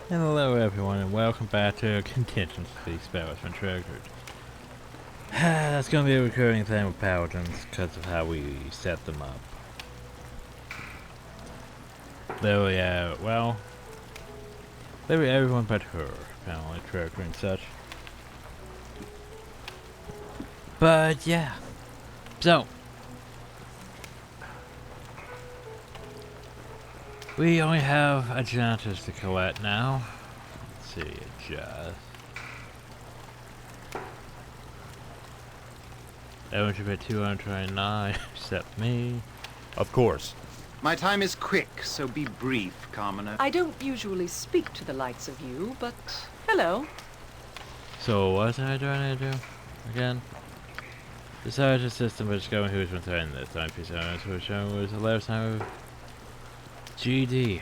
Hello everyone and welcome back to Contingency Spells from Triggered. That's gonna be a recurring thing with Paladins because of how we set them up. Literally, literally everyone but her, apparently, Triggered and such. But yeah, so we only have Ajantis to collect now. Let's see, adjust. Everyone should pay 229, except me. Of course. My time is quick, so be brief, commoner. I don't usually speak to the likes of you, but hello. So what was I trying to do again? The sergeant system was going who's been threatening this time. Piece of evidence was shown was the last time of GD.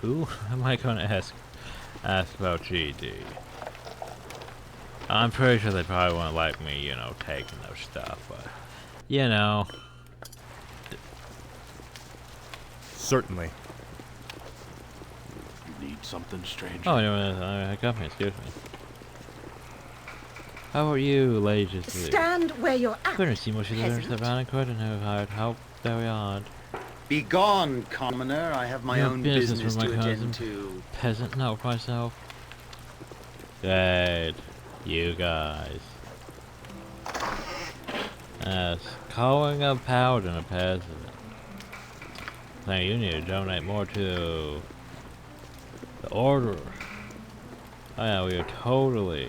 Who am I going to ask about GD? I'm pretty sure they probably won't like me, you know, taking their stuff, but you know. Certainly. You need something, stranger? Oh, no, company, excuse me. How are you, ladies? Stand where you're at. Couldn't see much of the rest of the and couldn't have hired help. Very odd. Be gone, commoner. I have my Your own business business with to my attend to. Peasant, not myself. Good. You guys. Yes. Calling a paladin a peasant. Now you need to donate more to the order. Oh yeah, we are totally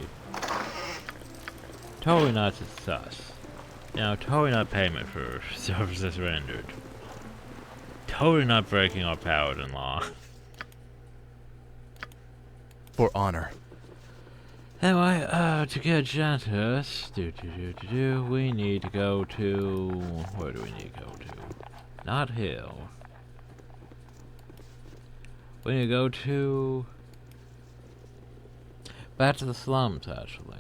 not sus. You know, totally not payment for services rendered. Totally not breaking our paladin law. For honor. Anyway, to get Ajantis, we need to go to... Where do we need to go to? Not Hill. We need to go to... Back to the slums, actually.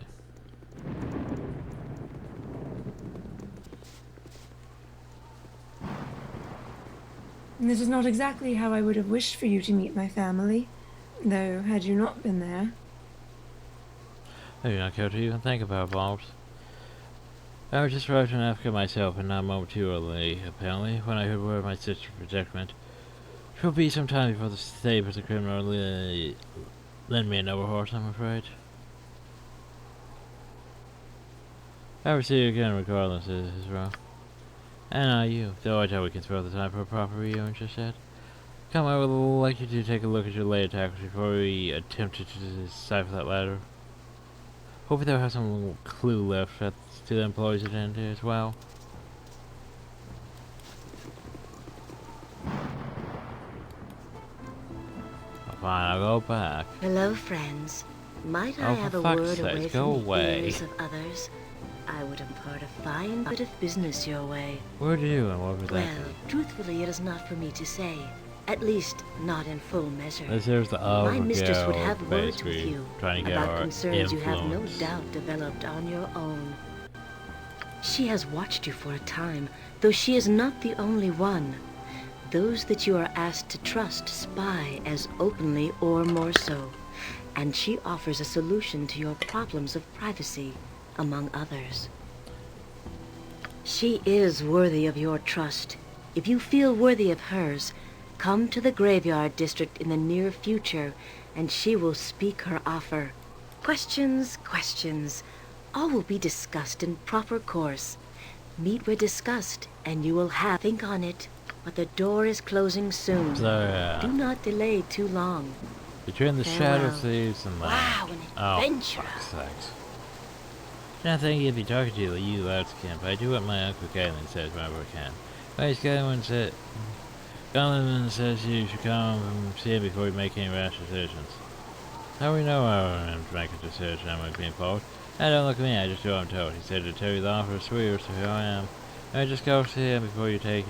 This is not exactly how I would have wished for you to meet my family, though had you not been there. I do not care to even think about bombs. I was just arrived in Africa myself, and not a moment too early, apparently, when I heard word of my sister's predicament. It will be some time before the state of the criminal lend me another horse, I'm afraid. I will see you again regardless, is wrong. And not you, though I doubt we can throw the time for a proper reunion just yet. Come, I would like you to take a look at your lay attackers before we attempt to decipher that ladder. Hopefully they'll have some clue left to the employees at end as well. Fine, I'll go back. Hello, friends. Might I have a word away from the ears of others? I would impart a fine bit of business your way. Where do you and what would that Well, truthfully, it is not for me to say. At least, not in full measure. There's the My mistress would have words with basically you trying to get about our concerns you have no influence. doubt developed on your own. She has watched you for a time, though she is not the only one. Those that you are asked to trust spy as openly or more so, and she offers a solution to your problems of privacy, among others. She is worthy of your trust. If you feel worthy of hers, come to the graveyard district in the near future, and she will speak her offer. Questions. All will be discussed in proper course. Meet where discussed, and you will have think on it. But the door is closing soon. So, do not delay too long. Between the Farewell. shadow thieves and Wow, an adventure. Oh, fuck's sakes. Not thinking if you talking to you louds camp, I do what my Uncle Galen says whenever I can. Right, Galen says you should come and see him before you make any rash decisions. How we know I am to make a decision I'm being followed? And don't look at me, I just do what I'm told. He said to tell you the offer is sweeter, so here I am. And just go see him before you talk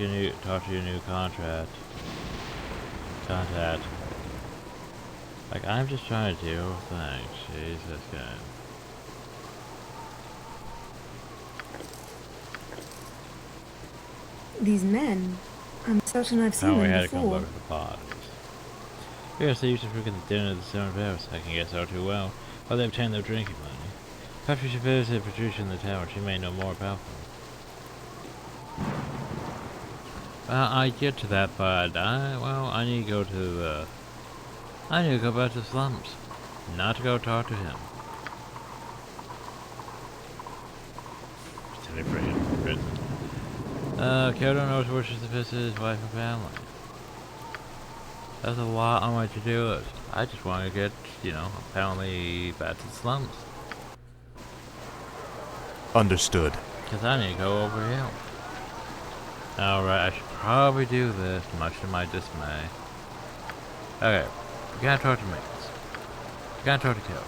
to your new contact. Like, I'm just trying to deal with things. Jesus, God. These men, I'm certain I've seen Oh, we them had to come before. look at the bodies. Yes, they used to frequent the dinner at the Stone House. I can guess all too well. While they obtained their drinking money. Perhaps we should visit Patricia in the tower. She may know more about them. I get to that, but I need to go to the... I need to go back to the slums. Not to go talk to him. Silly prison. Kyoto knows where she's to visit his wife and family. That's a lot on my to-do list. I just want to get, apparently back to the slums. Understood. Because I need to go over here. Alright, I should probably do this, much to my dismay. Okay, we gotta talk to Mates. We gotta talk to Kyo.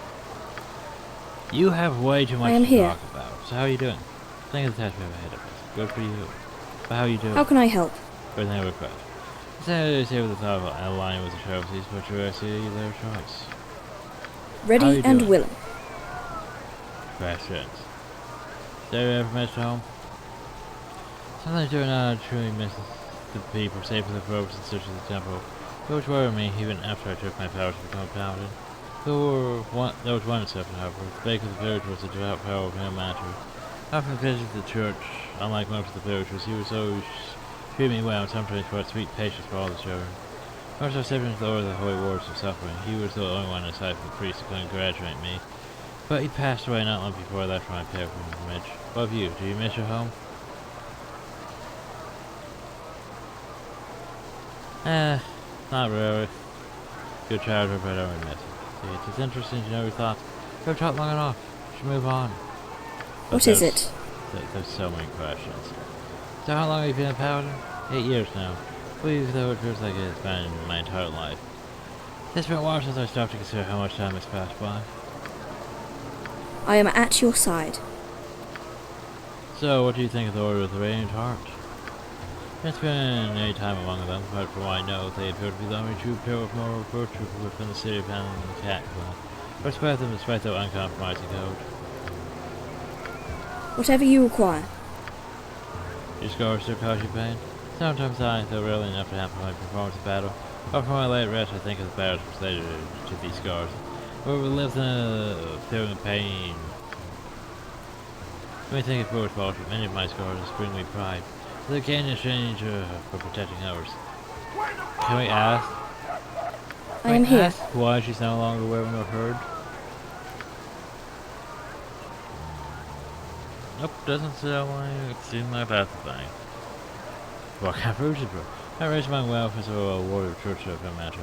You have way too much to talk about. So how are you doing? I think it's attached to ahead of us. Good for you. But how are you doing? How can I help? Everything I request. Instead of with the thought of aligning with the trophies, but you see their choice. Ready and willing. Questions. Have you ever missed home? Sometimes you're not truly miss the people safe with the ropes and search of the temple. Which worried me even after I took my power to become a paladin. There was one exception, however. The Bake of the village was a devout power of no matter. I often visited the church. Unlike most of the villagers, he was always treating me well and sometimes brought sweet patience for all the children. Most of our siblings lowered the holy waters of suffering. He was the only one aside from the priest who couldn't congratulate me. But he passed away not long before I left for my pilgrimage. What of you? Do you miss your home? Not really. Good childhood, but I don't miss it. It's interesting to know your thoughts. You've talked long enough. You should move on. What is it? There's so many questions. So how long have you been a paladin? 8 years now. Please, though it feels like it's been my entire life. It's been a while since I stopped to consider how much time has passed by. I am at your side. So, what do you think of the Order of the Radiant Heart? It's been a time among them, but from what I know, they appear to be the only true pillar of moral virtue within the city of Pan and the Cat Clan. Respect them despite their uncompromising code. Whatever you require. Your scars still cause you pain? Sometimes I feel really enough to hamper my performance in battle, but for my late rest I think of the battles related to these scars. Where we live in a feeling of pain. When I think of forward fault, many of my scars bring me pride. They gain exchange for protecting others. Can we ask? I am here. Why she's no longer wearing her herd? Nope, doesn't seem like that's the thing. What kind of food is it? I raised my wealth as a warrior of church of no matter.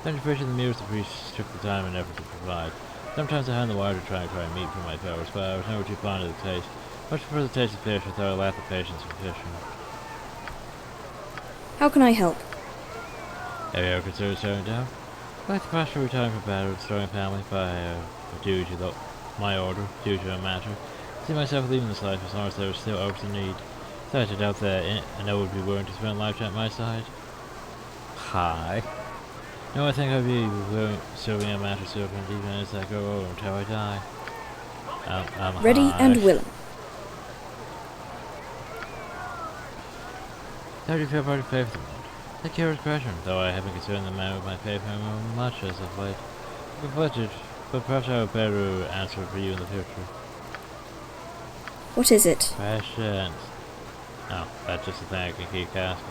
Don't you appreciate the meals the priests took the time and effort to provide? Sometimes I hand the water to try and cry meat for my powers, but I was never too fond of the taste. Much prefer the taste of fish, although I lack the patience for fishing. How can I help? Have you ever considered settling down? I'd like to pass for retiring from battle and starting a family by due to my order, due to a matter. I see myself leaving this life as long as there is still others in need. Besides, I doubt that Anna would be willing to spend a lifetime at my side. Hi. No, I think I'd be willing serving a master servant even as I grow older until I die. I'm ready and willing. How do you feel about your faith in them? Take care of question, though I haven't considered the matter of my faith much as of late. I'm conflicted, but perhaps I have a better answer for you in the future. What is it? Questions. Oh, that's just a thing I can keep asking.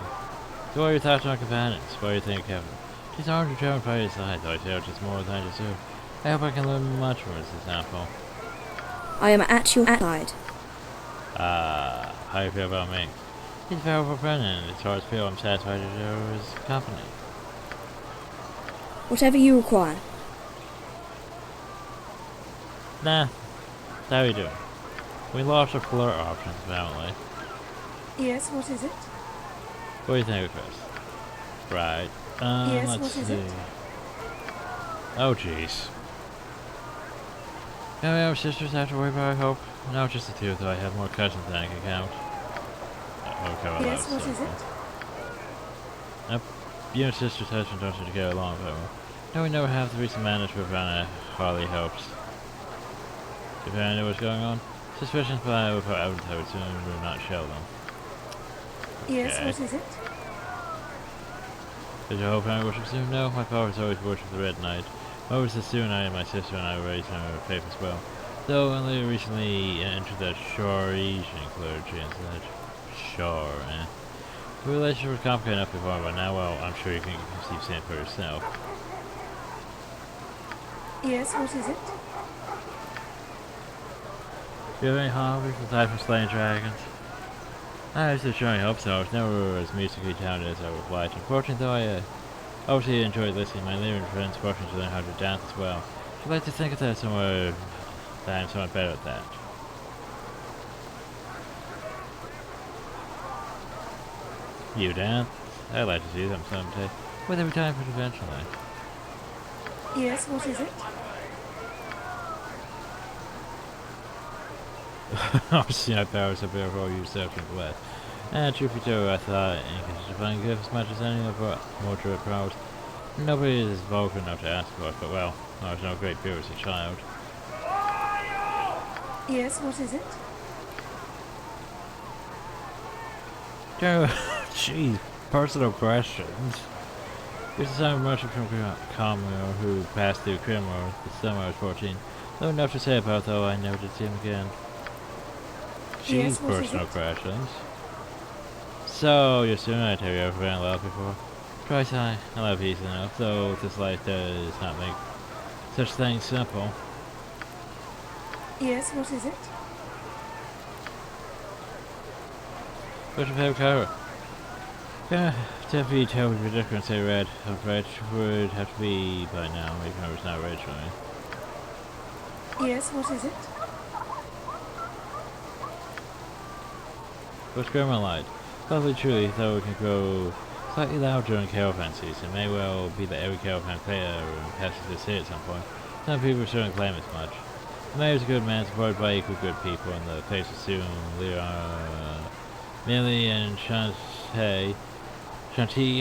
So what are your thoughts on companions? What do you think of Kevin? She's armed and traveling by his side, though I feel just more than I deserve. I hope I can learn much from this example. I am at your side. How do you feel about me? He's a powerful friend, and as far as I feel, I'm satisfied to share his company. Whatever you require. Nah. How are you doing? We lost our flirt options, apparently. Yes, what is it? What do you think of Chris? Right. Yes, let's what is see. it? Oh, jeez. Can we have sisters have to worry about, I hope? No, just the two, though I have more cousins than I can count. Okay, well, Yes, what is it? Yep. You and sisters' husbands don't seem to get along very well. No, we never have the recent managed with Anna hardly helps. If anyone knew what's going on, suspicions by without evidence I would soon not show them. Yes, Okay. what is it? Did your whole family worship soon? No, my father's always worshipped the Red Knight. My older sister and I and my sister and I were raised in our faith as well. Though only recently entered the Asian clergy instead. Sure, eh. The relationship was complicated enough before, but now, well, I'm sure you can conceive seeing for yourself. Yes, what is it? Do you have any hobbies aside from slaying dragons? I used to surely hope so. I was never as musically talented as I would like. Unfortunately, though, I obviously enjoyed listening. My living friends fortunate to learn how to dance as well. I'd like to think that somewhere that I'm somewhat better at that. You dance? I'd like to see them someday. With every time for it eventually. Yes, what is it? Obviously, my powers have been all yourself and blessed. And truth be told, I thought in divine gift as much as any of our more direct powers. Nobody is vulgar enough to ask for it, but well, I was no great peer as a child. Yes, what is it? Jeez, personal questions. Here's the son of a merchant from Commonweal who passed through Crimor the summer I was 14. Though enough to say about, though I never did see him again. Jeez, Yes, what is personal it? questions. So, you're assuming I tell you ever been in love before? Twice I love easy enough, though this life does not make such things simple. Yes, what is it? What's your favorite color? Yeah, definitely tell me ridiculous and say red. Of red would have to be by now, even though it's not red for me. Yes, what is it? What's Grandma like? Lovely truly, though it can grow slightly loud during caravan season. It may well be that every caravan player passes this here at some point. Some people certainly claim as much. The mayor's a good man, supported by equal good people, and the face of soon Millie and Shanti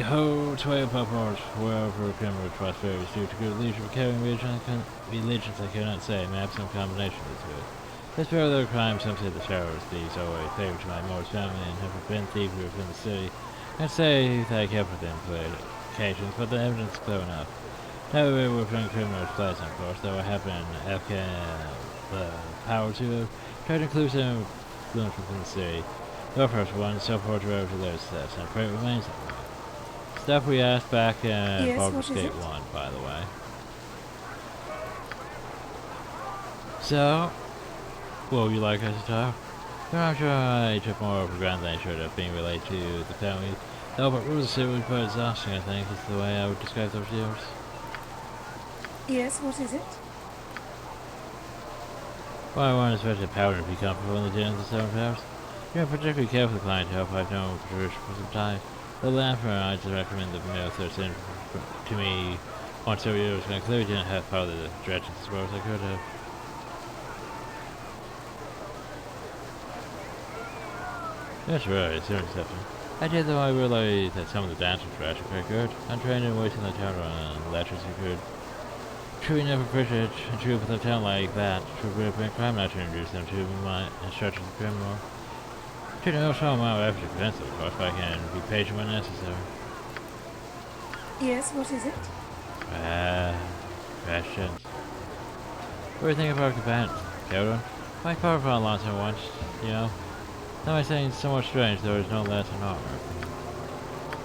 hold sway above board wherever criminal prosperity is due to good leadership, carrying religions I cannot say, may have some combination of the two. As for other crimes, some say the showers, these are a favor to my Morris family and have forbidden thievery within the city. I'd say that I kept within occasions, but the evidence is clear enough. However, within criminals pleasant, of course, though I have been the power to try to include some influence within the city. The first one, so far to over their steps, and I pray it remains that way. Stuff we asked back in Baldur's Gate 1, by the way. So, what would you like us to talk? Though I'm sure I took more for granted than I should have, being related to the family. No, but rules of city was quite exhausting, I think, is the way I would describe those years. Yes, what is it? Well, I want especially powder to be comfortable in the dealings of 7 powers. You're particularly careful with the clientele, I've known Patricia for some time. The Lamper and I just recommend the mail search in to me once every year, and I clearly didn't have part of the directions as well as I could have. That's right, it's an exception. I did, though I realized that some of the dancers were actually quite good. I'm trained in wasting the town on lectures you could. True, never appreciate a troop with a town like that. True, would have been a crime not to introduce them to my instructors of criminal. To know some amount of effort to convince them, of course, but I can be patient when necessary. Yes, what is it? Questions. What do you think of our companions? Kyoto? My father found a long time once, you know. Now I'm saying somewhat strange, there is no less in armor.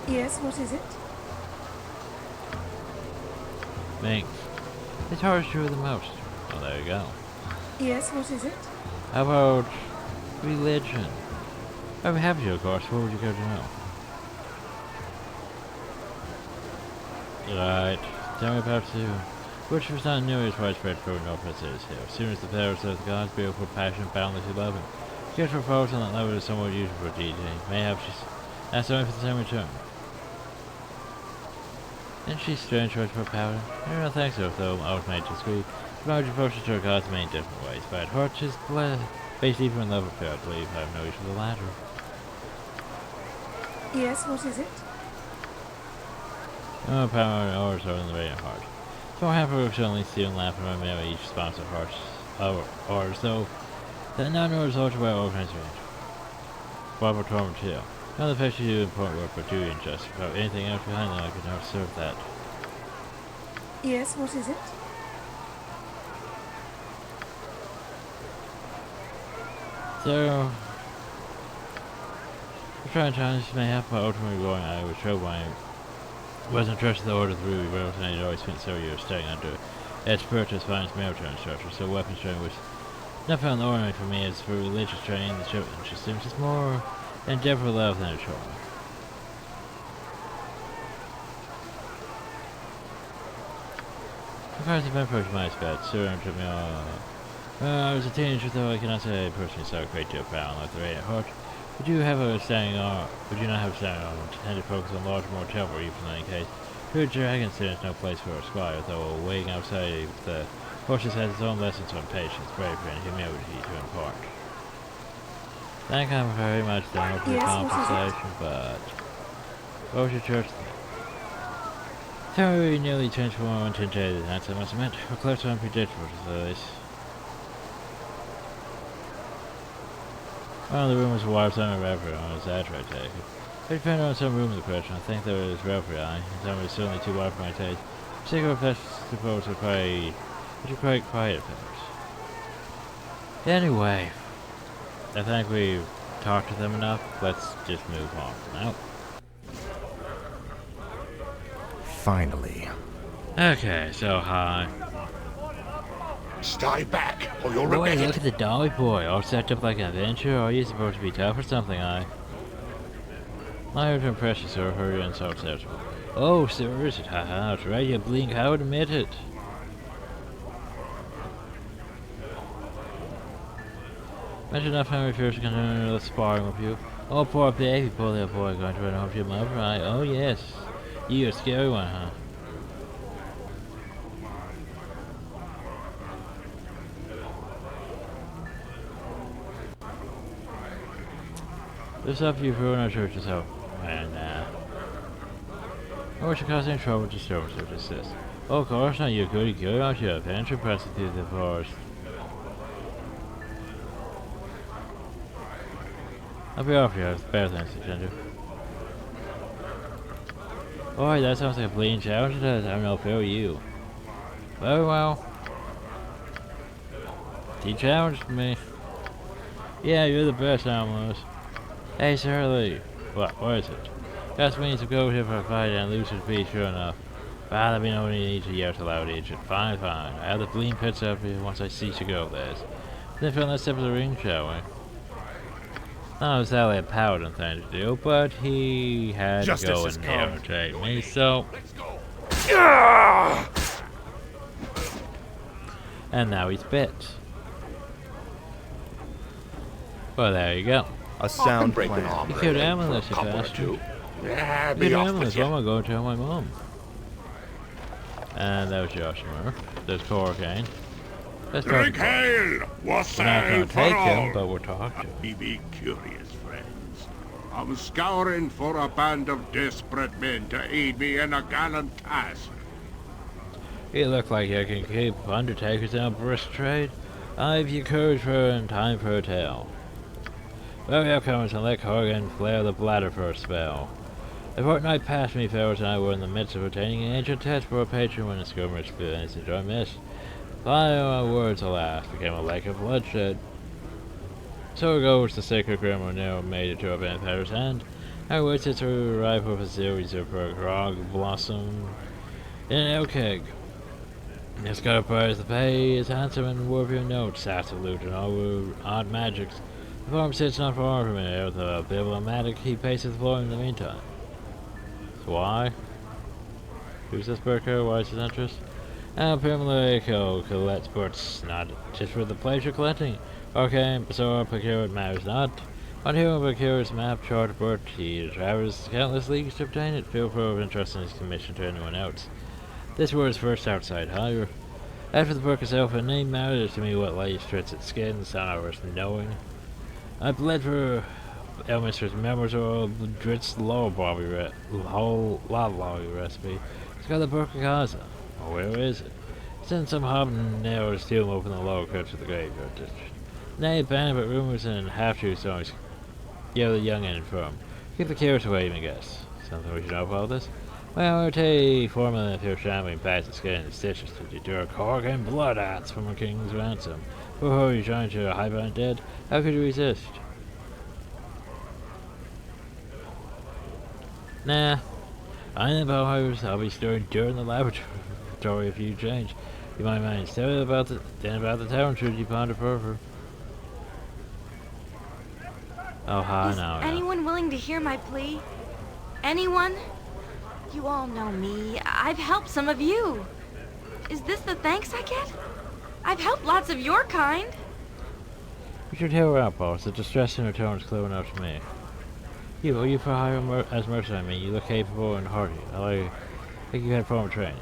Yes, what is it? Minx. It's hard to do the most. Well, there you go. Yes, what is it? How about religion? I'd be happy to, of course. What would you care to know? Right. Tell me about you. Which was not nearly as widespread for North as it is here. As soon as the powers of the gods be for passion, boundlessly loving. Gift for folks on that level is somewhat usual for DJ. Mayhap she's asked only for the same return. Isn't she strange choice for power? I don't think so, though I was made discreet. Large approaches to her gods in many different ways, but at heart she's based even in love affair, I believe. I have no use for the latter. Yes, what is it? No power and orders are in the radiant heart. So I have her certainly see and laugh and remember each sponsor hearts or so. That not orders ultra well organized range. Barbara Torment 2. Well, the fact you do important work for duty and justice. Without anything else behind them, I could not serve that. Yes, what is it? So, I'm trying to challenge may have my ultimately going I was troubled when I wasn't trusted the order of the Ruby Rebels, and I'd always spent several years studying under expertise finance military instructor, so weapons training was not found ordinary for me as for religious training. The ship interest seems just more endeavor for love than a chore. Of course, the approach my bad. Sir took me all. I was a teenager, though I cannot say I personally saw a great deal of power and left the radiant heart. Would you have a standing arm? Would you not have a standing arm to tend to focus on large mortality, or even in any case? True dragon stands no place for a squire, though waiting outside the horses has its own lessons on patience, bravery, and humility to impart. Thank you very much, Donald, for your compensation, but what was your church thing? Terry nearly transformed into jaded, and I must admit, we're close to unpredictable to say this. One of the rumors of wartime and reverie on his exaggerate take it. It depended on some rumors of question. I think there was reverie, and some was certainly too wide for my taste. Particular festivals were quite quiet affairs. Anyway, I think we've talked to them enough. Let's just move on now. Finally. Okay, so hi. Stay back, or you'll Boy, regret look it. at the dolly boy, all set up like an adventure. Are you supposed to be tough or something, My urgent precious, sir, hurry and self-sensible. Oh, sir, is it? Haha, it's right, you bleeding coward, admit it. Imagine enough Henry Fierce to continue the sparring with you. Oh, poor baby, poor little boy, going to run home to your mother, right? Oh, yes. You're a scary one, huh? This up you've ruined our church yourself. And, I wish you caused any trouble to service or desist. Oh, of course not, you're goody good, aren't you? Adventure pressing through the forest. I'll be off here, I have better things to tend to. Boy, that sounds like a bleeding challenge, it does. I don't know if it were you. Very well. He challenged me. Yeah, you're the best, almost. Hey, Shirley. What is it? Gus means to go here for a fight and lose his beat, sure enough. Well, there'll be no need to yell to loud agent. Fine. I have the bleeding pits up here once I see you go, Liz. Then fill that step of the ring, shall we? Not exactly a paladin thing to do, but he had to go and irritate me, so... And now he's bit. Well, there you go. A sound break an plan. arm. You killed Amethyst, you Couple or bastard. two. Yeah, You be killed off with Amethyst, well, you. I'm gonna go tell my mom. And that was Joshua. There's Corkane. Let's talk. Brigade, We're not wassail gonna for take him, all. but we'll talk to him. Be curious, friends. I'm scouring for a band of desperate men to aid me in a gallant task. You look like you can keep undertakers in a brisk trade. I've your courage for and time for a tale. Well, here comes and let Corgan flare the bladder for a spell. A fortnight past me, fellows, and I were in the midst of obtaining an ancient test for a patron when a skirmish finished or missed. My words, alas, became a lake of bloodshed. So goes the sacred Grimoire now made it to a benefactor's hand. I waited to arrive with a series of grog blossom in an ale keg. It's got a prize to pay, is handsome and worth your notes, absolute and all odd magics. The farm sits not far from it, with a bibliomatic he paces the floor in the meantime. So why? Who's this burger? Why is his interest? Primalico collects books, not just for the pleasure collecting. Okay, so procure it matters not. On hearing procures map chart book, he travels countless leagues to obtain it. Feel for of interest in his commission to anyone else. This was first outside, however. After the book itself, it name matters to me what light strips its skin, sound hours knowing. I bled for Elmister's members or Drit's lolly recipe. It's got the book of Gaza. Oh, where is it? It's in some hobnail's tomb open the lower crypts of the graveyard district. Nay, banned, but rumors and half-true songs give the young end from. Keep the carrots away, my guess. Something we should know about this? Well, we'll take formula if you're shambling back to skin and stitches to deter cork and blood ants from a king's ransom. Before you trying to hide behind dead, how could you resist? Nah, I ain't about hires. I'll be storing dirt in the laboratory if you change. You might mind tell about the town should you ponder further. Oh, hi now. Anyone willing to hear my plea? Anyone? You all know me. I've helped some of you. Is this the thanks I get? I've helped lots of your kind. You should hear her out, boss. The distress in her tone is clear enough to me. You for hire as mercenary. I mean, you look capable and hearty. I think you had former training.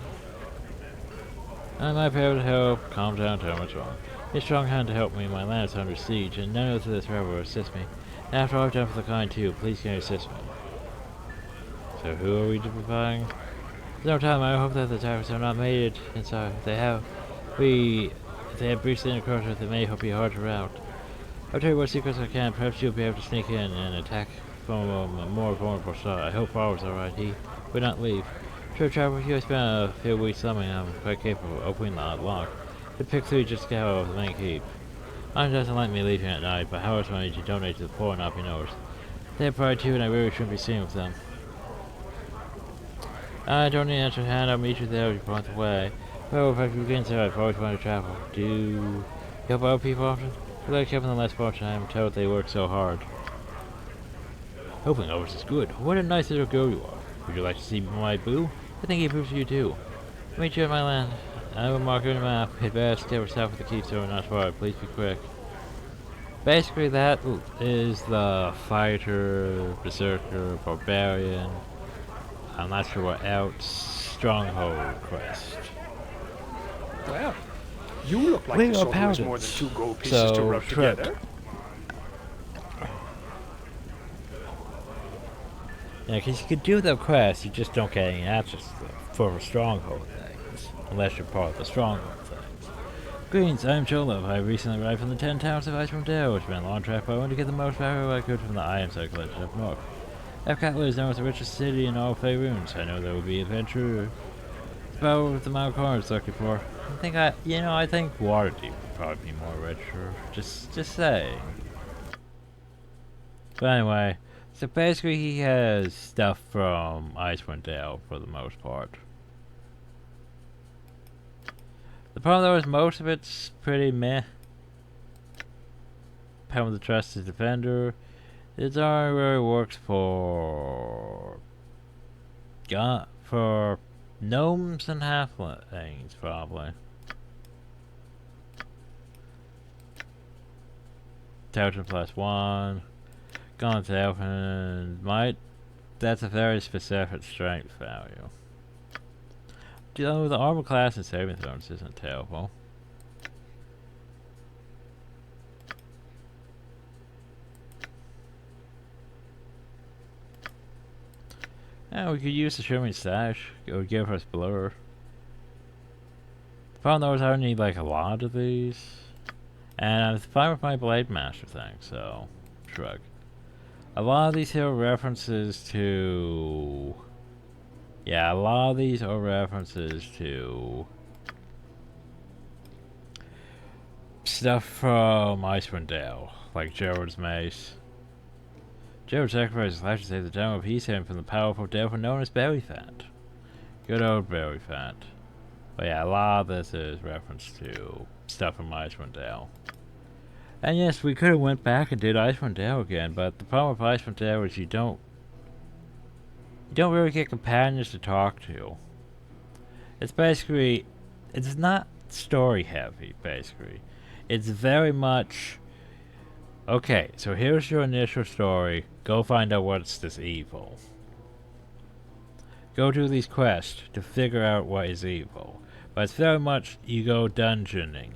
I might be able to help. Calm down, tell me what's wrong. Need a strong hand to help me. My land is under siege, and none of this forever will assist me. And after all I've done for the kind too, please can you assist me? So who are we defying? There's no time. I hope that the tyrants have not made it inside. If they have, if they have breached the inner quarters, it may be hard to rout. I'll tell you what secrets I can. Perhaps you'll be able to sneak in and attack from a more vulnerable side. I hope Baldur's alright. He would not leave. Sure, travel with you. I spent a few weeks summoning. I'm quite capable of opening the lock. But pick 3 just to get out of the main keep. Mine doesn't let me leave here at night, but how else am I to donate to the poor and not be noticed? They have pride too, and I really shouldn't be seen with them. I don't need an extra hand. I'll meet you there if you point the way. Well, if I can get inside, I've always wanted to travel. Do you help out people often? I like helping the less fortunate. I'm told they work so hard. Helping others is good. What a nice little girl you are. Would you like to see my boo? I think he approves of you too. I'll meet you at my land. I will mark on the map. Hit best, stay south of the keystone, not far. Please be quick. Basically, that is the fighter, berserker, barbarian. I'm not sure what else. Stronghold quest. Well, you look like the sort who has more than 2 gold pieces to rub together. Yeah, because you could do the quest, you just don't get any answers for the stronghold things, unless you're part of the stronghold things. Greetings, I'm Jolov. I recently arrived from the 10 Towns of Icewind Dale, which has been a long trip, but I want to get the most value I could from the iron circulation up north. Epcot is known as the richest city in all Faerûns. I know there will be adventure. It's about what the Mount Corn is looking for. I think Waterdeep would probably be more richer. Just saying. But anyway, so basically he has stuff from Icewind Dale for the most part. The problem though is most of it's pretty meh. Pound of the Trust is Defender. It only really works for gnomes and halflings, probably. Intelligence +1. Gaunt's Elfin might. That's a very specific strength value. The armor class in saving throws isn't terrible. Yeah, we could use the Shimmering Stash. It would give us Blur. The problem though is I would need like a lot of these. And I'm fine with my Blade Master thing, so shrug. A lot of these here are references to... Yeah, a lot of these are references to... stuff from Icewind Dale, like Gerard's Mace. Gerard sacrificed his life to save the town of Peacehaven from the powerful devil known as Bellyfat. Good old Bellyfat. But yeah, a lot of this is reference to stuff from Icewind Dale. And yes, we could have went back and did Icewind Dale again, but the problem with Icewind Dale is you don't really get companions to talk to. It's basically, it's not story heavy, basically. It's very much, okay, so here's your initial story, go find out what's this evil. Go do these quests to figure out what is evil. But it's very much, you go dungeoning.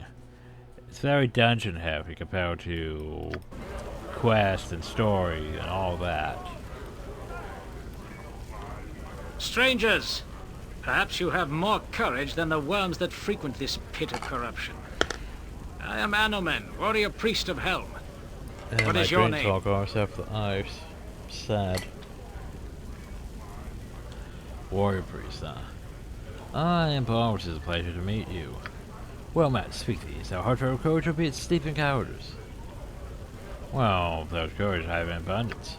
It's very dungeon heavy compared to quest and story and all that. Strangers, perhaps you have more courage than the worms that frequent this pit of corruption. I am Anomen, warrior priest of Helm. What is your name? All going except the eyes. Sad. Warrior priest, huh? I am Paul, which is a pleasure to meet you. Well met, speak these. Thou heart of courage or be it steep in cowardice? Well, those courage I have in abundance.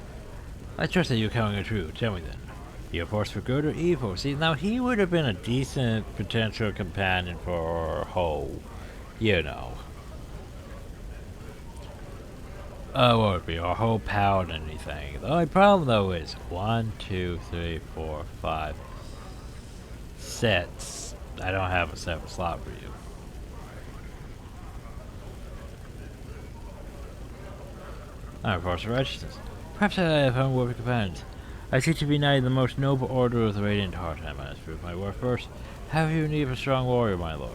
I trust that you're telling the truth. Tell me then. You force for good or evil? See, now he would have been a decent potential companion for Ho. You know. What would be a whole pound anything? The only problem though is 1, 2, 3, 4, 5 sets. I don't have a 7th slot for you. I'm force of righteousness. Perhaps I have found worthy companions. I seek to be knighted in the most noble order of the Radiant Heart. I must prove my worth first. Have you need of a strong warrior, my lord?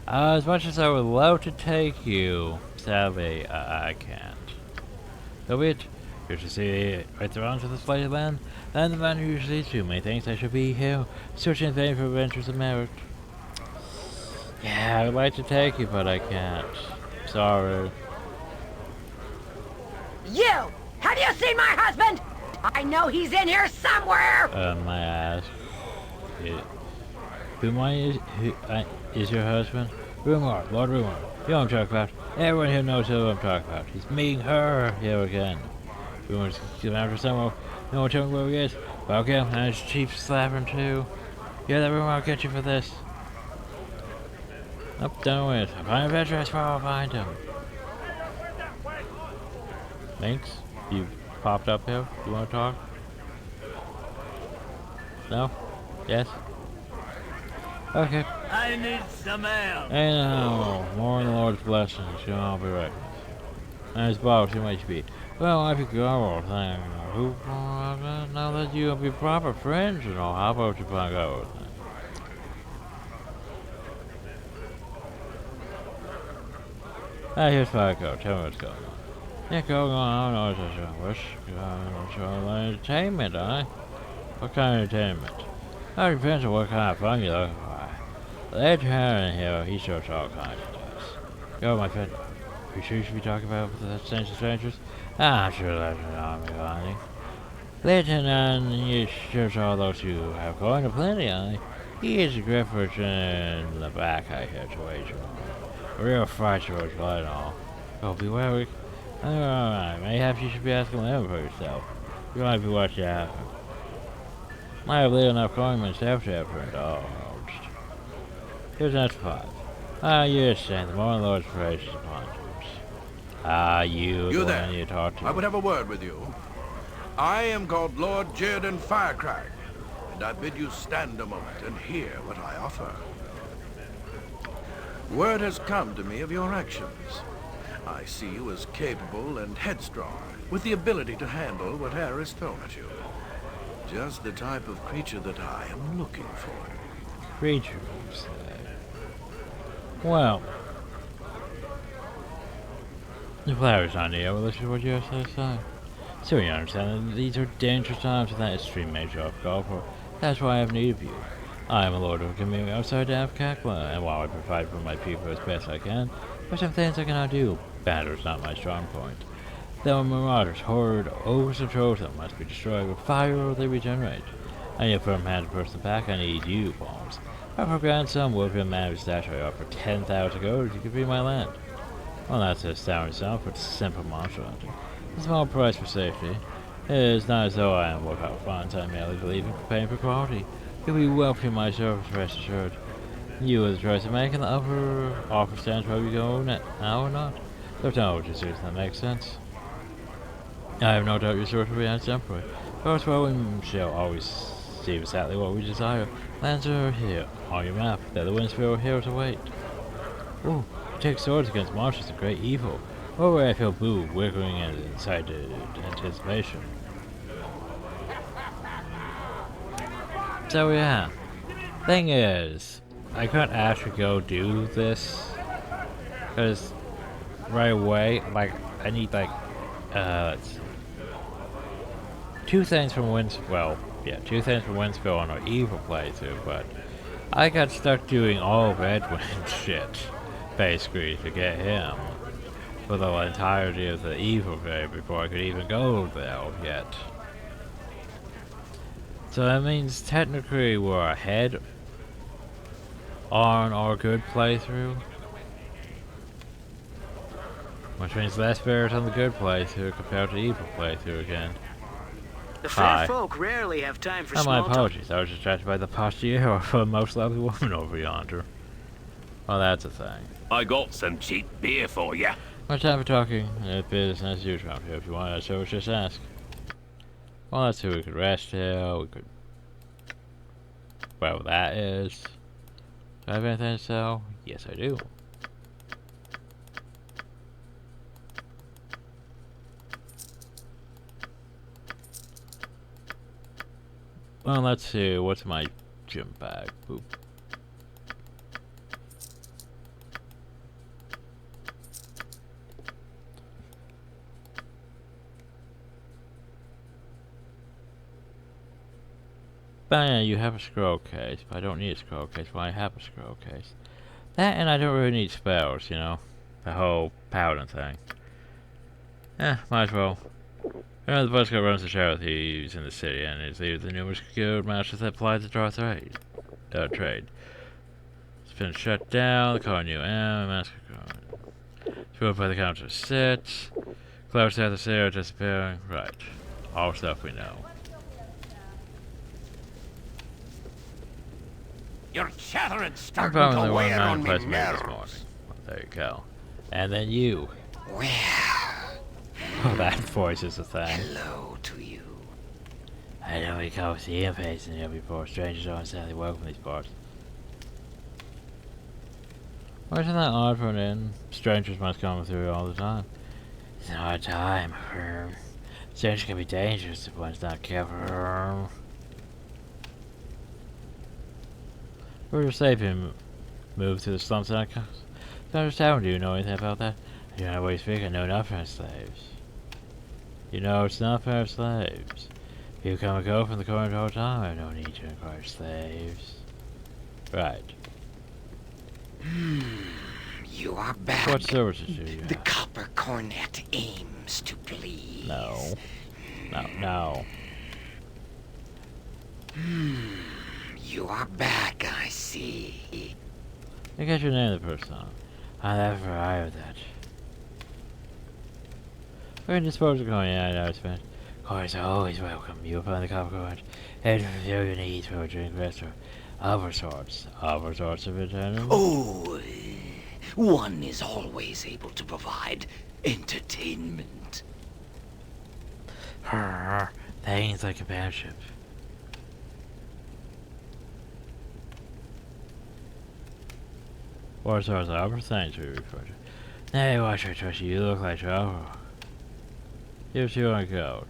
As much as I would love to take you, sadly, I can't. So be it. You should see right around to this lighted land, and the man who usually to me thinks I should be here, searching in vain for adventures of merit. Yeah, I would like to take you, but I can't. Sorry. You! Have you seen my husband? I know he's in here somewhere! My ass. Who is your husband? Rumor, Lord Rumor. You know what I'm talking about. Everyone here knows who I'm talking about. He's meeting her here again. Rumor's getting after someone. No one telling me where he is. Okay, and his chief slapping too. Yeah, that rumor, I'll get you for this. Up, done with. If I adventure, I swear I'll find him. Thanks. You popped up here. You want to talk? No? Yes? Okay. I need some ale. Hey now, more in the Lord's blessings. I'll be right. Nice boss, you might be. Well, I could go thing. Who? Now that you be proper friends, you know, how about you find out? Here's Fico. Tell me what's going on. Yeah, going on. I don't know what's entertainment, huh? What kind of entertainment? That depends on what kind of fun you're looking for. That in here, he shows all kinds of stuff. Yo, my friend. Are you sure you should be talking about the strange strangers? I'm sure that's not me, honey. Lieutenant, you shows all those you have going to plenty, honey. He is a Griffith in the back, I hear, to wager on. A real fright to his blood and all. Oh, be wary. Mayhaps you should be asking them for yourself. You might be watching out. Might have little enough coin myself to have indulged. Here's next 5. You're saying the more Lord's gracious upon you. You the there. one you talk to. I would have a word with you. I am called Lord Jirdan Firecrack, and I bid you stand a moment and hear what I offer. Word has come to me of your actions. I see you as capable and headstrong, with the ability to handle whatever is thrown at you. Just the type of creature that I am looking for. Creature, you say. Well, the flowers on the air will listen to what you have to say. So you understand that these are dangerous times and that extreme major off call for. That's why I have need of you. I am a lord of a community outside of Kakla, and while I provide for my people as best I can, there are some things I cannot do. Battle is not my strong point. The marauders hoard over some chosen must be destroyed with fire or they regenerate. I need a firm-handed person back. I need you, Palms. My grandson will be a man of stature. I offer 10,000 gold. You could be my land. Well, that's a astounding sum for simple monster hunting. A small price for safety. It is not as though I am without funds. I merely believe in paying for quality. You'll be welcome in my service, rest assured. You are the choice of making the upper offer stands where we go now or not. There's no decision that makes sense. I have no doubt your source will be exemplary. Of course, well, we shall always see exactly what we desire. Lands are here, on your map. They're the Windsville heroes await. Ooh, take swords against monsters of great evil. Over I feel blue, wiggling in excited anticipation. So yeah, thing is, I couldn't actually go do this, because right away, like, I need like, let's see. 2 things from Windsville, two things from Windsville on an evil playthrough, but I got stuck doing all Redwind shit, basically, to get him for the entirety of the evil day before I could even go there yet. So that means technically we're ahead on our good playthrough. Which means less bears on the good playthrough compared to evil playthrough again. The fair Hi. folk rarely have time for Oh, my small talk. apologies. I was distracted by the posture of a most lovely woman over yonder. Well, that's a thing. I got some cheap beer for you. No time for talking. It's business as usual here. If you want to show, just ask. Well, let's see. We could rest here. We could. Well, that is. Do I have anything to sell? Yes, I do. Well, let's see. What's my gym bag? Boop. But yeah, you have a scroll case, but I don't need a scroll case. Well, I have a scroll case. That, and I don't really need spells, you know? The whole paladin thing. Might as well. You know, the Buzzkill runs the shadow thieves in the city, and is leader of the numerous guild masters that apply to draw trade. It's been shut down, the calling new massacre. Spoiled by the counter sit. Clouds out the city are disappearing. Right. All stuff we know. You're chattering, I'm starting probably to one wear man on me place me this nerves. morning. Well, there you go. And then you. Well, Oh, that voice is a thing. hello to you. I know we come with the face and every poor strangers aren't sadly welcome these parts. Why isn't that odd for an inn? Strangers must come through all the time. It's a hard time. Strangers can be dangerous if one's not careful. We're safe and move to the slums and I don't understand. Do you know anything about that? I do not what you speak. I know nothing of slaves. You know it's not fair slaves. People come and go from the corner the whole time. I have no need to encourage slaves. Right. You are back. What services do you The have? copper cornet aims to please. No. No. You are back, I see. I got your name the first time. I never heard that. We can dispose of coin. Yeah, I know it's been. Coins are always welcome. You'll find the copper coin. And if you need for a drink, restaurant. Other sorts of entertainment. Oh, one is always able to provide entertainment. Things like companionship. What sorts of other things we refer to? Nay, watch I trust you. You look like trouble. Here's your gold.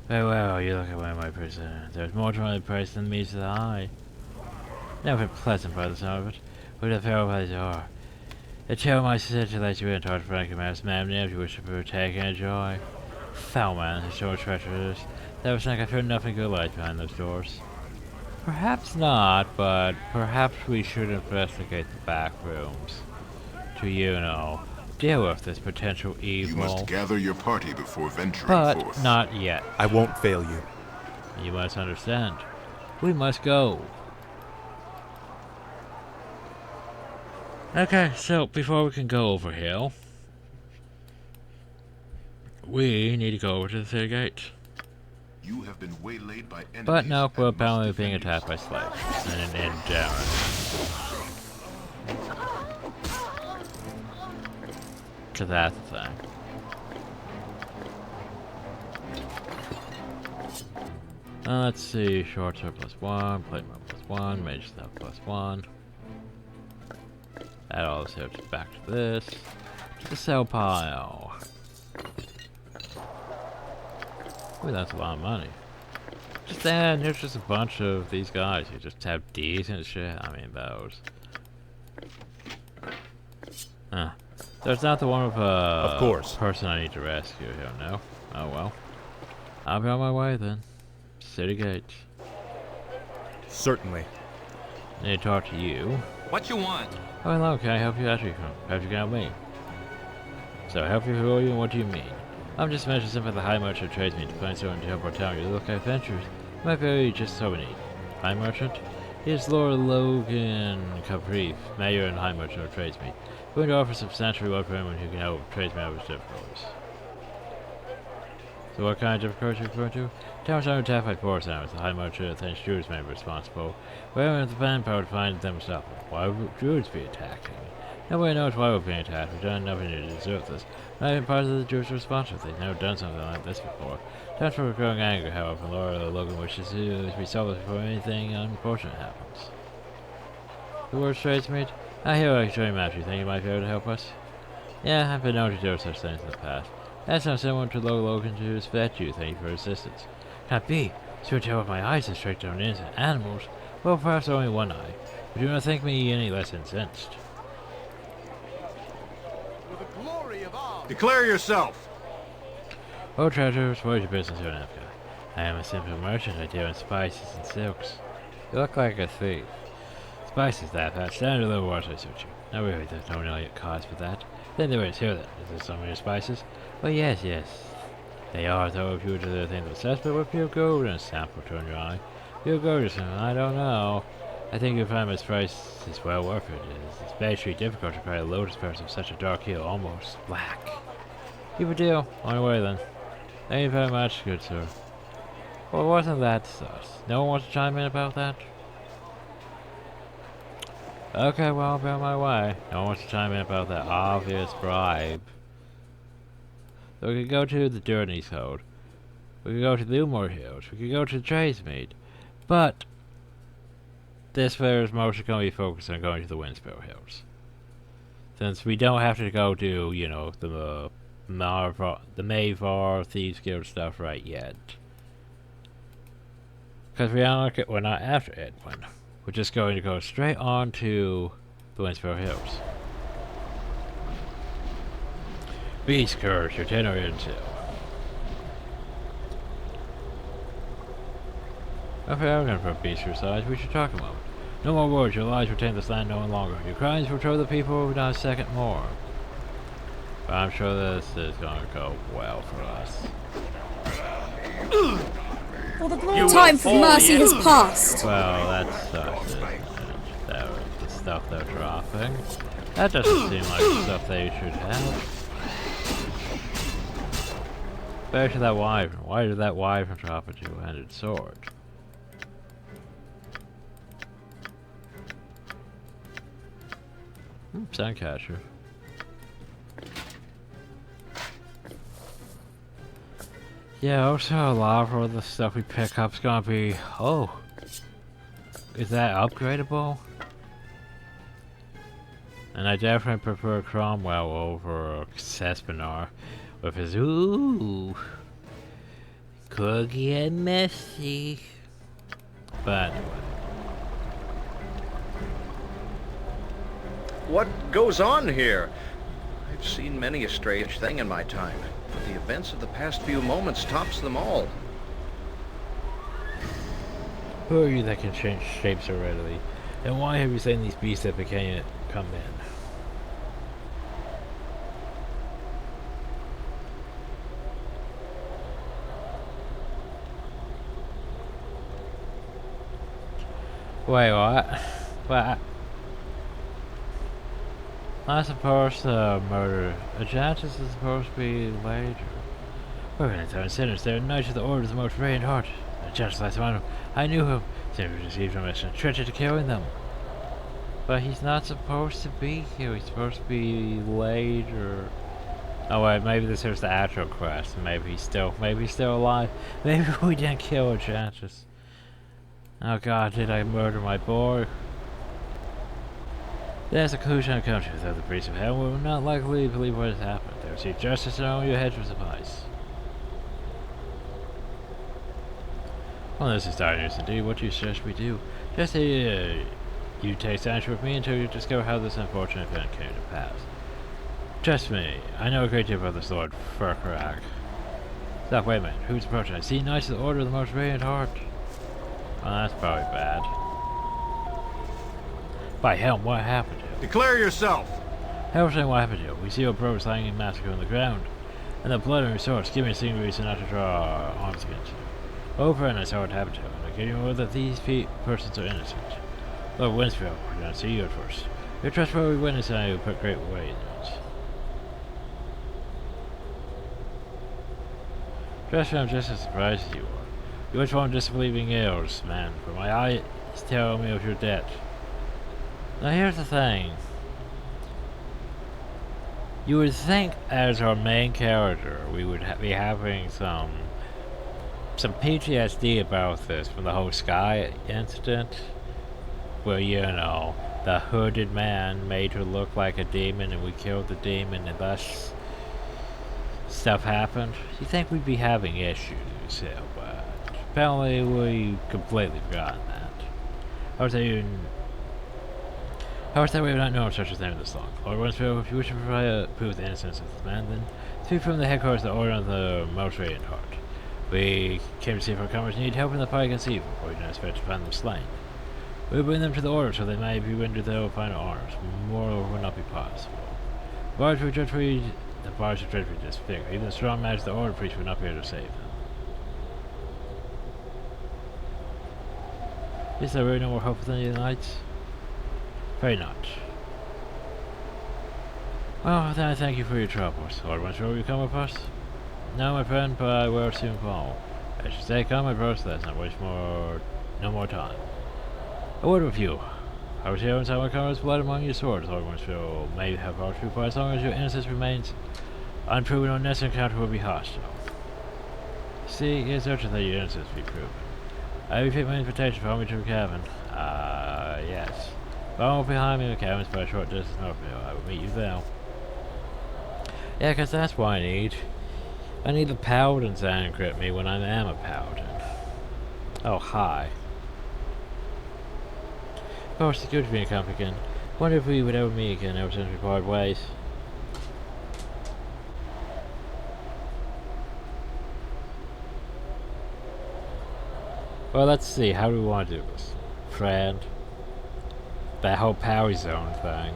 Very well, you look at one of my prisoners. There's more to the price than meets the eye. Never pleasant by the sound of it. With a farewell by the door. Tell my sister to let you in, Todd Frank, Mass Ma'am, if you wish to partake and enjoy. Foul man, who's so treacherous. That was like I fear nothing good lies behind those doors. Perhaps not, but perhaps we should investigate the back rooms. To, you know, deal with this potential evil. You must gather your party before venturing but forth. not yet. I won't fail you. You must understand. We must go. Okay, so before we can go over here, we need to go over to the city gate. You have been waylaid by enemies. But no, we're and must apparently being defend attacked by slaves. And Darren. Cause that's the thing. Let's see, short sword +1, plate mail +1, mage staff +1. Add all this here back to this. To the sell pile. Ooh, that's a lot of money. Just then, there's just a bunch of these guys who just have decent shit. I mean, those. There's not the one with Of course. person I need to rescue here, no? Oh well. I'll be on my way then. City gate. Certainly. Need to talk to you. What you want? Oh, hello, can I help you? Actually, perhaps you can help me. So, help you, who are you, and what do you mean? I'm just mentioning something the high merchant trades me to find someone to help our town. You look adventurous. My very just so neat. High Merchant? He is Lord Logan Caprief, Mayor and High Merchant of Tradesmead. Going to offer substantial reward for anyone who can help tradesmen out of his difficulties. So what kind of difficulties are you referring to? Towns are attacked by forest animals. The High Merchant thinks druids may be responsible. We haven't the manpower to find them and stop them. Why would druids be attacking? Nobody knows why we're being attacked. We've done nothing to deserve this. Not even part of the druids are responsible. They've never done something like this before. Times for growing anger, however, Lord Logan wishes to resolve this before anything unfortunate happens. The word tradesmate? I hear I can show you maps. You think you might be able to help us? Yeah, I've been known to do such things in the past. That sounds similar to Lord Logan to vet you. Thank you for assistance. Can't be. Soon tell with my eyes and straight down innocent animals. Well, perhaps only one eye. But do not think me any less incensed. Declare yourself! Oh, treasures, what is your business here in Africa? I am a simple merchant. I deal in spices and silks. You look like a thief. Spices, that standard little water I suit you. No, really, there's no real cause for that. Then there is here then. Is there some of your spices? Well, yes. They are, though, if you were to think of suspect with pure gold and a sample to turn your eye. Pure gold or something, I don't know. I think you'll find this price is well worth it. It's especially difficult to find a lotus person of such a dark hue, almost black. Keep a deal. On your way then. Thank you very much, good sir. Well, wasn't that sus? No one wants to chime in about that? Okay, well, I'll be on my way. No one wants to chime in about that obvious bribe. So we could go to the Journey's Code. We could go to the Umor Hills. We could go to the Tradesmead. But this fair is mostly going to be focused on going to the Windspell Hills. Since we don't have to go to, you know, the Mayvar Thieves Guild stuff right yet. Because we're not after Edwin. We're just going to go straight on to the Windspell Hills. Beast Curse, your tenor intel. Okay, I'm going for a beast your size. We should talk a moment. No more words. Your lies retain this land no longer. Your crimes portray the people not a second more. But I'm sure this is going to go well for us. Time for mercy has passed. Well, that's that was the stuff they're dropping. That doesn't seem like the stuff they should have. Back to that wyvern. Why did that wyvern drop a two-handed sword? Suncatcher. Yeah, also a lot of the stuff we pick up is gonna be... Oh! Is that upgradable? And I definitely prefer Cromwell over Cespinar with his ooh. Could get messy. But anyway. What goes on here? I've seen many a strange thing in my time, but the events of the past few moments tops them all. Who are you that can change shapes so readily? And why have you seen these beasts that became come in? Wait, what? What? I suppose the murder Ajantis is supposed to be later. We're gonna turn sinners. They're knights of the Order of the Most Radiant Heart. Just like one of them. I knew him. Simply received a mission. Treachery to killing them. But he's not supposed to be here. He's supposed to be later. Oh wait, maybe this is the actual quest. Maybe he's still alive. Maybe we didn't kill Ajantis. Oh god, did I murder my boy? There's a conclusion I come to without the priest of hell will not likely believe what has happened. They receive justice and only your head will suffice. Well, this is dire news indeed. What do you suggest we do? Just you take sanctuary with me until you discover how this unfortunate event came to pass. Trust me, I know a great deal about this Lord Furkarak. Stop, wait a minute. Who's approaching? I see Knights of the Order of the Most Radiant Heart. Well, that's probably bad. By hell, what happened to him? Declare yourself! Hell, saying what happened to him? We see your brothers lying in massacre on the ground, and the blood on your swords. Give me a single reason not to draw arms against you. Over and I saw what happened to him. I can know that these persons are innocent. Lord Winsfield, we're going to see you at first. Your trustworthy witness and I will put great weight in it. Trust me, I'm just as surprised as you are. You went from disbelieving ears, man, for my eyes tell me of your debt. Now here's the thing. You would think, as our main character, we would be having some PTSD about this from the whole Sky incident, where, you know, the hooded man made her look like a demon and we killed the demon and thus stuff happened. You think we'd be having issues here, but apparently we completely forgotten that. I would say we have not known such a thing this long. Lord Winsfield, if you wish to provide proof of the innocence of this man, then speak from the headquarters of the Order of the Most Radiant Heart. We came to see if our comrades need help in the fight against evil, or we do not expect to find them slain. We will bring them to the Order so they may be rendered their final honors. More will not be possible. The bars were dreadfully disfigured. Even the strong magic of the Order priest would not be able to save them. Is there really no more hope for the Knights? Very not. Well, then I thank you for your troubles. Lord Winsfield, will you come with us? No, my friend, but I will soon fall. I should say, come, my bros, let's not waste no more time. A word with you. I was here inside my comrade's blood among your swords. Lord Winsfield may have vouched for you, but as long as your innocence remains unproven, our next encounter will be hostile. See, it is urgent that your innocence be proven. I repeat my invitation, follow me to the cabin. Yes. Follow behind me, the cabin is by a short distance north of me. I will meet you there. Yeah, because that's what I need. I need the paladins to encrypt me when I am a paladin. Oh, hi. Of course, it's good to be in company again. Wonder if we would ever meet again ever since we parted ways. Well, let's see. How do we want to do this? Friend? That whole power zone thing.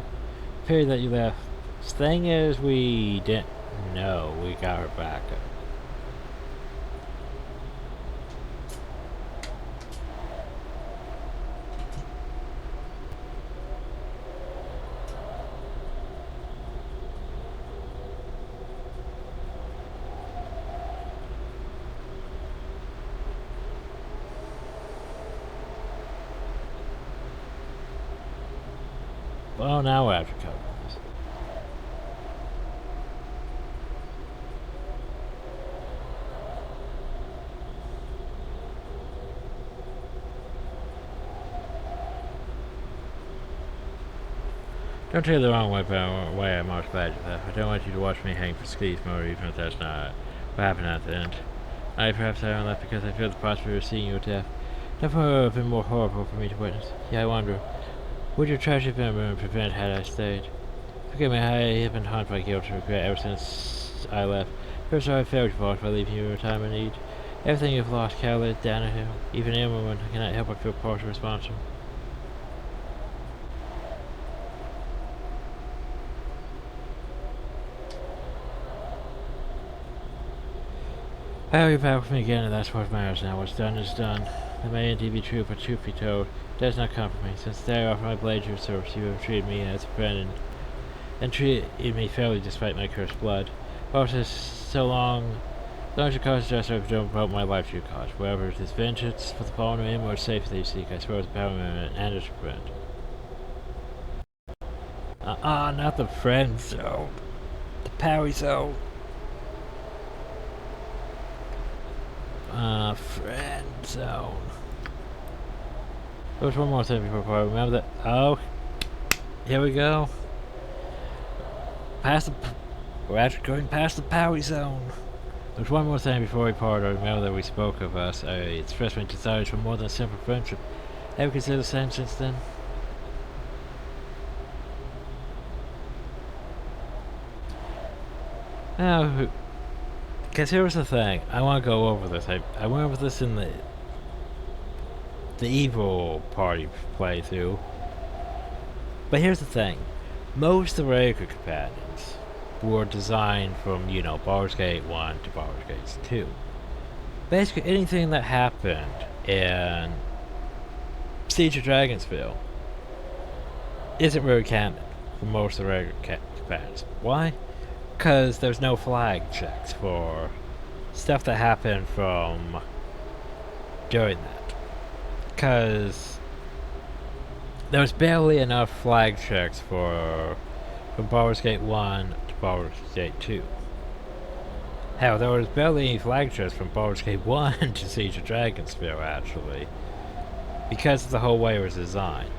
Period that you left. The thing is, we didn't know we got her back. Well, now we have to cover this. Don't take it the wrong way, but way I march badge of that. I don't want you to watch me hang for Skee's murder, even if that's not what happened at the end. Perhaps I left because I feel the prospect of seeing your death. Nothing would have been more horrible for me to witness. Yeah, I wonder. Would your tragedy have been prevented had I stayed? Forgive me, I have been haunted by guilt and regret ever since I left. First I failed you both by leaving you in a time of need. Everything you've lost, Cowley, Danahill, even Immerman, I cannot help but feel partially responsible. Well, you're back with me again, and that's what matters now. What's done is done. It may indeed be true, but truth be told, it does not comfort me. Since the day I offered my blade to your service, you have treated me as a friend and treated me fairly despite my cursed blood. But it is so long as you cause justice, I don't devote my life to your cause. Whatever it is, vengeance for the fallen or inward safety you seek, I swear as a power and as a friend. Not the friend zone. The Powie zone. Friend zone. There's one more thing before I remember that. Oh, here we go. We're actually going past the Powie zone. There's one more thing before we part. I remember that we spoke of us. I expressed my desires for more than a simple friendship. Have you considered the same since then? Now, because here's the thing, I want to go over this. I went over this in the evil party playthrough. But here's the thing, most of the regular companions were designed from, you know, Baldur's Gate 1 to Baldur's Gate 2. basically anything that happened in Siege of Dragonsville isn't really canon for most of the regular campaigns. Why? Because there's no flag checks for stuff that happened from during that. Because there was barely enough flag checks from Baldur's Gate 1 to Baldur's Gate 2. Hell, there was barely any flag checks from Baldur's Gate 1 to Siege of Dragonsville, actually. Because of the whole way it was designed.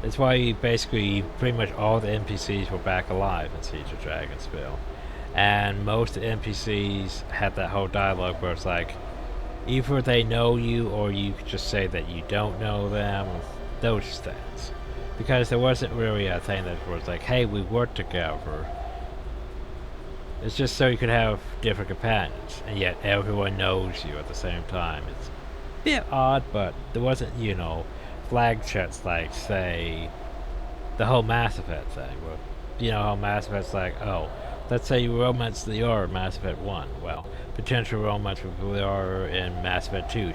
That's why basically pretty much all the NPCs were back alive in Siege of Dragonsville. And most of the NPCs had that whole dialogue where it's like, either they know you or you could just say that you don't know them. Those things. Because there wasn't really a thing that was like, hey, we work together. It's just so you could have different companions, and yet everyone knows you at the same time. It's a bit odd, but there wasn't, you know, flag checks like, say, the whole Mass Effect thing. Where, you know how Mass Effect's like, oh, let's say you romance the Liara in Mass Effect 1. Well, potential romance with Liara in Mass Effect 2,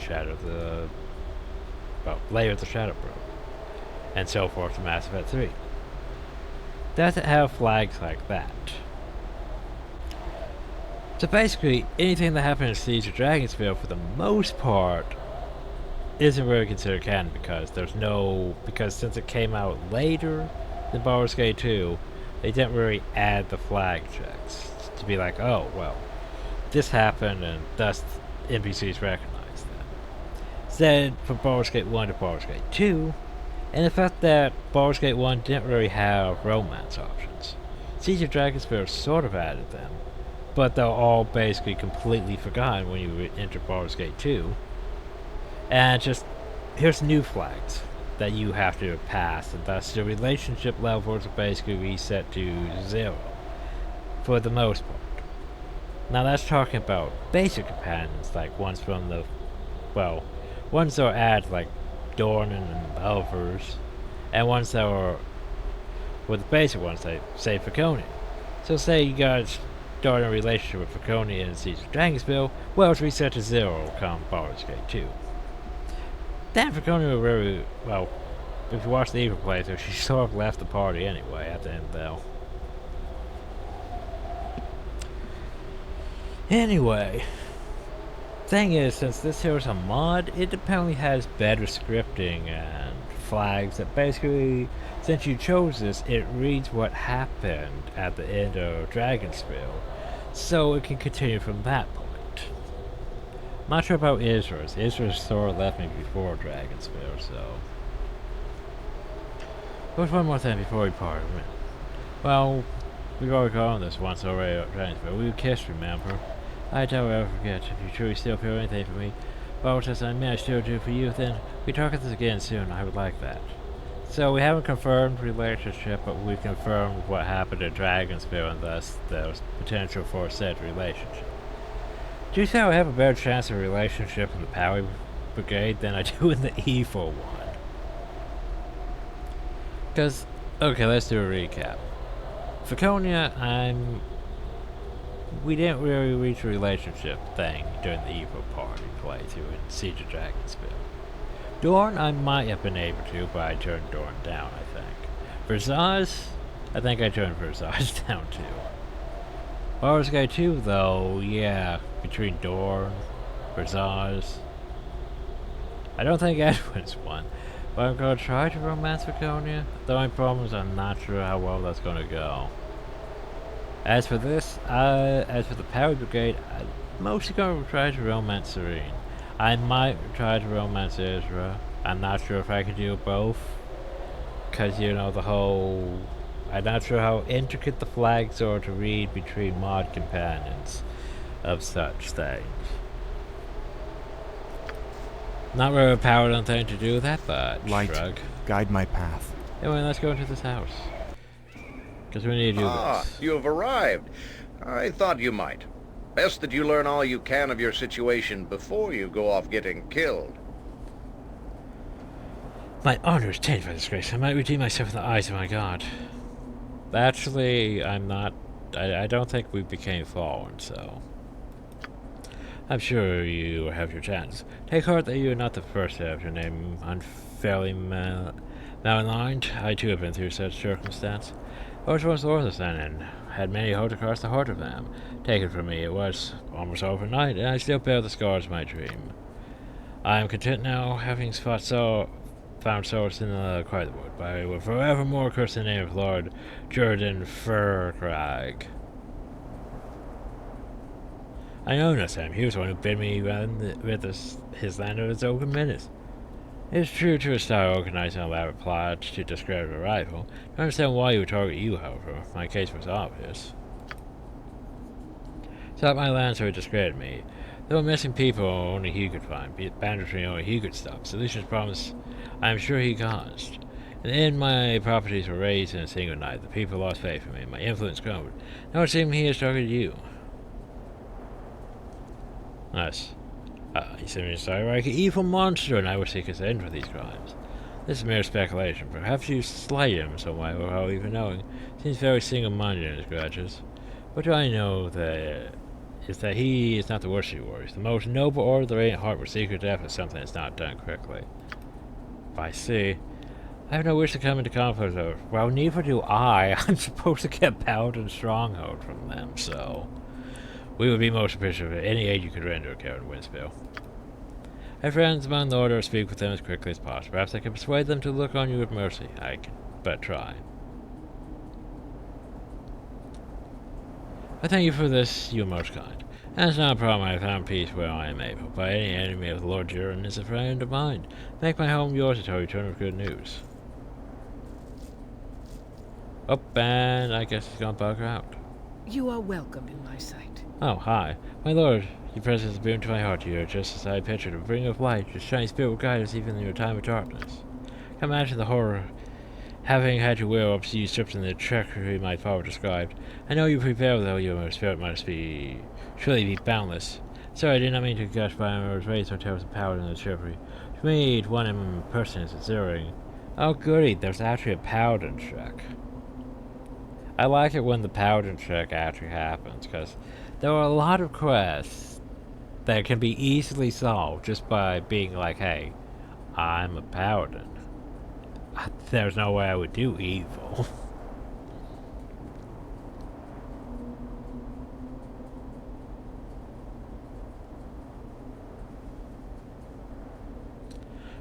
Layer of the Shadow Bro. And so forth in Mass Effect 3. Doesn't have flags like that. So basically, anything that happened in Siege of Dragonsville, for the most part, isn't really considered canon because since it came out later than Baldur's Gate 2, they didn't really add the flag checks to be like, oh, well, this happened and thus NPCs recognize them. Instead, from Baldur's Gate 1 to Baldur's Gate 2, and the fact that Baldur's Gate 1 didn't really have romance options. Siege of Dragonsville sort of added them, but they're all basically completely forgotten when you enter Baldur's Gate 2. And just, here's new flags that you have to pass, and thus the relationship levels are basically reset to 0, for the most part. Now that's talking about basic companions, like ones from the, well, ones that are added, like Dornan and Elvers, and ones that are, well, the basic ones, like, say, Faconia. So say you got starting a relationship with Faconia in Siege of Dragonsville, well, it's reset to 0 come Baldur's Gate 2. Then Faconia really, well, if you watch the Evil playthrough, she sort of left the party anyway at the end though. Anyway, thing is, since this here is a mod, it apparently has better scripting and flags that basically, since you chose this, it reads what happened at the end of Dragonsville, so it can continue from that point. I'm not sure about Israel's. Israel's sort of left me before Dragonsville, so. There's one more thing before we part. Well, we've already gone on this once already at Dragonsville. We kissed, remember? I doubt I'll ever forget. If you truly still feel anything for me, but as I may I still do for you, then we talk about this again soon. I would like that. So we haven't confirmed relationship, but we confirmed what happened at Dragonsville, and thus there's potential for said relationship. Do you think I have a better chance of a relationship in the Power Brigade than I do in the Evil one? Because, okay, let's do a recap. Faconia, we didn't really reach a relationship thing during the Evil party playthrough in Siege of Dragonsville. Dorn, I might have been able to, but I turned Dorn down, I think. Verzaz, I think I turned Verzaz down too. Baldur's Gate 2, though, yeah, between Dorn, Verzaz. I don't think Edwin's one, but I'm gonna try to romance Faconia. The only problem is I'm not sure how well that's gonna go. As for this, as for the Power Brigade, I'm mostly gonna try to romance Serene. I might try to romance Ezra. I'm not sure if I can do both. Cause you know the whole, I'm not sure how intricate the flags are to read between mod companions of such things. Not really a paladin thing to do that, but Light, shrug. guide my path. Anyway, let's go into this house. Because we need to do this. You have arrived. I thought you might. Best that you learn all you can of your situation before you go off getting killed. My honor is tainted by disgrace. I might redeem myself in the eyes of my god. Actually, I'm not. I don't think we became fallen, so. I'm sure you have your chance. Take heart that you are not the first to have your name unfairly maligned. I too have been through such circumstance. I was once Lord of Sun and had many hopes across the heart of them. Take it from me, it was almost overnight, and I still bear the scars of my dream. I am content now, having found solace in the quiet of the wood, but I will forevermore curse the name of Lord Jordan Furcrag. I know no Sam. He was the one who bid me rid his land of its open menace. It is true to his style organizing an elaborate plot to discredit a rival. I understand why he would target you, however. My case was obvious. Sought my land so he discredited me. There were missing people only he could find, banditry only he could stop, solutions promised I am sure he caused. In the end, my properties were razed in a single night. The people lost faith in me. My influence crumbled. Now it seems he has targeted you. Nice. He sent me a story like an evil monster, and I will seek his end for these crimes. This is mere speculation. Perhaps you slight him some way without even knowing. Seems very single-minded in his grudges. What do I know is that he is not the worst of you warriors. The most noble order of the Radiant Heart will seek your death if something is not done correctly. I see. I have no wish to come into conflict with. Well, neither do I. I'm supposed to get Paladin's stronghold from them, so we would be most appreciative of any aid you could render, Karen Winspill. I have friends among the Order. Speak with them as quickly as possible. Perhaps I can persuade them to look on you with mercy. I can but try. I thank you for this. You are most kind. And it's not a problem. I have found peace where I am able. But any enemy of Lord Durin is a friend of mine. Make my home yours until you return with good news. Oh, and I guess he's gonna bug her out. You are welcome in my sight. Oh, hi. My lord, your presence is a boon to my heart here, just as I pictured, a bringer of light. Your shining spirit will guide us even in your time of darkness. Can imagine the horror having had your will up to you stripped in the treachery my father described. I know you prevailed, though your spirit must surely be boundless. Sorry, I did not mean to gush, but I was raised on tales of power and the chivalry. To me, one in person is exhilarating. Oh goody, there's actually a paladin check. I like it when the paladin check actually happens, because there are a lot of quests that can be easily solved just by being like, hey, I'm a paladin. There's no way I would do evil.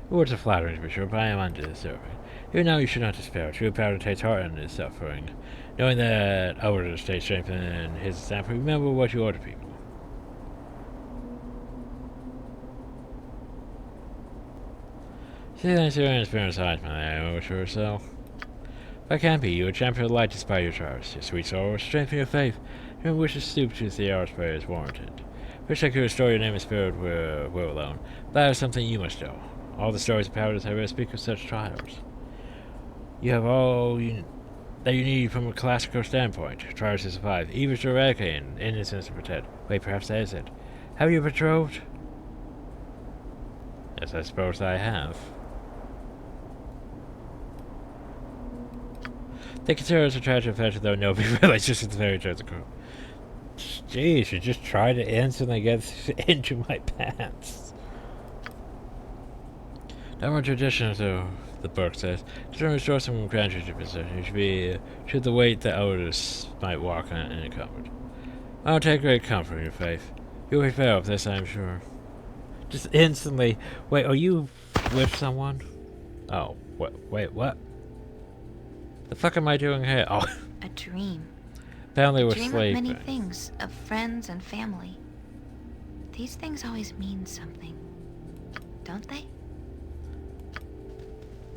Words are flattering to be sure, but I am undeserving. Even now you should not despair. True power takes heart in his suffering. Knowing that others stay strengthened in his example, remember what you order people. See that your experience hides my I wish her so. If I can't be, you a champion of light despite your trials. Your sweet soul will strengthen your faith. Your wish to stoop to the hour's prayer is warranted. Wish I could restore your name and spirit were alone. But that is something you must know. All the stories of paladins I read speak of such trials. You have all that you need from a classical standpoint. Trials to survive, evil to eradicate, and innocence to protect. Wait, perhaps that is it. Have you betrothed? Yes, I suppose I have. They consider us a tragic fashion, though no relationship is very tragical. Jeez, you just try to instantly get into my pants. Downward tradition, so the book says, to restore some grandeur to possession, you should the weight that others might walk on unencumbered. I'll take great comfort in your faith. You will fail of this, I am sure. Just instantly. Wait, are you with someone? Oh, wait, what? The fuck am I doing here? Oh. A dream. Apparently we're Dream sleeping. of many things, of friends and family. These things always mean something, don't they?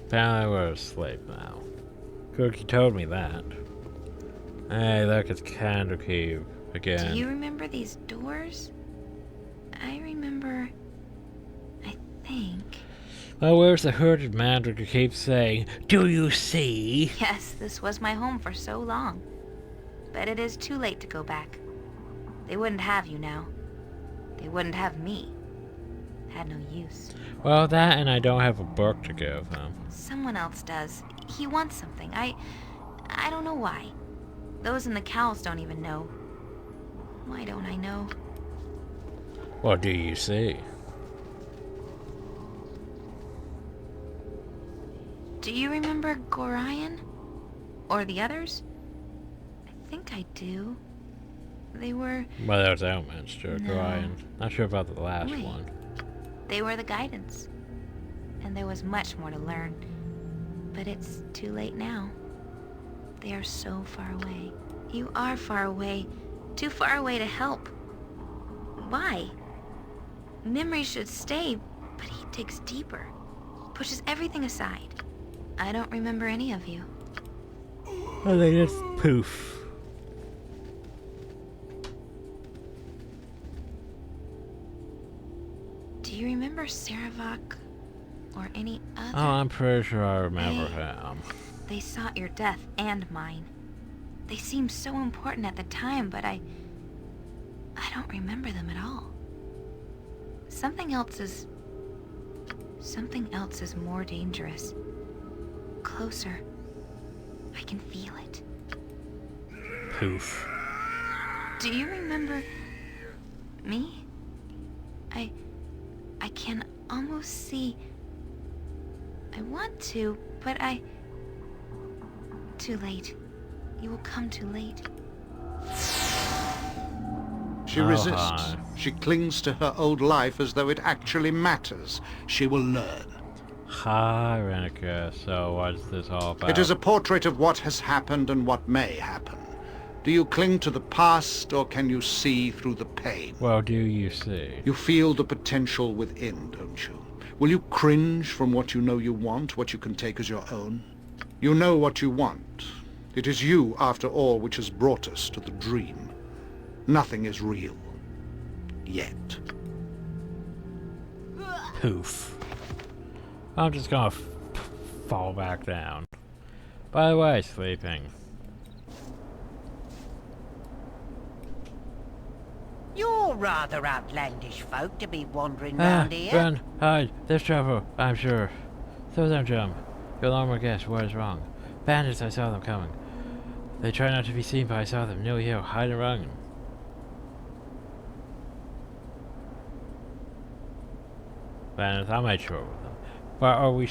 Apparently we're asleep now. Cookie told me that. Hey, look, it's Candle Cube again. Do you remember these doors? I remember... I think... Well, where's the herded mandrake who keeps saying, do you see? Yes, this was my home for so long. But it is too late to go back. They wouldn't have you now. They wouldn't have me. Had no use. Well, that and I don't have a book to give him. Someone else does. He wants something. I don't know why. Those in the cows don't even know. Why don't I know? What do you see? Do you remember Gorion? Or the others? I think I do. They were... Well, that was Outminster, No. Orion. Not sure about the last Wait. one. They were the guidance. And there was much more to learn. But it's too late now. They are so far away. You are far away. Too far away to help. Why? Memory should stay, but he digs deeper. Pushes everything aside. I don't remember any of you. Oh, they just poof. Do you remember Saravak or any other? Oh, I'm pretty sure I remember him. They sought your death and mine. They seemed so important at the time, but I don't remember them at all. Something else is more dangerous. Closer. I can feel it. Poof. Do you remember me? I can almost see. I want to, but too late. You will come too late. She resists. She clings to her old life as though it actually matters. She will learn. Hi, Renica. So, what's this all about? It is a portrait of what has happened and what may happen. Do you cling to the past, or can you see through the pain? Well, do you see? You feel the potential within, don't you? Will you cringe from what you know you want, what you can take as your own? You know what you want. It is you, after all, which has brought us to the dream. Nothing is real. Yet. Poof. I'm just gonna fall back down. By the way, sleeping. You're rather outlandish folk to be wandering round here. Run, hide, there's trouble, I'm sure. Throw them, jump. Your alarm will guess what is wrong. Bandits, I saw them coming. They try not to be seen, but I saw them nearly here, hide and run. Bandits, I might sure with them. But are we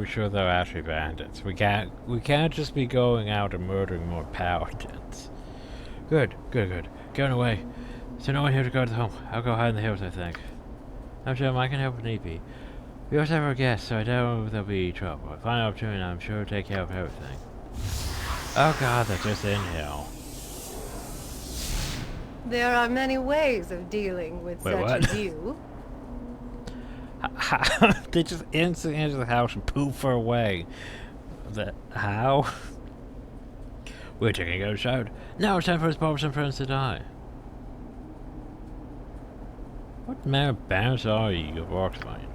sure they're actually bandits? We can't just be going out and murdering more paladins. Good. Going away. So no one here to guard the home. I'll go hide in the hills, I think. I'm sure I can help if need be. We also have our guests, so I doubt there'll be trouble. If I find an opportunity, I'm sure to take care of everything. Oh god, that's just in hell. There are many ways of dealing with Wait, such what? as you. They just instantly enter the house and poof her away. How? We're taking out a shout. Now it's time for his pops and friends to die. What manner of bandits are you, you Orcsmine?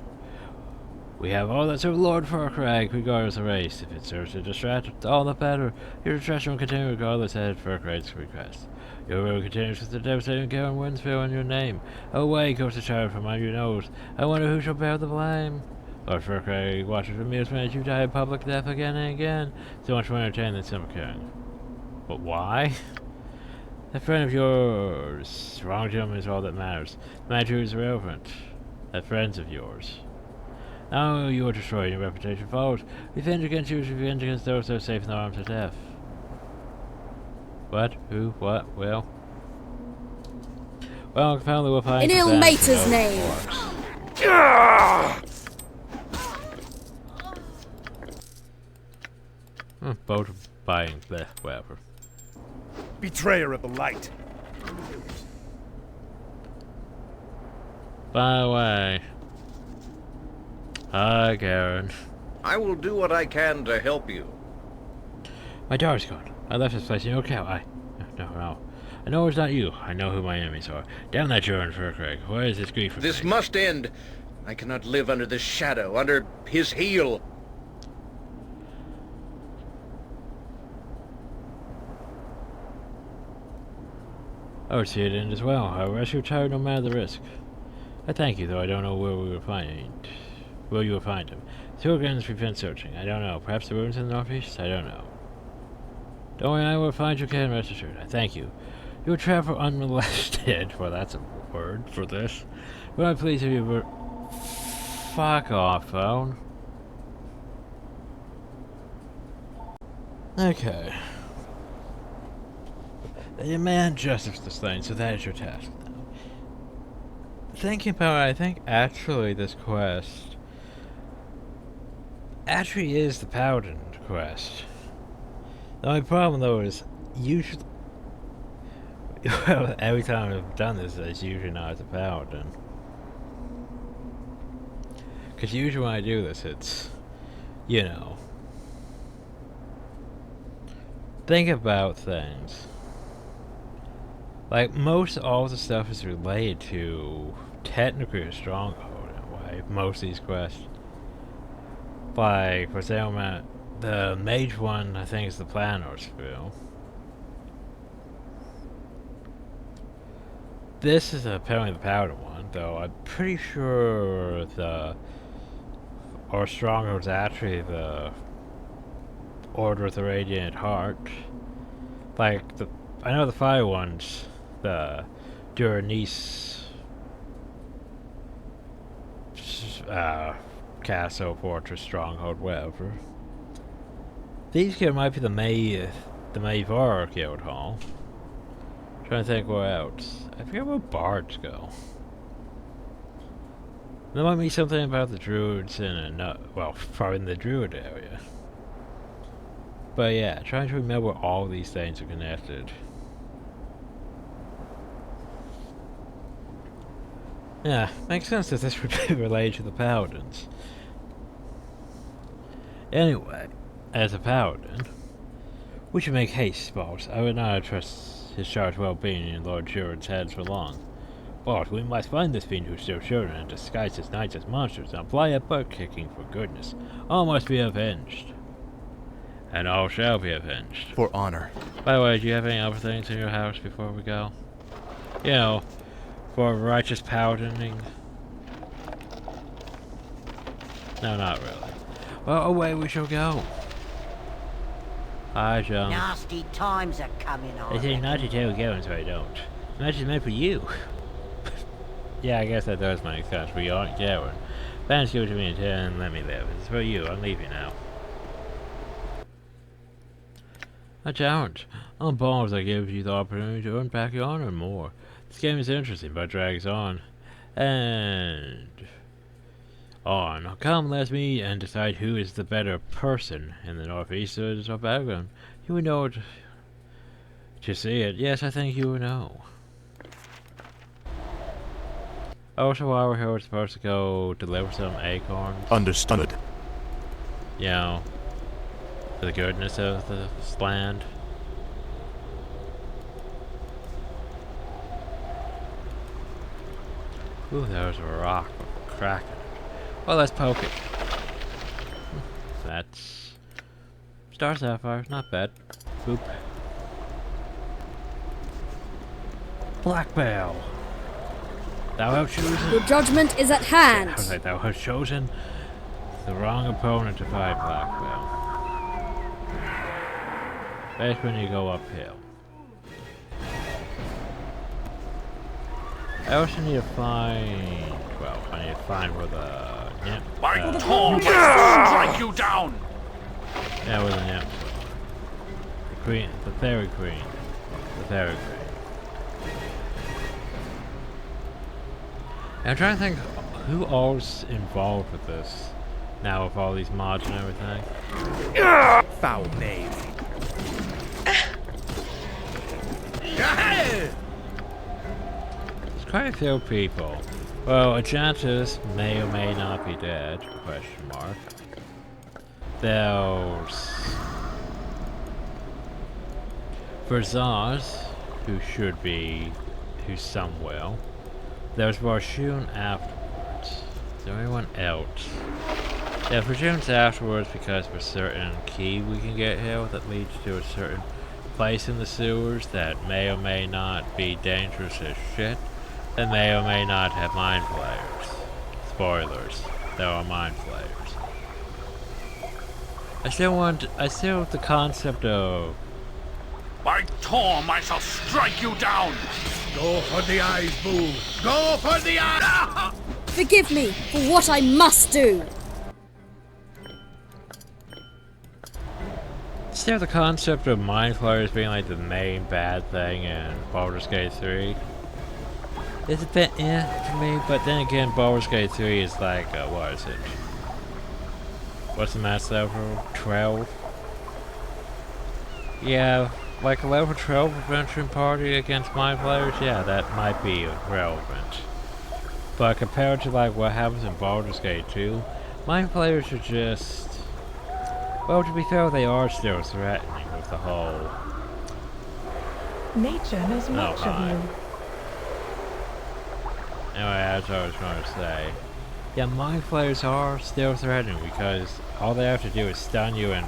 We have all that serve Lord Furcrag, regardless of race. If it serves to distract, all the better. Your distraction will continue regardless of Furcrag's request. Your will continues with the devastating kill and Winsfield in your name. Away goes the child from under your nose. I wonder who shall bear the blame. Lord Furcrag watches with amusement as you die a public death again and again. So much more entertaining than simple killing. But why? That friend of yours, wrong gentleman is all that matters. Matter is irrelevant. That friends of yours. Now you are destroying your reputation follows. Revenge against you is revenge against those that are safe in the arms of death. What? Who? What? Well, apparently we'll find in Ilmater's name. Both buying bleh, whatever. Betrayer of the light. By the way. Hi, Karen. I will do what I can to help you. My daughter's gone. I left this place in your cow. No. I know it's not you. I know who my enemies are. Damn that Jordan Furcrag. Where is this grief? This must end. I cannot live under this shadow, under his heel. I would see it end as well. I will rescue your child no matter the risk. I thank you, though I don't know where you will find him. Two again we've been searching. I don't know. Perhaps the ruins in the northeast? I don't know. Don't worry, I will find you, Ken. Rest assured. I thank you. You will travel unmolested. Well, that's a word for this. Would I please have you fuck off, phone? Okay. They demand justice to slain, so that is your task now. Thinking about it, I think actually this quest actually is the Paladin quest. The only problem though is usually well, every time I've done this it's usually not as a Paladin. Because usually when I do this it's, you know, think about things. Like, most all the stuff is related to technically a stronghold in a way, most of these quests. Like, for example, the mage one I think is the Planor's Spill. This is apparently the Paladin one, though I'm pretty sure our stronghold is actually the Order of the Radiant Heart. Like, I know the fire one's the Duranice Castle, Fortress, Stronghold, whatever. These here might be the Mayvar Guild Hall. Trying to think where else. I forget where bards go. There might be something about the druids in well, probably in the druid area. But yeah, trying to remember all these things are connected. Yeah, makes sense that this would be related to the Paladins. Anyway, as a Paladin, we should make haste, boss. I would not trust his charged well-being in Lord Shuren's hands for long. But we must find this fiend who stole Shuren and disguise his knights as monsters and apply a butt-kicking for goodness. All must be avenged. And all shall be avenged. For honor. By the way, do you have any other things in your house before we go? You know, for righteous paladining? No, not really. Well, away we shall go. Hi, John. Nasty times are coming on. They say not to tell going, so I don't. Match is meant for you. Yeah, I guess that does make sense. We aren't going. Fans give it to me in 10 and let me live. It's for you. I'm leaving now. A challenge. On balls, I give you the opportunity to earn back your honor and more. This game is interesting, but drags on. And on. Come, let's meet and decide who is the better person in the northeast or the background. You would know it to see it. Yes, I think you would know. Also, while we're here, we're supposed to go deliver some acorns. Understood. You know, for the goodness of this land. Ooh, there's a rock with a crack in it. Well, let's poke it. That's Star Sapphire, not bad. Boop. Black Bale. Thou hast chosen. Your judgment is at hand. I was like, thou hast chosen the wrong opponent to fight Black Bale. That's when you go uphill. I also need to find. Well, I need to find where the nymph. My tongue will strike you down. Yeah, where the nymph. The queen, the fairy queen, the fairy queen. And I'm trying to think who all's involved with this now, with all these mods and everything. Foul knave. There's quite a few people. Well, Ajantis may or may not be dead, question mark. There's Verzaz, who's somewhere. There's Varshun afterwards. Is there anyone else? Yeah, Varshun's afterwards because of a certain key we can get here that leads to a certain place in the sewers that may or may not be dangerous as shit. That may or may not have mind flayers. Spoilers. There are mind flayers. I still the concept of By Torm, I shall strike you down! Go for the eyes, Boo! Go for the eyes! Forgive me for what I must do! Still, the concept of mind flayers being like the main bad thing in Baldur's Gate 3 is a bit for me, but then again, Baldur's Gate 3 is like, what is it? What's the max level? 12? Yeah, like a level 12 adventuring party against mind flayers, yeah, that might be relevant. But compared to like what happens in Baldur's Gate 2, mind flayers are just... Well, to be fair, they are still threatening with the whole... Nature knows much of you. Anyway, as I was going to say, yeah, mind flayers are still threatening because all they have to do is stun you and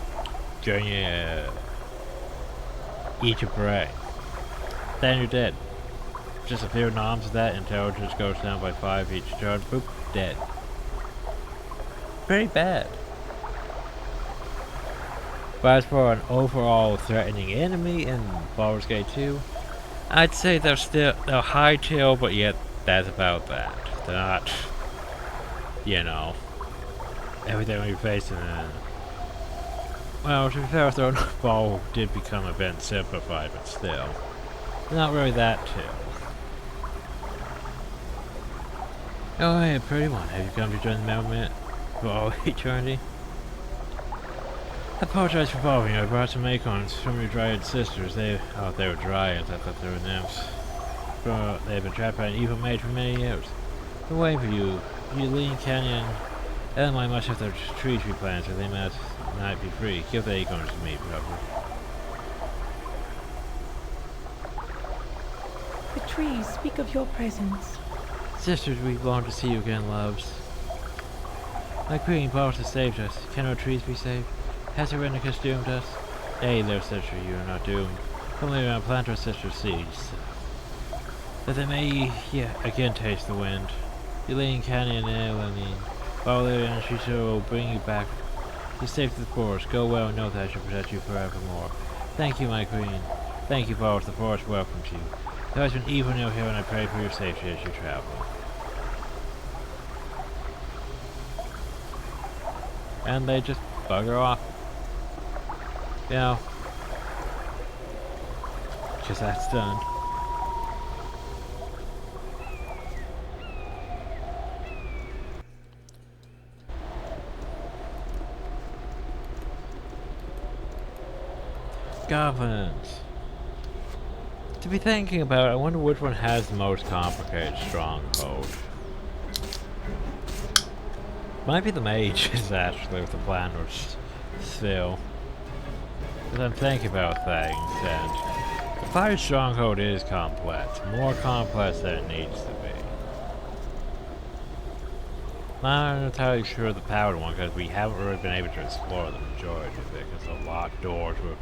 join you, eat your brain. Then you're dead. Just a few noms of that, intelligence goes down by 5 each turn, boop, dead. Pretty bad. But as for an overall threatening enemy in Baldur's Gate 2, I'd say they're hightail, but yet that's about that. They're not, you know, everything we're facing. Well, to be fair, Throneball did become a bit simplified, but still, not really that too. Oh, hey, pretty one, have you come to join the movement for all eternity? I apologize for bothering you. I brought some acorns from your dryad sisters. They were dryads. I thought they were nymphs. They've been trapped by an evil mage for many years. Been waiting for you. Lean Canyon. Emily must have their trees replanted, so they must not be free. Give the acorns to me, brother. The trees speak of your presence. Sisters, we long to see you again, loves. My queen, Baldur saved us. Can our trees be saved? Has Irenicus doomed us? Nay, little sister, you are not doomed. Come here and plant our sister's seeds, that they may again taste the wind. Elaine Canyon, Baldur and she will bring you back to safety of the forest. Go well and know that I shall protect you forevermore. Thank you, my queen. Thank you, Baldur. The forest welcomes you. There has been evil near here, and I pray for your safety as you travel. And they just bugger off. You know, because that's done. Goblins. To be thinking about it, I wonder which one has the most complicated stronghold. Might be the mages actually with the plan, which still. Because I'm thinking about things, and the fire stronghold is complex, more complex than it needs to be. Not entirely sure of the powered one, because we haven't really been able to explore the majority of it, because of locked doors with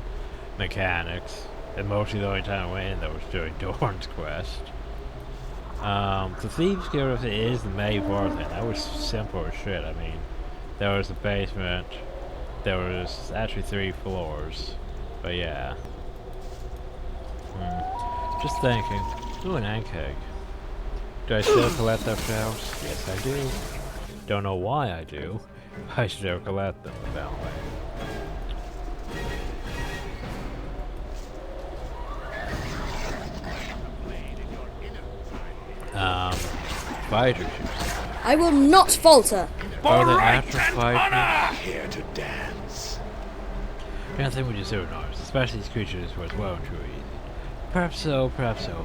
mechanics, and mostly the only time I went in there was during Dorn's quest. The Thieves Guild is the main bar thing. That was simple as shit. I mean, there was a basement. There was actually 3 floors, but yeah. Just thinking. Ooh, an ant keg. Do I still collect those shells? Yes, I do. Don't know why I do. I still collect them, apparently. Fighter shoes. I will not falter. Are they after fighters? Here to dance. I don't think we deserve ours, especially these creatures was well and truly easy. Perhaps so, perhaps so.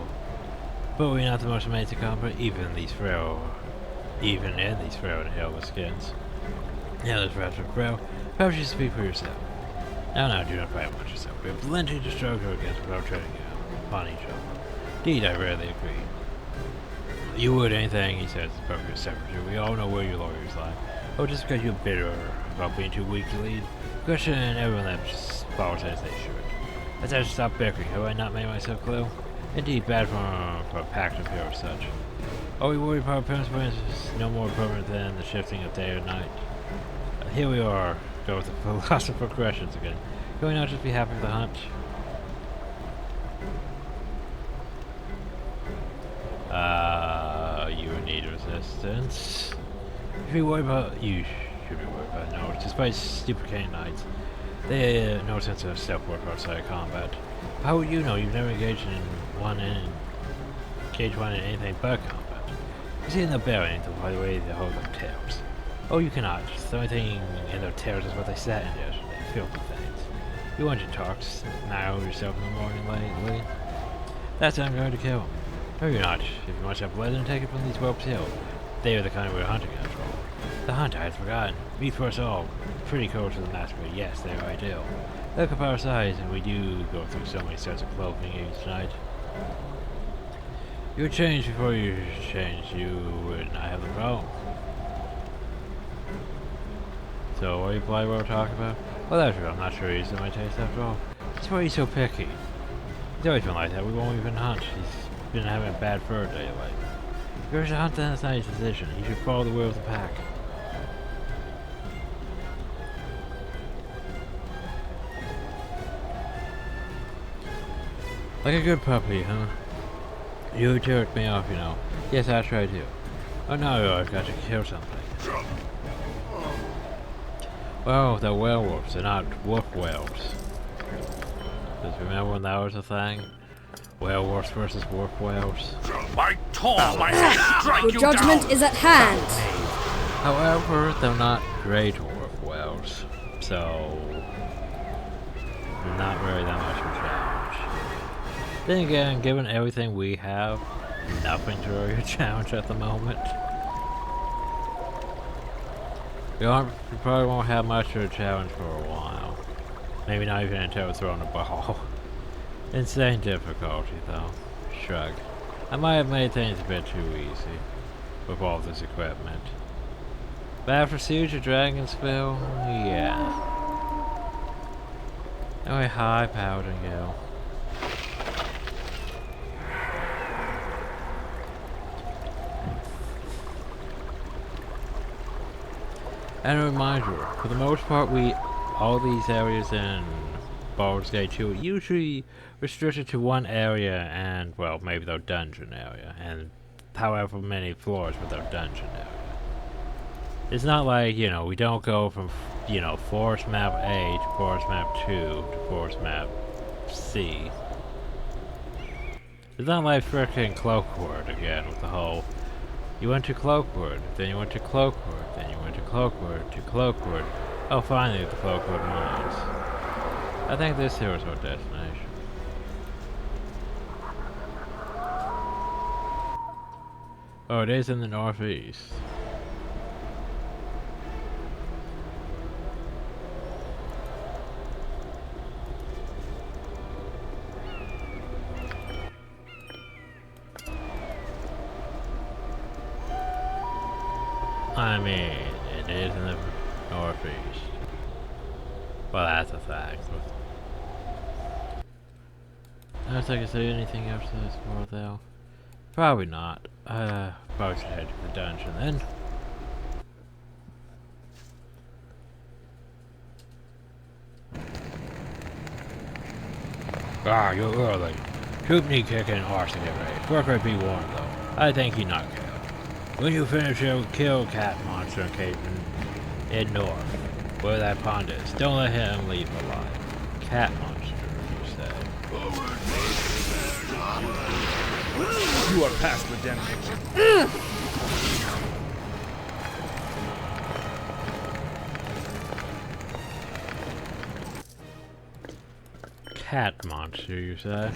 But we're not the most amazing combat, even in these frail and helpless skins. Yeah, those perhaps are frail. Perhaps you speak for yourself. No, do not fight amongst yourself. We have plenty to struggle against without treading upon each other. Indeed, I rarely agree. You would anything, he says, is perfectly separate. We all know where your lawyers lie. Oh, just because you're bitter about being too weak to lead. Question everyone that just follows as they should. I said to stop bickering. Have I not made myself clear? Indeed, bad for a pact of heroes such. Are we worried about our principles is no more permanent than the shifting of day or night? Here we are, go with the philosopher questions again. Can we not just be happy with the hunt? You need resistance. You should be worried about no, despite stupid Canaanites. They no sense of self-worth outside combat. How would you know? You've never engaged one in anything but combat. You see, in the bearing, by the way they hold their tails. Oh, you cannot. The only thing in their tails is what they sat in yesterday. Filthy things. You want your talks, narrow yourself in the morning lately. That's how I'm going to kill him. No, you're not. If you must have blood, then take it from these whelps hill. They are the kind we're hunting after all. The hunt, I had forgotten. Meat for us all. Pretty close to the massacre. Yes, they are ideal. Look up our size, and we do go through so many sets of clothing each night. You would change before you change. You would not have the problem. So, what reply we're talking about? Well, that's true. I'm not sure he's in my taste after all. That's why he's so picky. He's always been like that. We won't even hunt. He's been having a bad fur day lately. If you're to hunt, then that's not his decision. He should follow the will of the pack. Like a good puppy, huh? You jerked me off, you know. Yes, I tried to. Oh no, I've got to kill something. Well, they're werewolves, they're not wolf whales. Just remember when that was a thing? Werewolves versus wolf whales. My tongue, I shall strike Your you judgment down. is at hand. However, they're not great wolf whales, so not really that much of a challenge. Then again, given everything we have, nothing to really a challenge at the moment. We probably won't have much of a challenge for a while. Maybe not even until throwing a ball. Insane difficulty, though. Shrug. I might have made things a bit too easy with all this equipment. But after Siege of Dragonsville, yeah. Anyway, hi, Powder Gill. And a reminder, for the most part, all these areas in Baldur's Gate 2 are usually restricted to one area and, well, maybe their dungeon area, and however many floors with their dungeon area. It's not like, you know, we don't go from, you know, Forest Map A to Forest Map 2 to Forest Map C. It's not like frickin' Cloakwood again with the whole, you went to Cloakwood, then you went to Cloakwood, then you went to Cloakwood, to Cloakwood. Oh, finally, the Cloakwood Mines. I think this here is our destination. Oh, it is in the northeast. I mean, it is in the northeast. Well, that's a fact. I don't think I can say anything after this more, though. Probably not. Probably should head to the dungeon then. Ah, you're early. Troop knee kicking and arse to get ready. Work rate be warned, though. I think he not killed. When you finish, you'll kill cat monster and Caden in north, where that pond is. Don't let him leave alive. Cat monster, you say. You are past redemption. Cat monster, you say?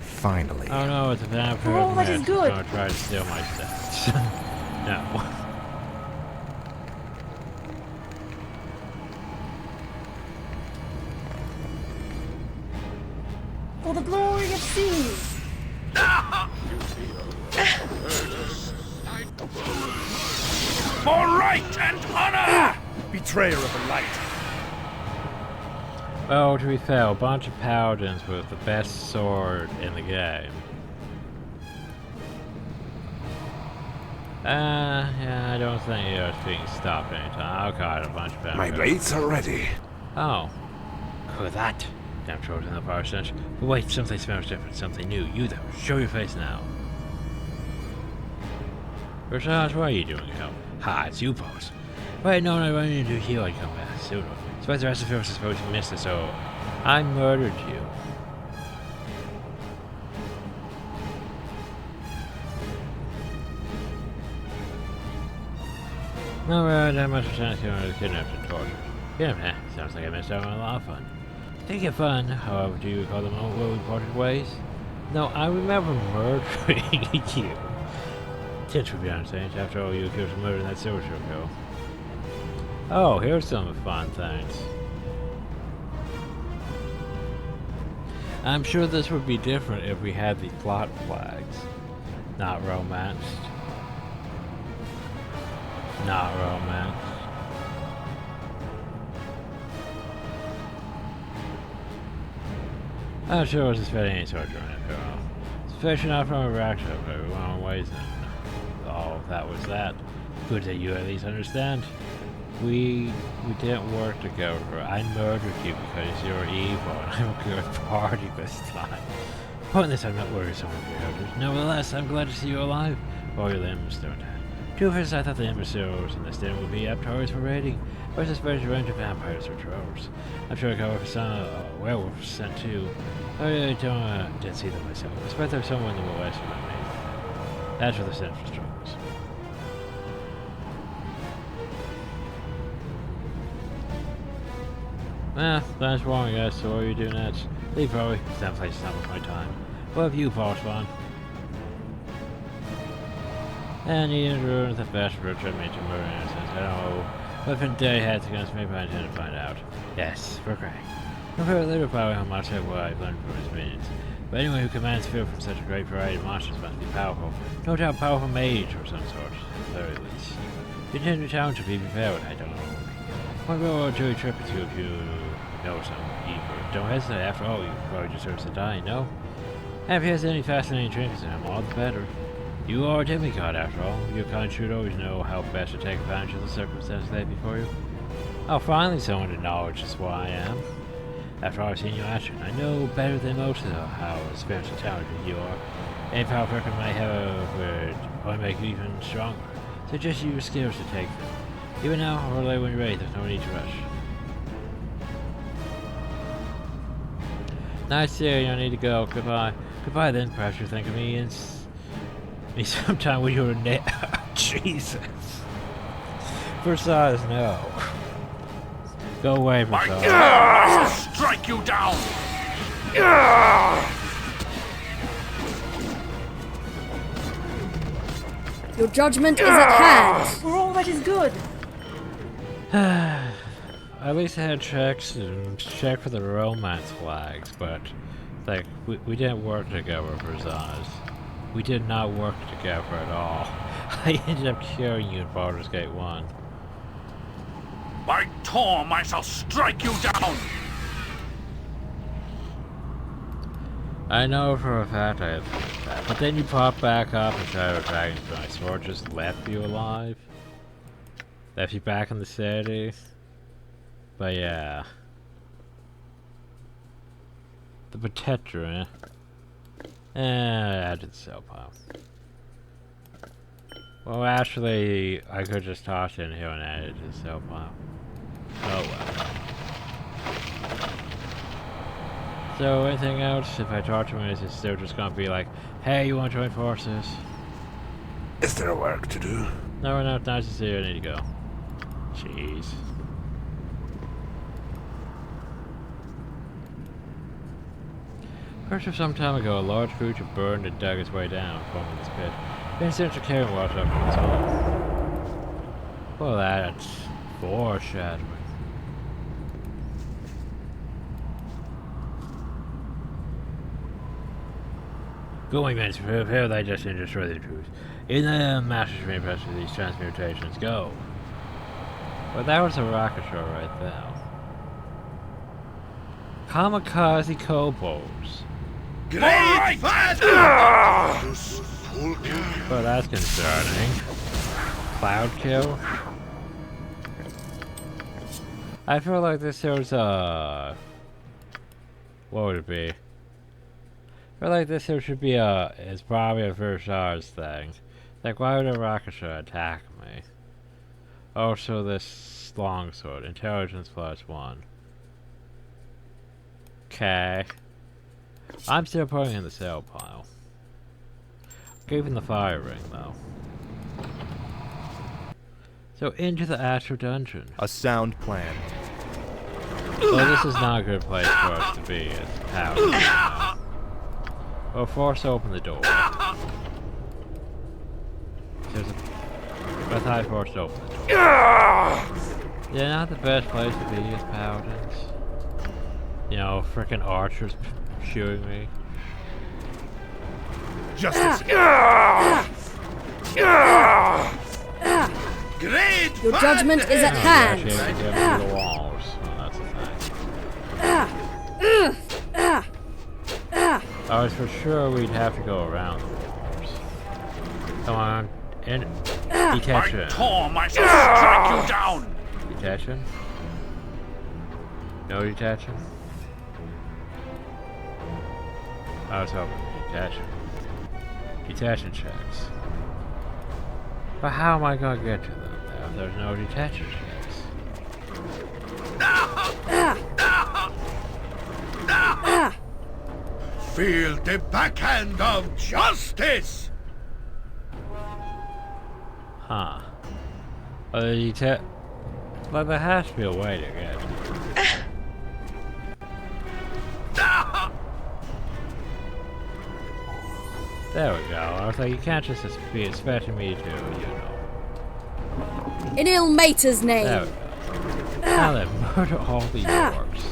Finally. Oh no, it's a vampire that is good. gonna try to steal my stats. No. For the glory of sea! For right and honor! Betrayer of the light. Well, to be fair, a bunch of paladins with the best sword in the game. Yeah, I don't think you're being stopped anytime. Oh god, a bunch of paladins. My blades are ready. Oh. Could that? Damn trolls in the fire stench. But wait, something smells different, something new. You though, show your face now. Rashad, what are you doing here? Ha, it's you, boss. Wait, no, I wanted you to heal, I'd come back sooner. Despite the rest of us, I suppose you missed it, so I murdered you. No, that much chance to get kidnapped and tortured. Yeah, sounds like I missed out on a lot of fun. Speaking of fun, however, do you recall the moment where we parted ways? No, I remember murdering you. Tits would be honest, after all, you accused of murdering that silver show. Oh, here's some fun things. I'm sure this would be different if we had the plot flags. Not romanced. Not romanced. I'm sure it's suspecting any sort of drone after all. Especially not from a reaction, but we went ways and all that was that. Good that you at least understand. We didn't work together. I murdered you because you're evil and I'm a good party this time. Point this, I'm not worried some of your elders. Nevertheless, I'm glad to see you alive. All your limbs don't have. True for I thought the imbeciles in this den would be apt targets for raiding, or especially run to vampires or trolls. I'm sure I could for some werewolves sent too. I really didn't see them myself. I expect there's someone in the west who might make. That's for the central struggles. That's wrong, I guess. So what are you doing next? Leave probably. That place is not worth my time. What have you, Paul Spawn? And he ruined the best for a trip me to murder innocents. I don't know what if day heads against me, but I intend to find out. Yes, for Greg. I'm very little about how much I've learned from his minions. But anyone who commands fear from such a great variety of monsters must be powerful. No doubt powerful mage or some sort, at the very least. You intend to challenge to be prepared, I don't know. One girl or two trip or two if you know some evil. Don't hesitate, after all, you probably deserve to die, no? And if he has any fascinating trinkets in him, all the better. You are a demigod, after all. Your kind should always know how best to take advantage of the circumstances laid before you. Oh, finally someone acknowledges what I am. After all, I've seen you in action. I know better than most of how experienced and talented you are. Any power perk I might have would only make you even stronger. So just use your skills to take them. Even now, or later when you're ready, there's no need to rush. Nice seeing you, I need to go. Goodbye. Goodbye then, perhaps you'll think of me and me sometime when you're a Jesus. For size, no. Go away, Versailles. I'll strike you down! Your judgment is at hand. For all that is good. At least I had checks and check for the romance flags, but like we didn't work together, Versailles. We did not work together at all. I ended up killing you in Baldur's Gate 1. By Torm, I shall strike you down! I know for a fact I have that, but then you pop back up and try to attack me, but my sword just left you alive. Left you back in the city. But yeah. The protector, eh? I did the sell pile. Well, actually, I could just toss it in here and add it to the sell pile. Oh well. So, anything else? If I talk to him, is it still just gonna be like, hey, you want to join forces? Is there work to do? No, no, nice to see you. I need to go. Jeez. First of some time ago, a large creature burned and dug its way down, forming this pit. Then sent a carrying water up from its hole. Well, that's foreshadowing. Going men to prepare thy destiny to destroy the truth. In the master's main press of these transmutations, go. Well, that was a rocket show right there. Kamikaze kobolds. Great Oh, that's concerning. Cloud kill. I feel like this shows what would it be? Or like this here should be it's probably a Versar's thing. Like why would a Rakasha attack me? Also this longsword, intelligence +1. Okay. I'm still putting in the sale pile. Keeping the fire ring though. So into the Astral Dungeon. A sound plan. Well, this is not a good place for us to be. It's powder. Well, force open the door. There's a... I thought I forced open the door. Yeah, not the best place to be as paladins. You know, frickin' archers shooting me. Justice. Great. Your judgment is at hand. The walls. Well, that's the thing. I was for sure we'd have to go around the walls. Come on, and detection. I tore myself strike you down. Detection. No detection. I was hoping detection. Detection checks. But how am I gonna get to them now if there's no detection checks? Feel the backhand of justice! Huh. Well, the like there has to be a way to get it. There we go. I was like, you can't just be expecting me to, you know. In Ilmater's name. There we go. Now then, murder all the orcs.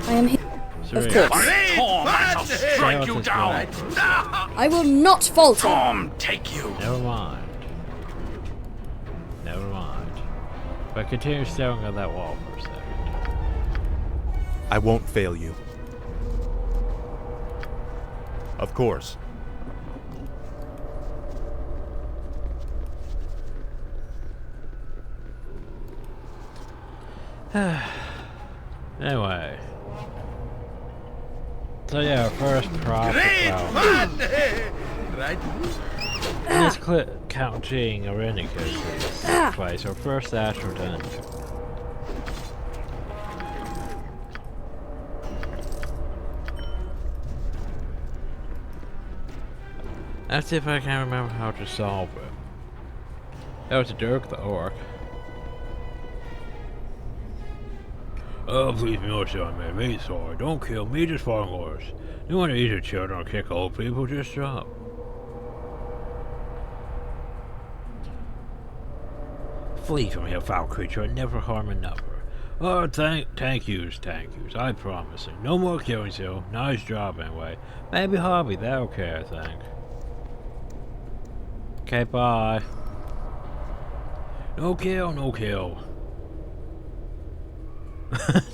I am here. Of course. I tore myself strike you down. I will not falter. Tom, take you. Never mind. Never mind. But continue staring at that wall for a second. I won't fail you. Of course. Anyway. So yeah, our first prop. Right. In this clip, counting Arenicus' place, our first Astral Dungeon. Let's see if I can remember how to solve it. That was Dirk the Orc. Oh, please, military man, me sorry. Don't kill me, just follow orders. You want to eat your children or kick old people, just drop. Flee from here, foul creature, and never harm another. Oh, thank yous, I promise. No more killings, Hill. Nice job, anyway. Maybe Hobby, that'll care, I think. Okay, bye. No kill, no kill.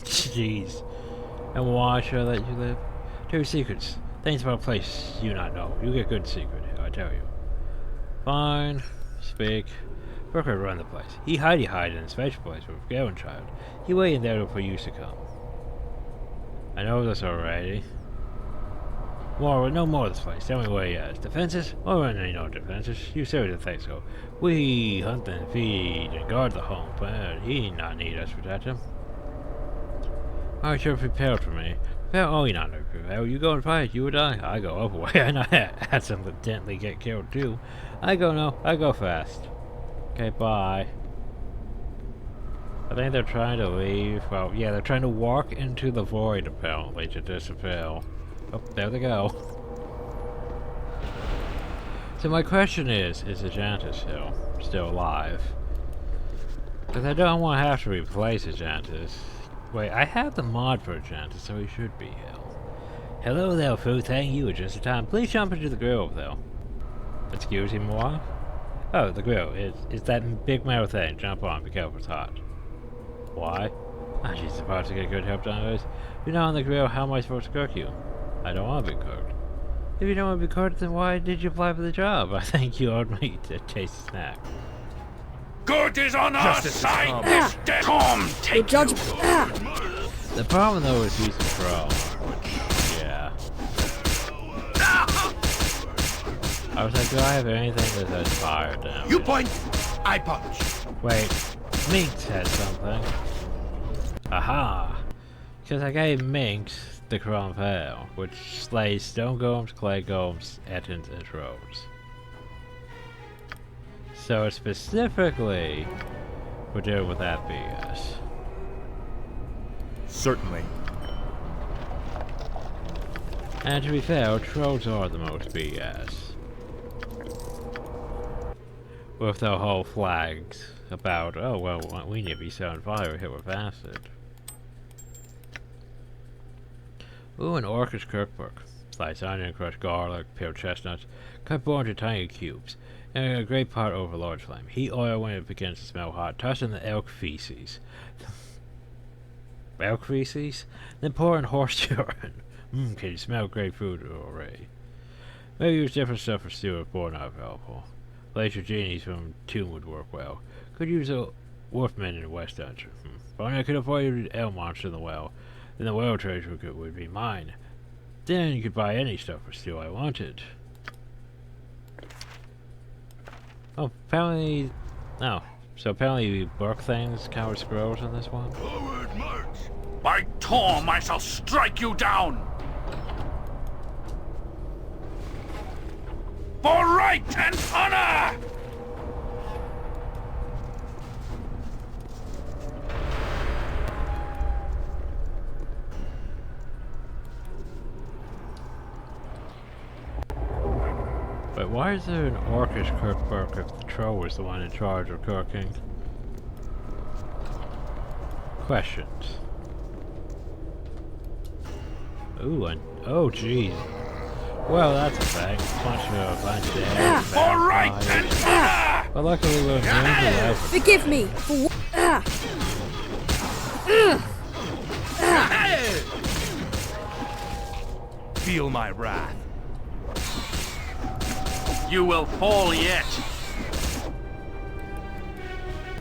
Jeez. And why should I let you live? 2 secrets. Things about a place you not know. You get good secret, I tell you. Fine. Speak. Brooker run the place. He hide in his special place with Galen child. He waiting there for you to come. I know this already. No more of this place. Tell me where he is. Defenses? Oh, I know defenses. You seriously think so. We hunt and feed and guard the home, but he not need us to protect him. I sure prepared for me. Oh, you not prepared. You go and fight, you or die. I go up away, and I accidentally get killed too. I go fast. Okay, bye. I think they're trying to leave. Well, yeah, they're trying to walk into the void apparently to disappear. Oh, there they go. So my question is Ajantis still alive? Because I don't want to have to replace Ajantis. Wait, I have the mod for Ajantis, so he should be here. Hello there, Fu. Thank you. Just in time. Please jump into the grill, though. Excuse me, moi? Oh, the grill. It's that big metal thing. Jump on. Be careful, it's hot. Why? Ah, she's supposed to get good help done with. You're not on the grill. How am I supposed to cook you? I don't want to be cooked. If you don't want to be cooked, then why did you apply for the job? I think you owed me a tasty snack. Good is on our side this day. Tom, take judge. The problem though is he's a pro. I was like, do I have anything that says fire damage? You point, I punch. Wait, Minx had something. Aha! Because I gave Minx the Cromwell, which slays stone golems, clay golems, etons, and trolls. So it's specifically for dealing with that BS. Certainly. And to be fair, trolls are the most BS. With the whole flags about, oh well, we need to be setting fire hit with acid. Ooh, an orcish cookbook. Slice onion, crushed garlic, peeled chestnuts, cut bones into tiny cubes, and a great pot over a large flame. Heat oil when it begins to smell hot. Toss in the elk feces. Elk feces? Then pour in horse urine. Can you smell great food already? Maybe use different stuff for stew if boar not available. Laser genies from Tomb would work well. Could use a wolfman in the West Dungeon. If only I could avoid an elk monster in the well. Then the well treasure would be mine. Then you could buy any stuff for stew I wanted. Oh, apparently... No. So apparently we work things, coward scrolls in this one? Forward march! By Tom, I shall strike you down! For right and honor! But why is there an orcish cookbook if the troll was the one in charge of cooking? Questions. Ooh, and oh jeez. Well, that's a thing. Punch a bunch of eggs. For right and honor! But luckily we're immune to Forgive me for what? Feel my wrath. You will fall yet.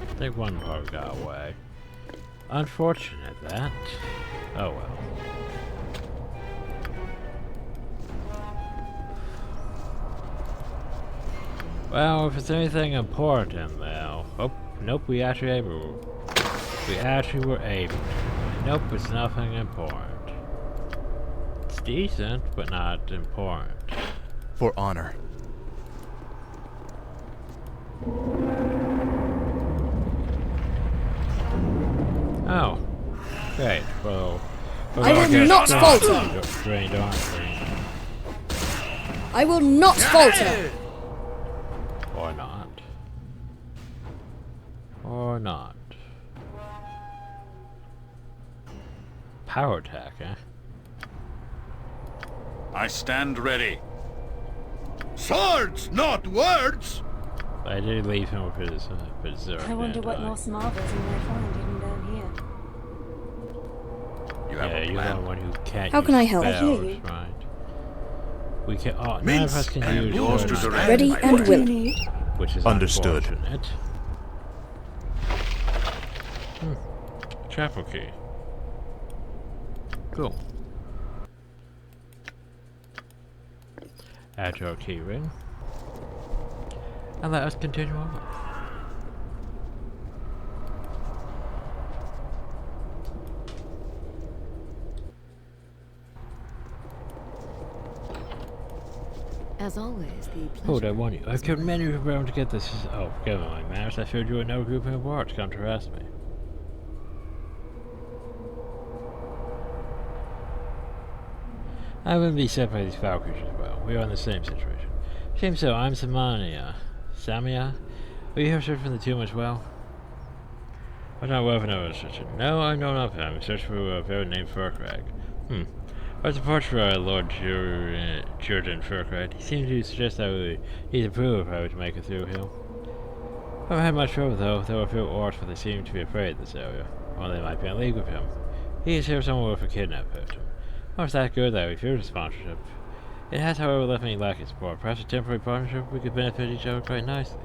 I think one part got away. Unfortunate that. Oh well. Well, if it's anything important though. Oh, nope, we actually were able. Nope, it's nothing important. It's decent, but not important. For honor. Oh. Great, well... I will not falter! Drained, aren't we? I will not falter! Or not. Or not. Power attack, eh? I stand ready. Swords, not words! I did leave him with his I wonder what more marvels we might find hidden down here. Yeah, you're the one who can't How use can I help? spells, I hear you. right? We can. Oh, none of us can use yours to words, direct. Ready and willing. which is Understood. unfortunate. Chapel key. Cool. Add to our key ring. And let us continue on. As always, the Hold I want you. I've kept many around to get this. Oh, forget my manners. I showed you another group of wards come to harass me. I wouldn't be set by these foul creatures as well. We are in the same situation. Seems so. I'm Samania. Samia? Are you here searching for the tomb as well? I'm not well enough to search it. No, I know not of him. I'm searching for a fellow named Furkrag. What's the part for Lord Jordan Furkrag? He seemed to suggest that we need to prove if I were to make it through here. I haven't had much trouble though. There were a few orcs, but they seem to be afraid of this area. Or they might be in league with him. He is here somewhere with a kidnap victim. Or it's that good that we refused a sponsorship. It has, however, left me lacking support. Perhaps a temporary partnership, we could benefit each other quite nicely.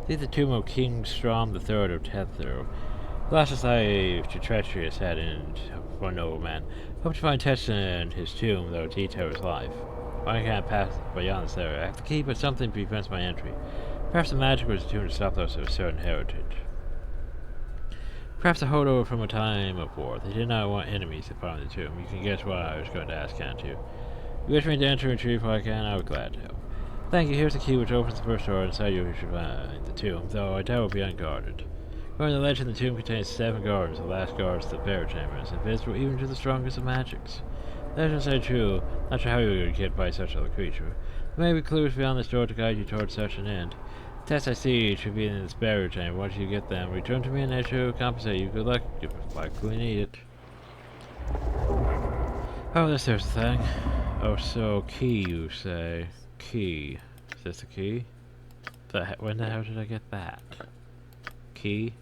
These are the tomb of King Strom III of Tethru. Last slave to treacherous head and one noble man. Hope to find Tessin in his tomb, though detail his life. I can't pass beyond this area. I have the key, but something prevents my entry. Perhaps the magic was attuned to stop those of a certain heritage. Perhaps a holdover from a time of war. They did not want enemies to find the tomb. You can guess what I was going to ask, can't you? You wish me to enter and retrieve what I can? I would be glad to. Thank you. Here's the key which opens the first door. Inside you should find the tomb, though I doubt it will be unguarded. According to the legend, the tomb contains 7 guards. The last guard is the burial chamber, and is invisible even to the strongest of magics. Legends say true. Not sure how you would get by such a creature. There may be clues beyond this door to guide you towards such an end. The tests I see should be in this burial chamber. Once you get them, return to me and I shall compensate you. Good luck. You likely need it. Oh, there's the thing. Oh, so key, you say? Key. Is this the key? When the hell did I get that? Key?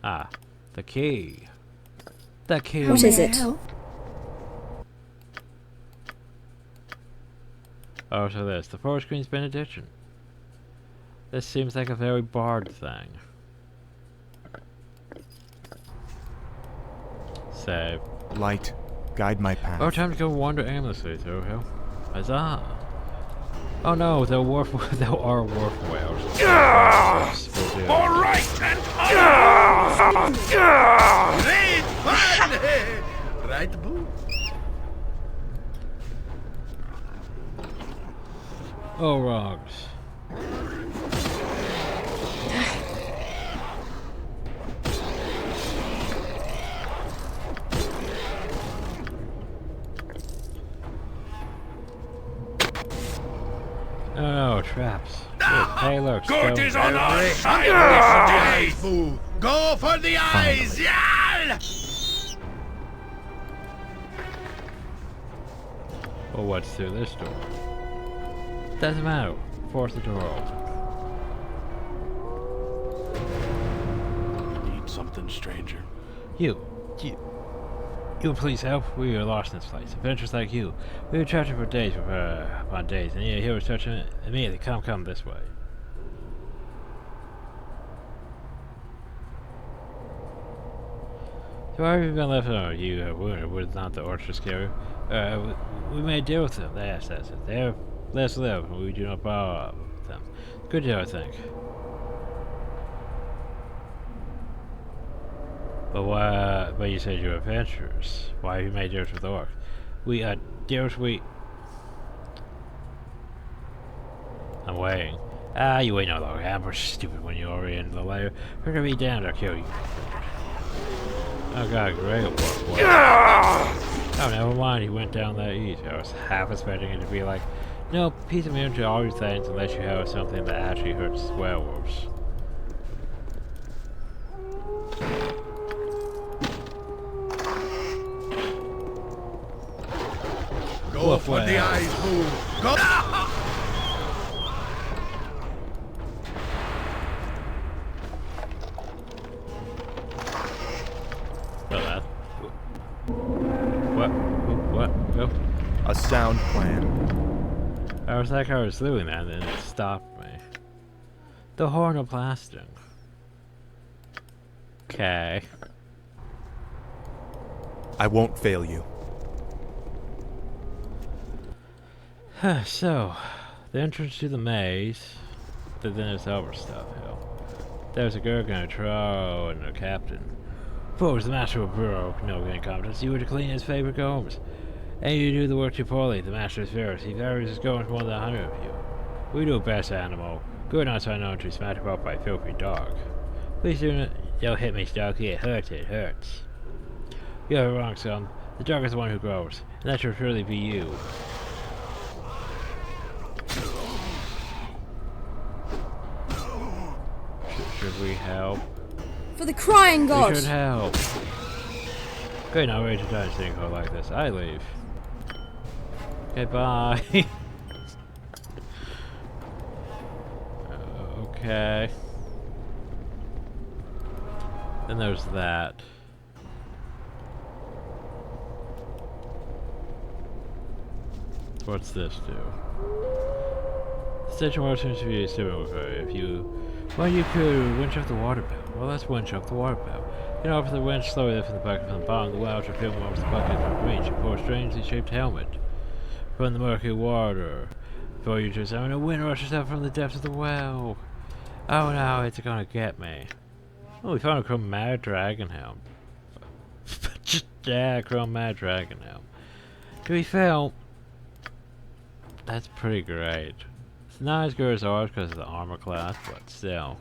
Ah, the key. The key. What is it? Oh, so this. The Forest Queen's benediction. This seems like a very Bard thing. Save. Light, guide my path. Oh, time to go wander aimlessly through hell. Huzzah! Oh no, there are wharf whales. All right, and great fun! Right, boo? Oh, rocks. Oh, traps. Hey, look. Good is on our side! Fool! Go for the eyes! Yal! Well, what's through this door? Doesn't matter. Force the door open. Need something, stranger. You please help. We are lost in this place. Adventurers like you. We were trapped for days upon days, and you here was touching immediately. Come this way. So why have you been left alone? You are wounded. Would not the orchard scare you? We may deal with them. That's it. They have less live, and we do not bother them. Good deal, I think. But you said you're adventurers. Why have you made deals with the orc? I'm waiting. You wait no longer. I'm stupid when you're already in the lair. We're gonna be damned, I'll kill you. Oh god, great orc. Oh, never mind, he went down that easy. I was half expecting it to be like, no, peace immune to all your things unless you have something that actually hurts werewolves. Go for the eyes, fool! Go! What? Oh. A sound plan. I was like I was doing that, and then it stopped me. The horn of blasting. Okay. I won't fail you. So, the entrance to the maze, then there's other stuff, hell. There's a Gurgan, a Troll, and a captain. Foes, the master of Burrow, no incompetence. You were to clean his favorite gomes. And you do the work too poorly. The master is fierce. He varies his gomes more than 100 of you. We do best, animal. Good not so known to smash him up by a filthy dog. Please don't hit me, Stocky. It hurts. You're wrong, son. The dog is the one who grows, and that should surely be you. Should we help? For the crying god! We should help. Okay, now ready to die sinkhole like this. I leave. Okay, bye. Okay. Then there's that. What's this do? The station water seems to be similar. Well, you could winch up the water pail. Well, let's winch up the water pail. You know, if the winch slowly lifting the bucket from the bottom, the wells are filled with the bucket from reach. You pour a strangely shaped helmet. from the murky water. Before you just summon a wind rushes up from the depths of the well. Oh no, it's gonna get me. Oh, we found a chromatic dragon helm. Yeah, chromatic dragon helm. To be fair, that's pretty great. It's not as good as ours because of the armor class, but still.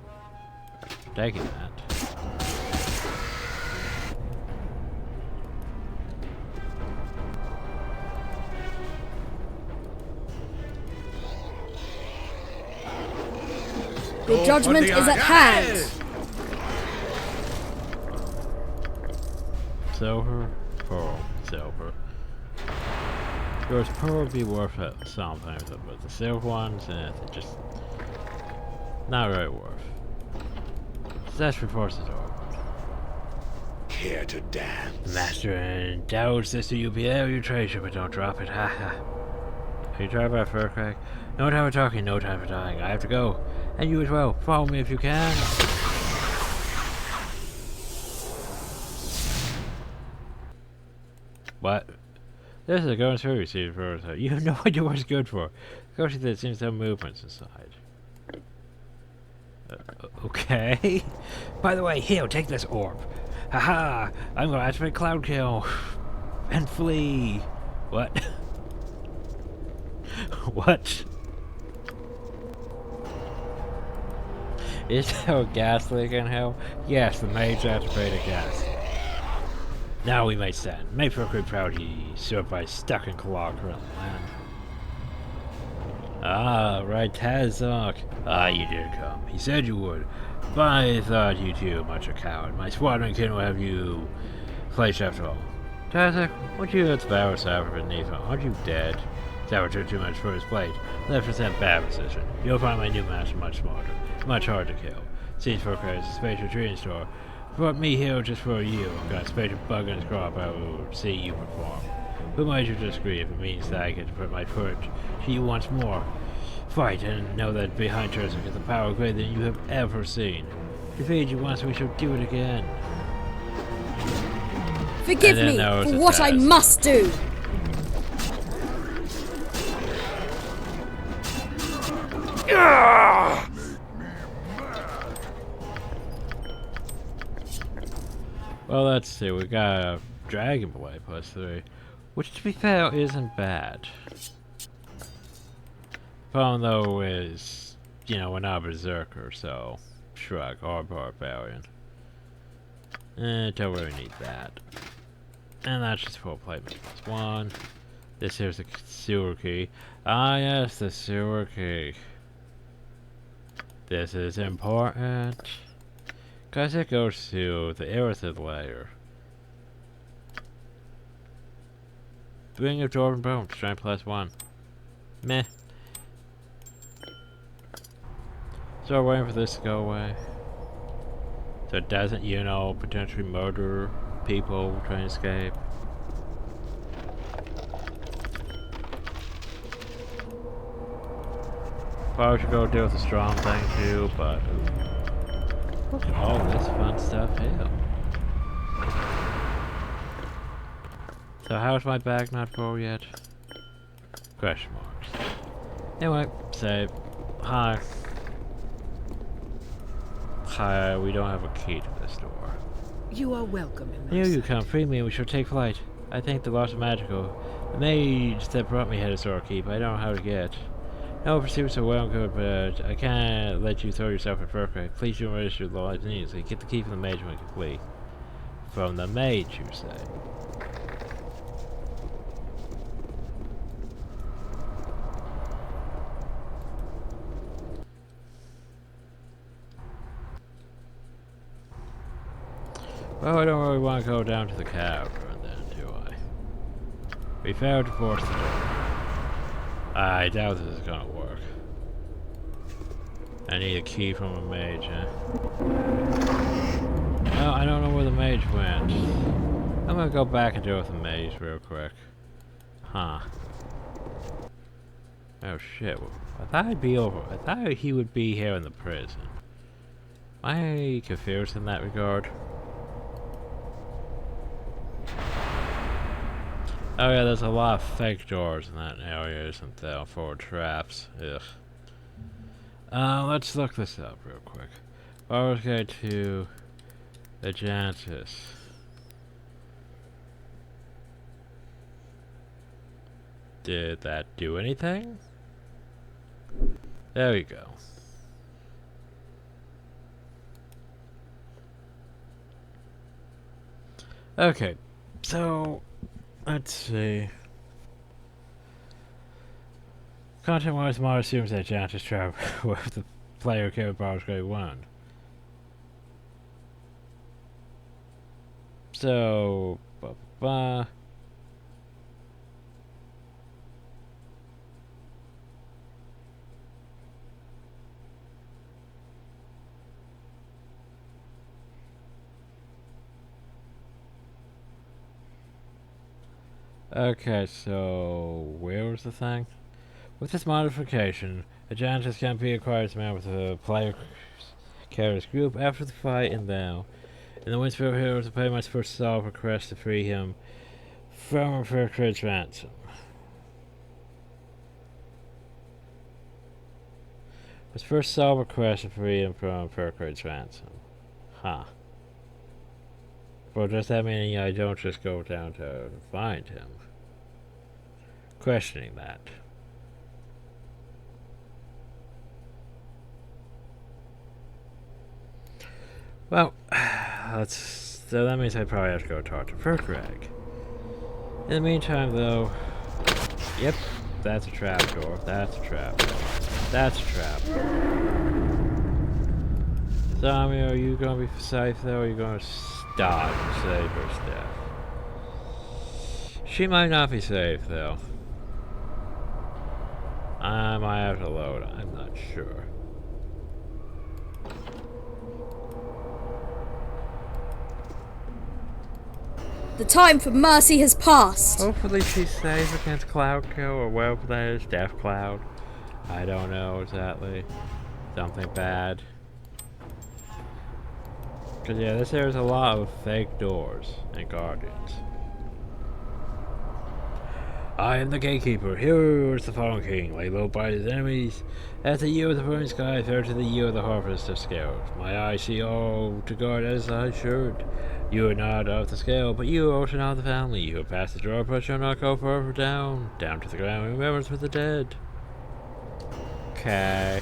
Taking that. Your judgment is at hand. Silver, pearl, silver. Yours pearl would be worth it sometimes, but the silver ones, they're just not really worth. That's reports the door. Care to dance? Master and doubts this to you be there your treasure, but don't drop it. Ha ha. Are you trying about fur crack? No time for talking, no time for dying. I have to go. And you as well. Follow me if you can. What? This is a going through receiver prototype. You have no idea what it's good for. Especially that it seems to have movements inside. Okay. By the way, here, take this orb. Haha! I'm gonna activate Cloud Kill. And flee. What? What? Is there a gas leak in hell? Yes, the mage activated gas. Now we may stand. May Furkry proud he survived stuck in Kalak land. Ah, right, Tazok. Ah, you did come. He said you would. But I thought you too much a coward. My squadron kin will have you placed after all. Tazok, what you at Valor Saber beneath him? Aren't you dead? Saber took too much for his plate. Left us in bad position. You'll find my new master much smarter. Much harder to kill. Sees Furkry as a spatial trading store. Brought me here just for you. Got a spatial bug in his crop. I will see you perform. Who might you disagree if it means that I get to put my foot to you once more? Fight and know that behind Terzuk is a power greater than you have ever seen. Defeat you once, we shall do it again. Forgive me for what I must do. Well, let's see. We got a Dragon Blade +3, which, to be fair, isn't bad. Problem though is, you know, we're not a berserker, so shrug or barbarian. Don't really need that. And that's just full plate +1. This here's the sewer key. Ah yes, the sewer key. This is important. Cause it goes to the Aerithid layer. Ring of Dwarven Bone, strength +1. Meh. So we're waiting for this to go away. So it doesn't, you know, potentially murder people trying to escape. Probably should go deal with the strong thing too, but look at all this fun stuff here. So how's my bag not full yet? Question marks. Anyway, save. Hi. Hi, we don't have a key to this door. You are welcome in my Here you sight. come, free me and we shall take flight. I think the loss of magical. The mage that brought me had a sword key, but I don't know how to get. No pursuits are well and good, but I can't let you throw yourself at Furkry. Please do register the lives immediately. Get the key from the mage when we can flee. From the mage, you say? Well, I don't really want to go down to the cavern then, do I? We failed to force the door. I doubt this is gonna work. I need a key from a mage, huh? No, I don't know where the mage went. I'm gonna go back and deal with the mage real quick. Huh. Oh shit. I thought I'd be over. I thought he would be here in the prison. Am I confused in that regard? Oh yeah, there's a lot of fake doors in that area, isn't there, for traps? Ugh. Let's look this up real quick. Baldur's Gate 2 Ajantis. Did that do anything? There we go. Okay, so let's see. Content-wise, Mar assumes that Ajantis travel with the player who killed Baldur's Gate 1. So, okay, so where was the thing? With this modification, Ajantis can be acquired as a member of the player character's group after the fight in the Windspirit Heroes. The player must first solve a quest to free him from a Brigade ransom. Must first solve a quest to free him from a Brigade's ransom. Huh. Well, does that mean I don't just go down to find him? Questioning that. Well, so that means I probably have to go talk to Brigade. In the meantime, though, yep, that's a trapdoor. That's a trapdoor. That's a trapdoor. Zombie, are you gonna be safe though, or are you gonna die and save her death? She might not be safe though. I might have to load. I'm not sure. The time for mercy has passed. Hopefully she's safe against Cloud Kill or whatever that is, Death Cloud. I don't know exactly. Something bad. Cause yeah, this area's a lot of fake doors and guardians. I am the gatekeeper. Here is the fallen king, laid low by his enemies. As the year of the burning sky, fair to the year of the harvest of scales. My eyes see all to guard as I should. You are not of the scale, but you are also not of the family. You have passed the draw, but shall not go further down. Down to the ground, remembrance for the dead. Okay.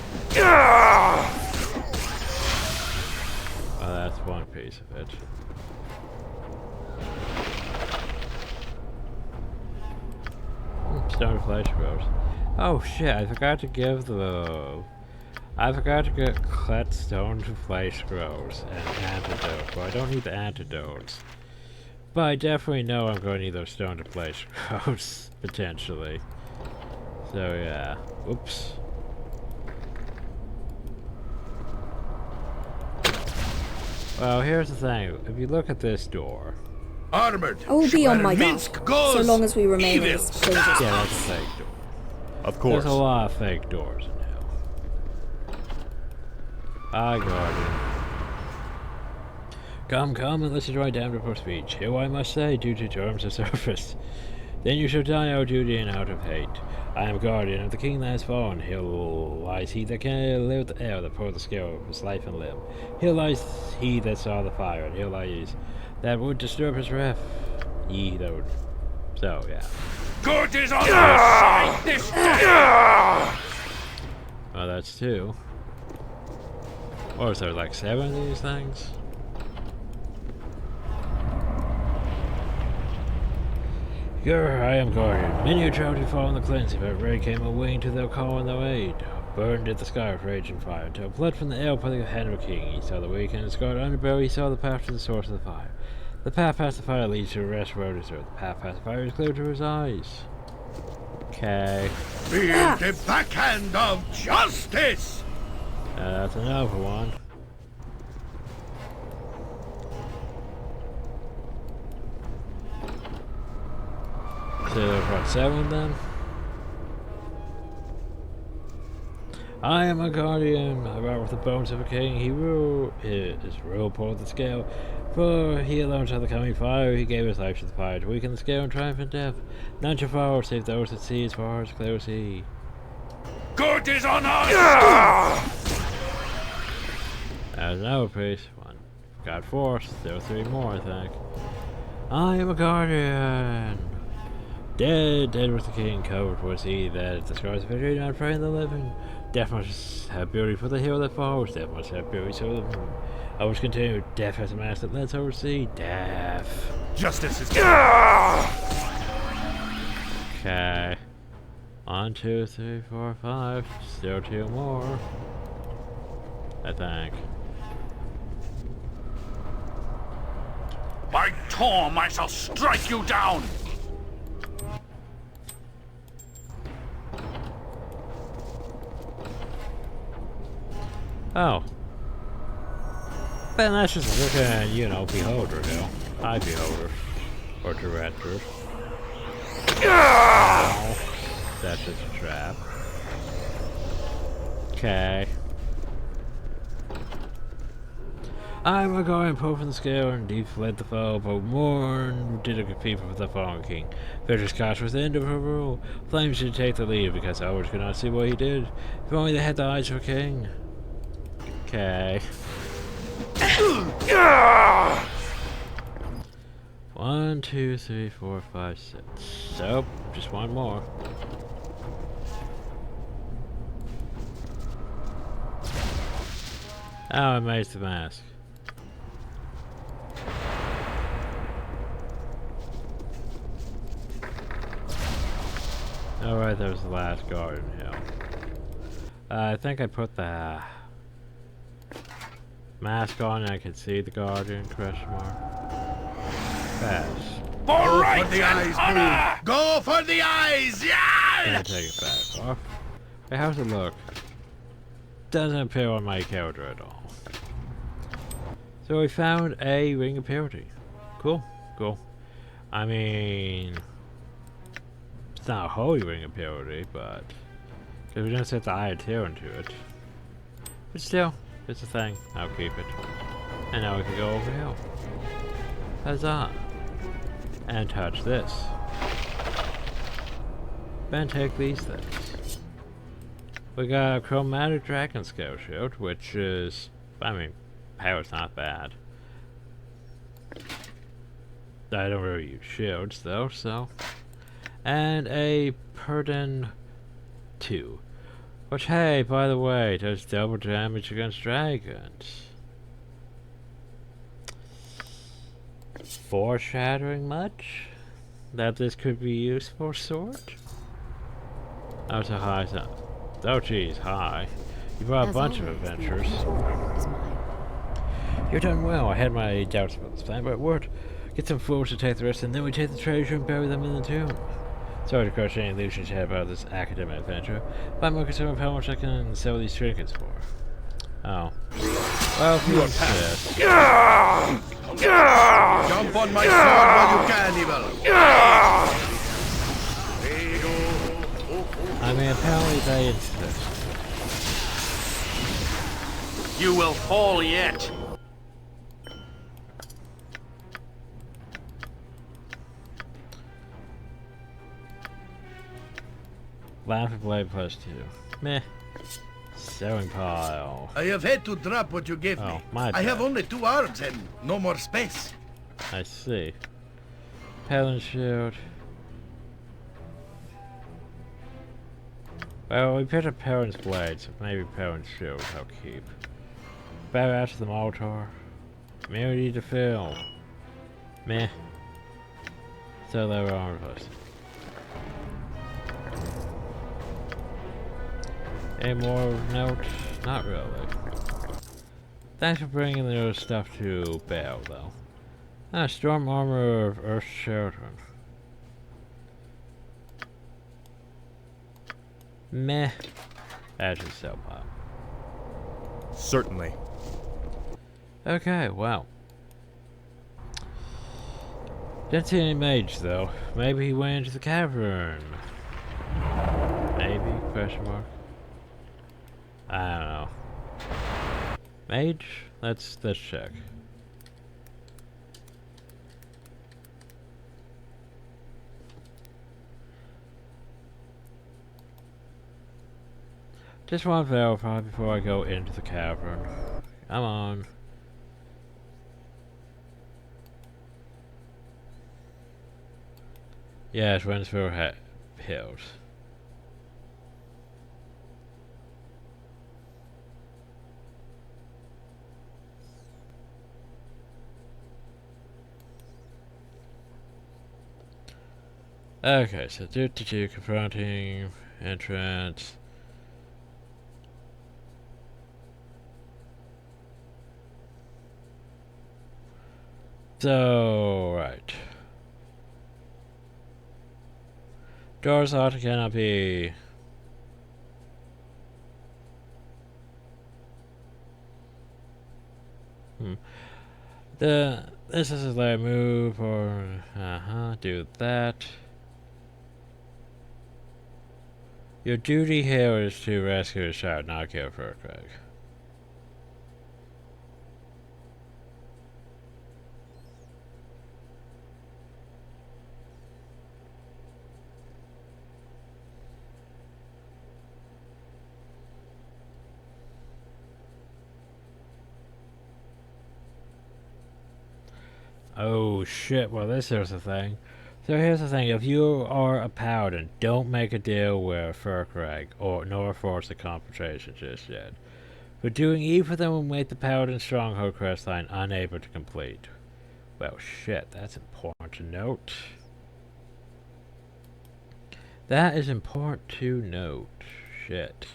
Well, that's one piece of it. Stone flesh grows. Oh shit, I forgot to get stone to flesh grows and antidote. Well, I don't need the antidotes. But I definitely know I'm going to need those stone to flesh grows, potentially. So yeah. Oops. Well, here's the thing. If you look at this door. Armored. I will be on my guard, goes so long as we remain in this dangerous Yeah, path. that's a fake door. Of course. There's a lot of fake doors in hell. I got it. Come, and listen to my damned report speech. Here I must say, due to terms of service. Then you shall die out of duty and out of hate. I am guardian of the king that has fallen. Here lies he that can live the air, that pour the scale of his life and limb. Here lies he that saw the fire, and here lies that would disturb his wrath. Ye that would. So, yeah. Good is on your side this day! Well, that's two. Or is there like 7 of these things? Here I am guardian. Many a drought fall on the cleanse, but ray came a wing to their call and their aid. Burned at the sky with rage and fire, till blood from the ale put the hand of a king. He saw the weak and scarred underbelly, he saw the path to the source of the fire. The path past the fire leads to a rest road is earth. The path past the fire is clear to his eyes. Okay. Wield the backhand of justice! That's another one. So there's what, 7 then? I am a guardian. I wrought with the bones of a king. He his rule pulled the scale. For he alone saw the coming fire. He gave his life to the fire to weaken the scale and triumph in death. None shall fall save those that see as far as clear see. Good is on us! There's another piece. One. Got force. There were 3 more, I think. I am a guardian. Dead was the king. Covered was he that the scars of victory, not afraid the living. Death must have beauty for the hero that falls. Death must have beauty so the I was continued. Death has a mask that lets oversee. Death. Justice is Okay. 1, 2, 3, 4, 5. Still 2 more. I think. By Torm, I shall strike you down! Oh. Ben, that's just looking at, you know, Beholder, though. Hi, Beholder. Or Director. Oh, that's just a trap. Okay. I'm a guardian pulled from the scale and deep fled the foe, but Morn did a compete with the fallen king. Victor Scotch was the end of her rule. Flames should take the lead because others could not see what he did. If only they had the eyes of a king. Okay. 1, 2, 3, 4, 5, 6. So, just 1 more. Oh, I made the mask. Alright, that was the last garden hill. I think I put the mask on and I could see the guardian, question mark. Pass. Go for the eyes, Boo! Go for the eyes! Yeah! Gonna take it back off. Hey, how's it look? Doesn't appear on my character at all. So we found a ring of purity. Cool, cool. I mean, it's not a holy ring of purity, but because we didn't set the eye of terror into it. But still, it's a thing. I'll keep it. And now we can go over here. Huzzah! And touch this. And take these things. We got a chromatic dragon scale shield, which is, I mean, power's not bad. I don't really use shields though, so. And a Purdon 2. Which, hey, by the way, does double damage against dragons. Foreshadowing much? That this could be useful, sort? Oh, it's a high sound. Oh, geez, hi. You brought a bunch of adventures. You've done well. I had my doubts about this plan, but it worked. Get some fools to take the rest, and then we take the treasure and bury them in the tomb. Sorry to crush any illusions you had about this academic adventure, but I'm more concerned with how much I can sell these trinkets for. Oh. Well, if you insist. Jump on my sword while you can, evil! I mean, apparently they insist. You will fall yet! Laughing blade plus 2. Meh. Sewing pile. I have had to drop what you gave me. My I have bad. only 2 arms and no more space. I see. Paladin shield. Well, we picked up Paladin's blade, so maybe Paladin's shield I'll keep. Bow out to the Molitor. Immunity to fill. Meh. So they were armor plus. Any more notes? Not really. Thanks for bringing the new stuff to bear, though. Storm armor of Earth's children. Meh. That's just so pop. Certainly. Okay, wow. Didn't see any mage, though. Maybe he went into the cavern. Maybe? Question mark. I don't know. Mage? Let's check. Just want to verify before I go into the cavern. Come on. Yes, Winslow Hills. Okay, so confronting entrance. So, right. Doors locked cannot be. This is a layer move or do that. Your duty here is to rescue a child, not kill for a Craig. Oh shit, well this is the thing. So here's the thing, if you are a paladin, don't make a deal with Furkrag nor force a confrontation just yet. But doing either of them will make the paladin stronghold quest line unable to complete. Well shit, that's important to note. That is important to note. Shit.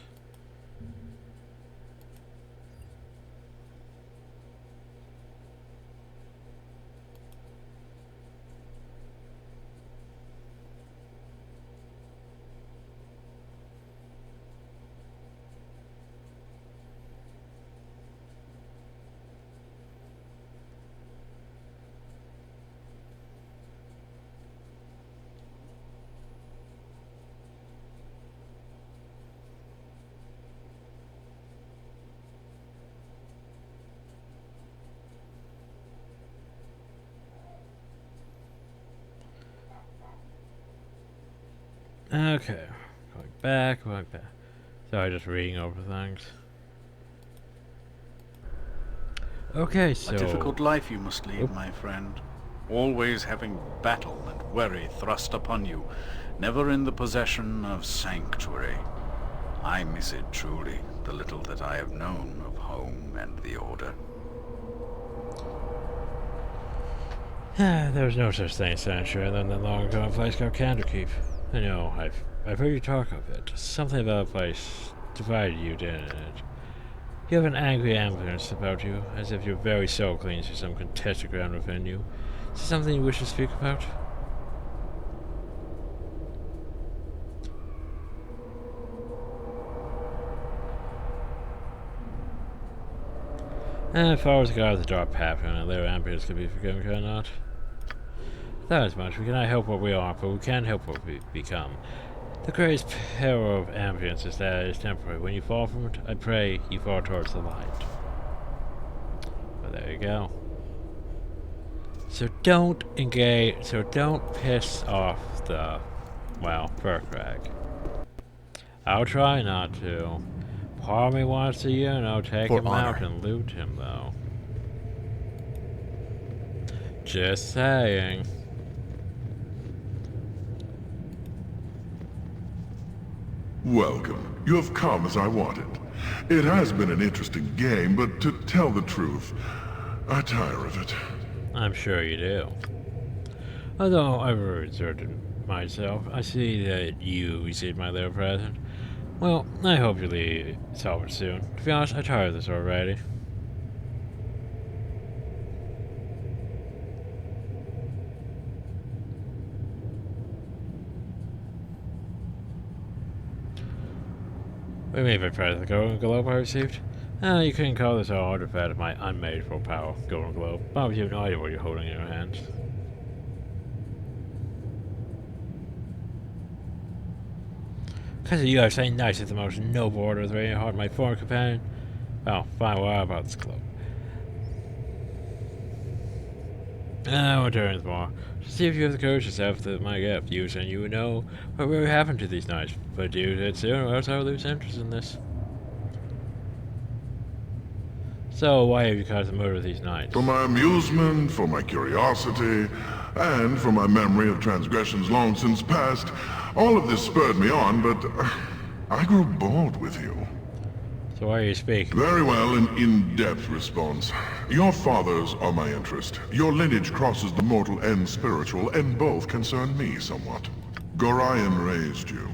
Okay, going back. Sorry, just reading over things. Okay, so... A difficult life you must lead, my friend. Always having battle and worry thrust upon you, never in the possession of sanctuary. I miss it truly, the little that I have known of home and the Order. There's no such thing as sanctuary than the long-gone place called Candlekeep. I know, I've heard you talk of it. Something about a place divided you, didn't it? You have an angry ambience about you, as if your very soul clings to some contested ground within you. Is there something you wish to speak about? If I was to guard the dark path and a little ambience could be forgiven, could I not? That is much. We cannot help what we are, but we can help what we become. The greatest peril of ambience is that it is temporary. When you fall from it, I pray you fall towards the light. Well, there you go. So don't engage, so don't piss off the, well, Furkrag. I'll try not to. Part of me wants to, you know, take him out and loot him, though. Just saying. Welcome. You have come as I wanted. It has been an interesting game, but to tell the truth, I tire of it. I'm sure you do. Although I've reserved myself, I see that you received my little present. Well, I hope you'll leave salvage soon. To be honest, I tired of this already. We may have tried the golden globe I received. You couldn't call this an artifact of my unmade full power golden globe. But you have no idea what you're holding in your hands. Because you are saying nice is the most noble order of the radiant heart, my former companion. Well, fine, what about this club? I won't turn more. Just see if you have the courage to step to my gift. You and you would know what really happened to these knights. But you did soon, or else I would lose interest in this. So, why have you caused the murder of these knights? For my amusement, for my curiosity, and for my memory of transgressions long since past, all of this spurred me on, but I grew bored with you. So why are you speaking? Very well, an in-depth response. Your fathers are my interest. Your lineage crosses the mortal and spiritual, and both concern me somewhat. Gorion raised you.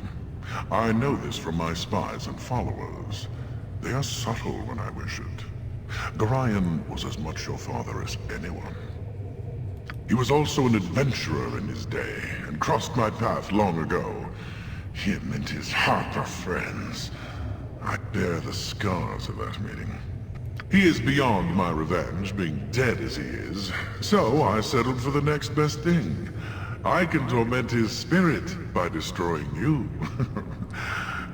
I know this from my spies and followers. They are subtle when I wish it. Gorion was as much your father as anyone. He was also an adventurer in his day, and crossed my path long ago. Him and his heart of friends. I bear the scars of that meeting. He is beyond my revenge, being dead as he is, so I settled for the next best thing. I can torment his spirit by destroying you.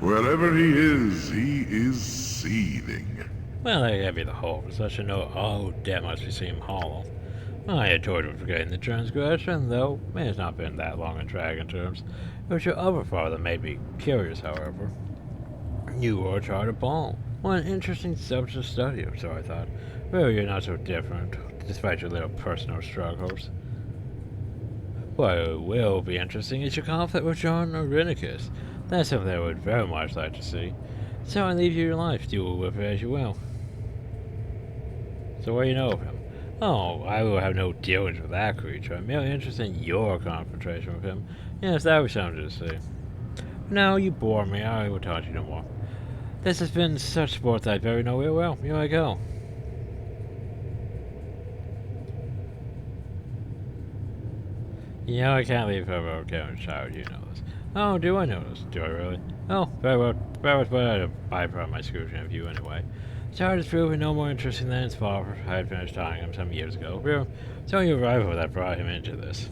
Wherever he is seething. Well, I gave you the hope, such a note. Oh, that must seem hollow. I had told you of forgetting the transgression, though it has not been that long in dragon terms. It was your other father made me curious, however. You were a chartered ball. What an interesting subject to study, so I thought. Well, you're not so different, despite your little personal struggles. What will be interesting is your conflict with John Orinicus. That's something I would very much like to see. So I leave you your life, deal with it as you will. So what do you know of him? Oh, I will have no dealings with that creature. I'm merely interested in your confrontation with him. Yes, that was something to see. Now you bore me, I will talk to you no more. This has been such sport that I very know real well. Here I go. You know I can't leave her without getting a shower, you know this. Oh, do I know this? Do I really? Oh, very well, but I bypass my scrutiny of you anyway. Sorry to prove it no more interesting than its father. I had finished tying him some years ago. Real, it's only your rival that brought him into this.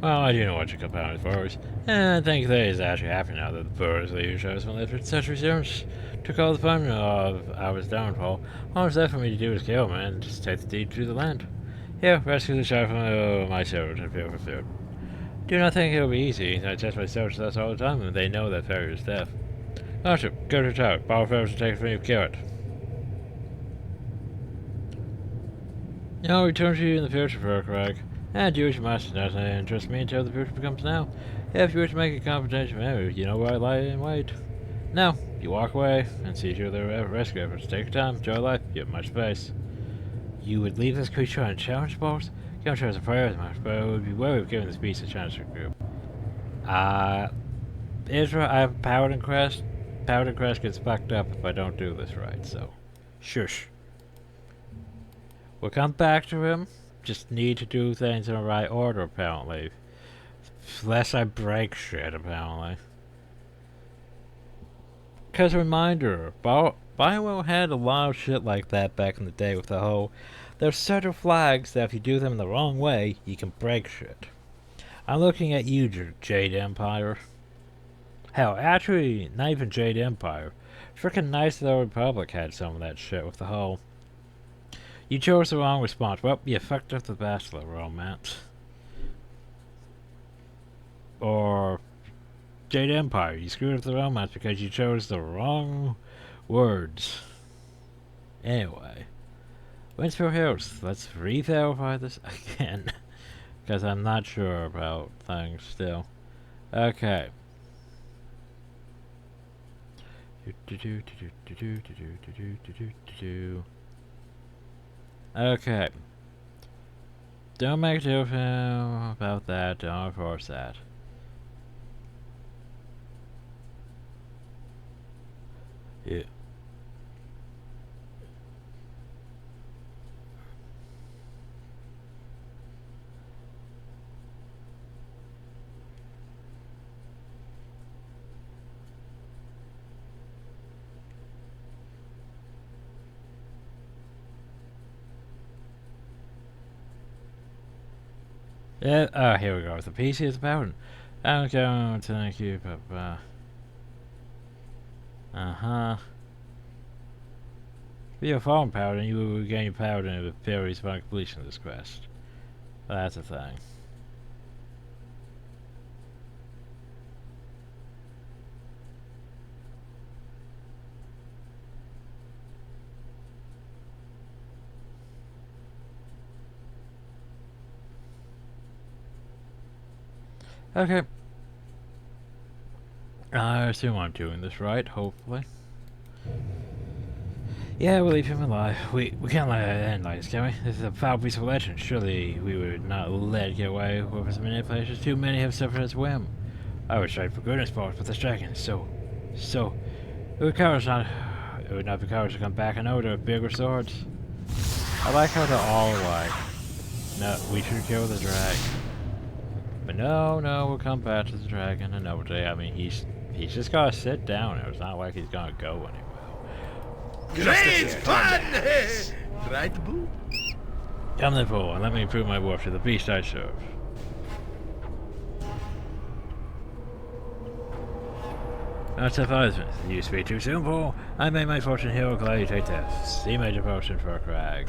Well, I do know what your compound is, and I think that he's actually happy now that the birds leader shows when lived with such resumes. Took all the fun of our downfall. All that's left for me to do is kill him and just take the deed to the land. Here, rescue the child from my servant and feel for food. Do not think it will be easy. I test my soldiers thus all the time, and they know that Ferry is deaf. Archer, go to the tower. Borrow Ferris to take it from you, kill it. I'll return to you in the future, Furcrag. And do what you must, does not interest me until the future becomes now. If you wish to make a confrontation with me, you know where I lie in wait. Now, you walk away and see to the rescue efforts. Take your time, enjoy life, you have much space. You would leave this creature unchallenged, boss? Can't show us a prayer as much, but it would be wary of giving this beast a chance to group. Israel, I have Paladin Crest. Paladin Crest gets fucked up if I don't do this right, so. Shush. We'll come back to him. Just need to do things in the right order, apparently. Lest I break shit, apparently. Because reminder, BioWare had a lot of shit like that back in the day with the whole... There's certain flags that if you do them the wrong way, you can break shit. I'm looking at you, Jade Empire. Hell, actually, not even Jade Empire. Frickin' Knights of the Republic had some of that shit with the whole... You chose the wrong response. Well, you fucked up the Bachelor romance. Or... Jade Empire, you screwed up the romance because you chose the wrong words. Anyway. Winsfield Hills, let's re-verify this again. Because I'm not sure about things still. Okay. Okay. Don't make a deal with him about that, don't force that. Yeah. Yeah, oh, here we go. The PC is about. I'm going to thank you, but, uh-huh. Be a farm paladin, you will regain your paladin with fairies upon completion of this quest. Well, that's a thing. Okay. I assume I'm doing this right, hopefully. Yeah, we'll leave him alive. We can't let it end like this, can we? This is a foul piece of legend. Surely we would not let it get away with his manipulations. Too many have suffered his whim. I would strike for goodness balls, but this dragon is so... It would not be cowards to come back and order with bigger swords. I like how they're all like, no, we should kill the dragon. But no, we'll come back to the dragon another day. I mean, he's just gotta sit down. It's not like he's gonna go anywhere. Great fun! Right, Boo? Come therefore, and let me prove my worth to the beast I serve. Not sufficient. You speak too soon, Paul. I made my fortune here, glad you take this. See my devotion for Crag.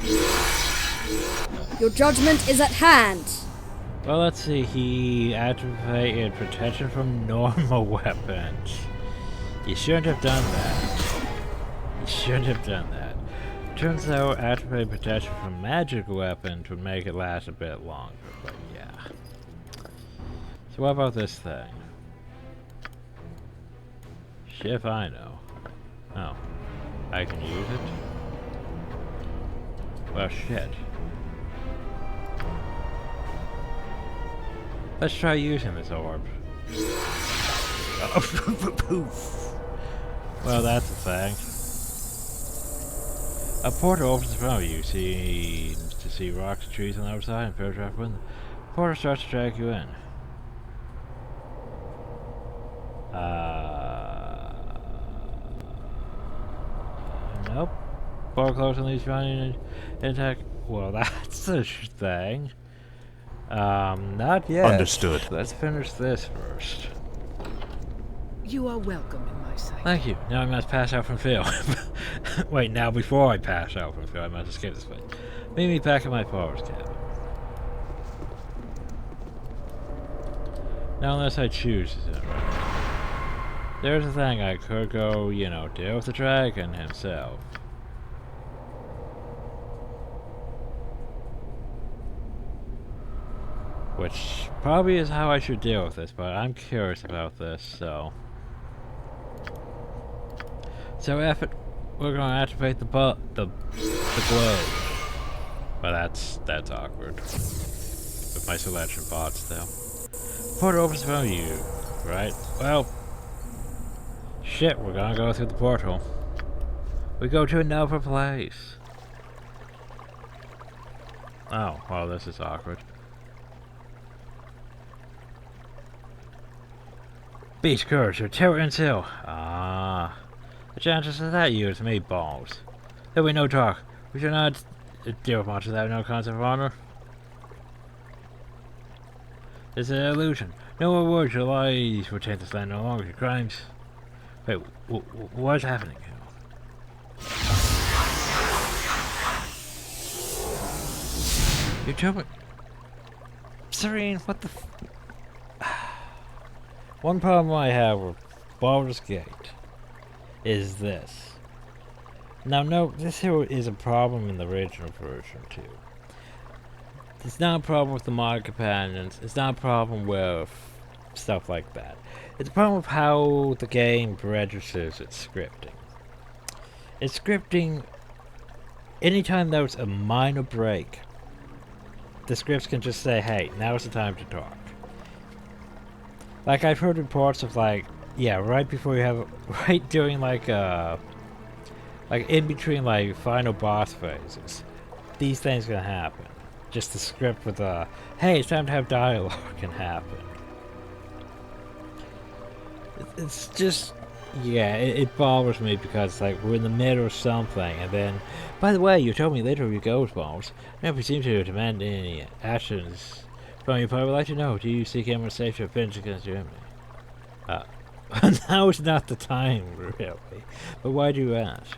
Your judgment is at hand. Well, let's see. He activated protection from normal weapons. You shouldn't have done that. You shouldn't have done that. Turns out activating protection from magic weapons would make it last a bit longer, but yeah. So what about this thing? Shit if I know. Oh. I can use it? Well, shit. Let's try using this orb. Oh, poof. Well, that's a thing. A portal opens in front of you. Seems to see rocks and trees on the other side and fair traffic window. The portal starts to drag you in. Nope. Portal closed and leaves behind an attack. Well, that's a thing. Not yet. Understood. Let's finish this first. You are welcome in my sight. Thank you. Now I must pass out from Phil. Wait, now before I pass out from Phil, I must escape this place. Meet me back at my father's cabin. Now unless I choose to, right? There's a thing, I could go, you know, deal with the dragon himself. Which probably is how I should deal with this, but I'm curious about this, so... So we're gonna activate the globe. Well, that's awkward. With my selection bots, though. Portal opens from you, right? Well, shit, we're gonna go through the portal. We go to another place. Oh, well, this is awkward. Beast courage, your terror and seal. Ah. Ajantis, is that you? It's me, balls. There'll be no talk. We should not deal with monsters that have no concept of honor. It's an illusion. No more words, your lies will change this land no longer. Your crimes. Wait, what's happening here? You told me. Serene, what the One problem I have with Baldur's Gate is this. Now, no, this here is a problem in the original version, too. It's not a problem with the mod companions. It's not a problem with stuff like that. It's a problem with how the game registers its scripting. It's scripting... Anytime there's a minor break, the scripts can just say, hey, now's the time to talk. Like, I've heard reports of, like, yeah, right before you have... Right during, like, in between, like, final boss phases. These things can happen. Just the script with a, hey, it's time to have dialogue can happen. It's just... Yeah, it bothers me because, like, we're in the middle of something, and then... By the way, you told me later you go, balls. Nobody seems to demand any actions From your part, I would like to know, do you seek anyone safe to avenge against your enemy? Now is not the time, really. But why do you ask?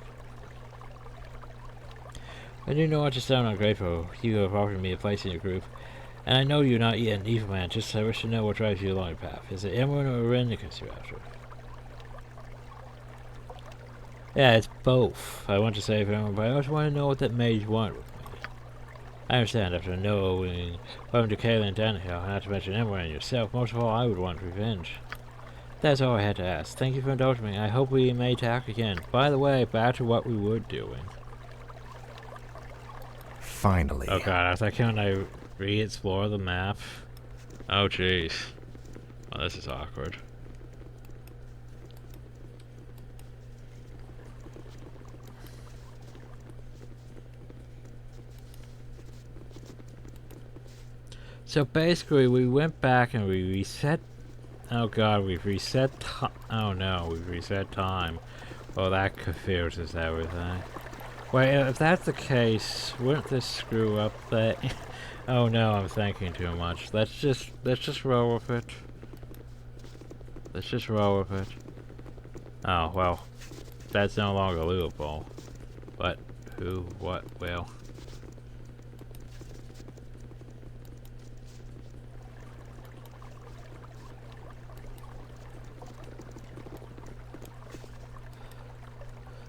I do know I just sound ungrateful. You have offered me a place in your group. And I know you're not yet an evil man, just I wish to know what drives you along your path. Is it Emerald or Rendicus you're after? Yeah, it's both. I want to save Emerald, but I also want to know what that mage wanted with me. I understand, after knowing what happened to Kayla and Danahill, not to mention Emerald and yourself, most of all I would want revenge. That's all I had to ask. Thank you for indulging me. I hope we may talk again. By the way, back to what we were doing. Finally. Oh god, can I re-explore the map? Oh jeez. Well, this is awkward. So basically, we went back and we reset. Oh god, we've reset time. Oh no, we've reset time. Well, that confuses everything. Wait, if that's the case, wouldn't this screw up that? Oh no, I'm thinking too much. Let's just roll with it. Let's just roll with it. Oh well, that's no longer loopable. But who, what, will?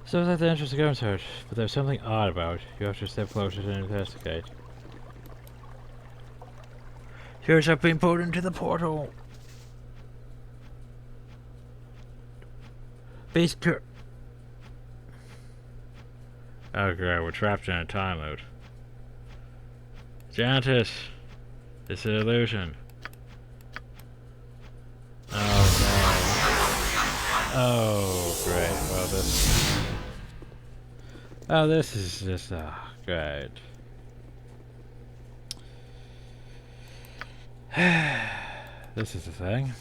Sounds like the entrance to go in search, but there's something odd about it. You have to step closer to investigate. Here's have been put into the portal. Beast. Oh god, we're trapped in a time loop. Ajantis, it's an illusion. Oh no. Oh great. Well this. Oh, this is just, great. This is the thing.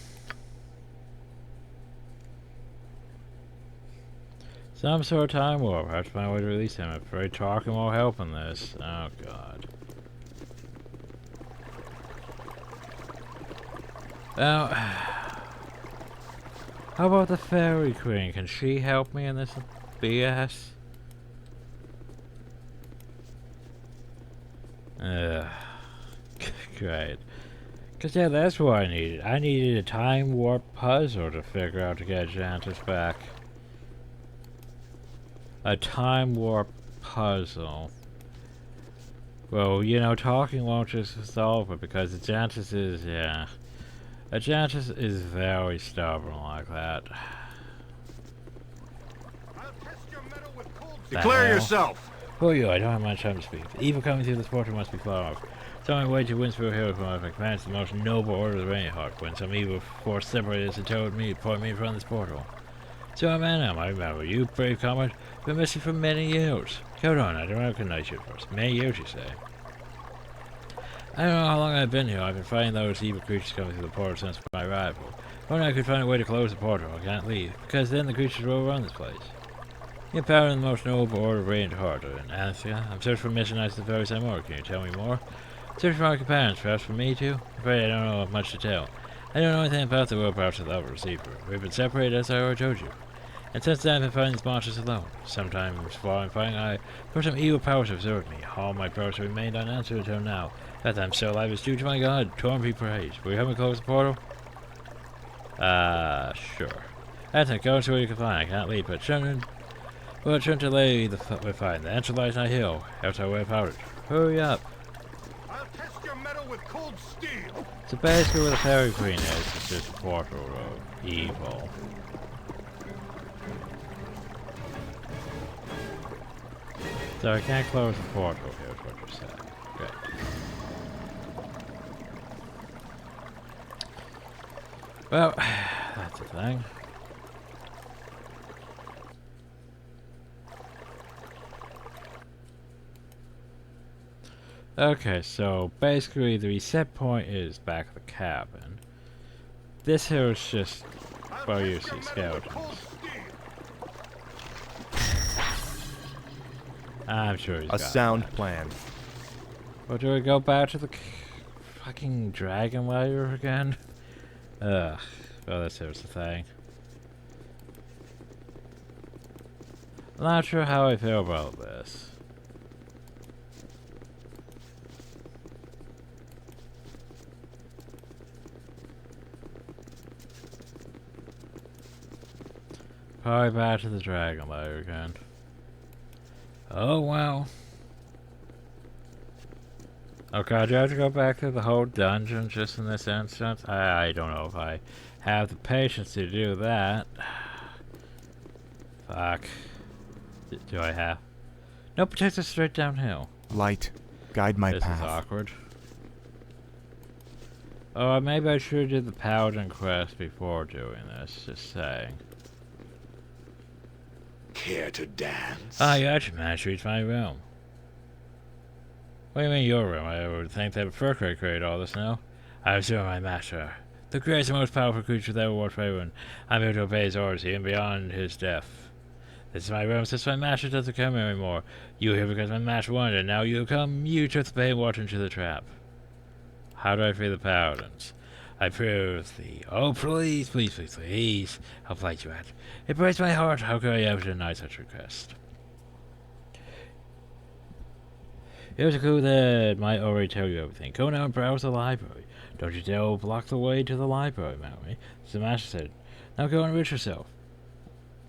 Some sort of time warp. I have to find a way to release him. I'm afraid talking won't help in this. Oh, God. Well, how about the Fairy Queen? Can she help me in this BS? Great. Because, yeah, that's what I needed. I needed a time warp puzzle to figure out to get Ajantis back. A time warp puzzle. Well, you know, talking won't just solve it because Ajantis is, yeah. Ajantis is very stubborn like that. Declare yourself! Oh, yeah, I don't have much time to speak. The evil coming through this portal must be far off. It's only way to Winsboro Hill from my commands the most noble order of the Rainhawk. When some evil force separated us and told me to point me in front of this portal. So I'm Anna, I remember you, brave comrade, been missing for many years. Hold on, I don't recognize you at first. Many years, you say? I don't know how long I've been here. I've been fighting those evil creatures coming through the portal since my arrival. If only I could find a way to close the portal, I can't leave, because then the creatures will run this place. You're power in the most noble order of Radiant Heart, and Anathia. I'm searching for mission knights of the very same order. Can you tell me more? Search for my companions, perhaps for me too? I'm afraid I don't know much to tell. I don't know anything about the world perhaps without a receiver. We've been separated as I already told you. And since then I've been fighting these monsters alone. Sometimes while I'm fighting I put some evil powers to observe me. All my prayers have remained unanswered until now. That I'm still alive is due to my god. Torn be praised. Will you help me close the portal? Sure. Anthony, go and see what you can find. I can't leave, but shouldn't delay the fight. The answer lies in that hill. Else I will have out it. Hurry up. I'll test your metal with cold steel. So basically what the Fairy Queen is just a portal of evil. So I can't close the portal here is what you're saying. Great. Well, that's a thing. Okay, so basically the reset point is back at the cabin. This here is just, well, you see skeletons. I'm sure he's got a sound plan. Well, do we go back to the... fucking dragon layer again? Ugh. Oh, that's the thing. I'm not sure how I feel about this. Probably back to the dragon layer again. Oh well. Okay, do I have to go back to the whole dungeon just in this instance? I don't know if I have the patience to do that. Fuck. Do I have? Nope, it takes us straight downhill. Light, guide my path. This is awkward. Oh, maybe I should have did the Paladin quest before doing this, just saying. Care to dance? Ah, you actually managed to reach my room. What do you mean your room? I would think that Furcray created all this now. I observe my master. The greatest and most powerful creature that ever walked by one. I'm here to obey his orders, even beyond his death. This is my room since my master doesn't come here anymore. You are here because my master wanted it. Now you come, you took the bait and walked into the trap. How do I free the Paladins? I prove thee. Oh, please, please, please, please. How polite you at. It breaks my heart. How could I ever deny such a request? Here's a clue that might already tell you everything. Go now and browse the library. Don't you dare block the way to the library, Mallory. The master said. Now go and enrich yourself.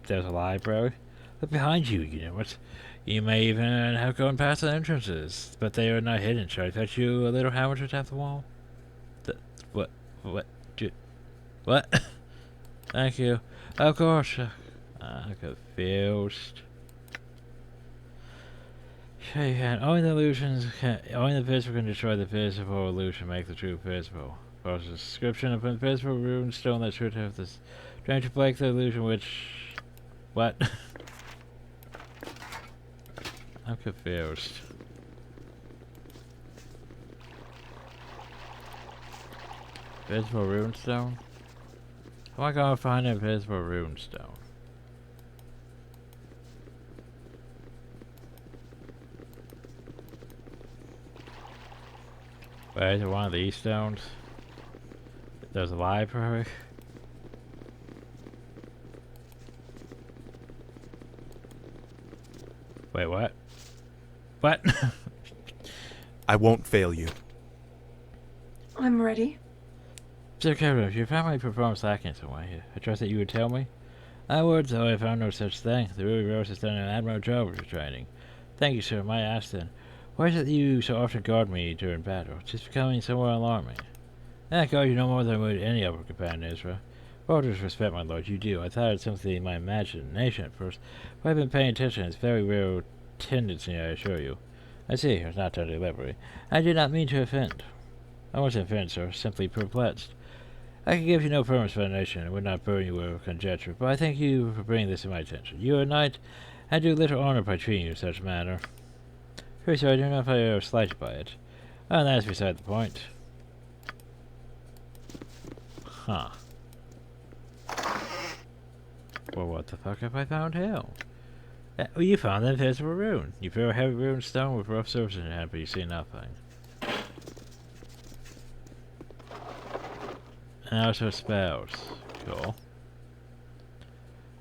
There's a library. Look behind you, you know it. You may even have gone past the entrances, but they are not hidden. Shall I fetch you a little hammer to tap the wall? What? What? Thank you. Of course. I'm confused. Yeah, only the physical can destroy the physical illusion, make the true physical. For the description of a physical rune stone that should have this trying to break the illusion which what? I'm confused. Invisible runestone? How am I gonna find an invisible runestone? Wait, is it one of these stones? There's a library. Wait, what? What? I won't fail you. I'm ready. Sir Kevin, if your family performs lacking in some way, I trust that you would tell me. I would, though I found no such thing. The Ruby Rose has done an admirable job of your training. Thank you, sir. My ask then. Why is it that you so often guard me during battle? It's becoming somewhat alarming. I guard you no more than would any other companion in Israel. With all due respect, my lord, you do. I thought it was something in my imagination at first, but I've been paying attention. It's very real tendency, I assure you. I see, it's not done deliberately. I did not mean to offend. I wasn't offended, sir, simply perplexed. I can give you no firm explanation, and would not burden you with conjecture, but I thank you for bringing this to my attention. You are a knight, and do little honor by treating you in such a manner. Very sorry, I do not feel slighted by it. And that's beside the point. Huh. Well, what the fuck have I found here? Well, you found the invisible rune. You feel a heavy rune stone with rough surface in your hand, but you see nothing. And also spells. Cool.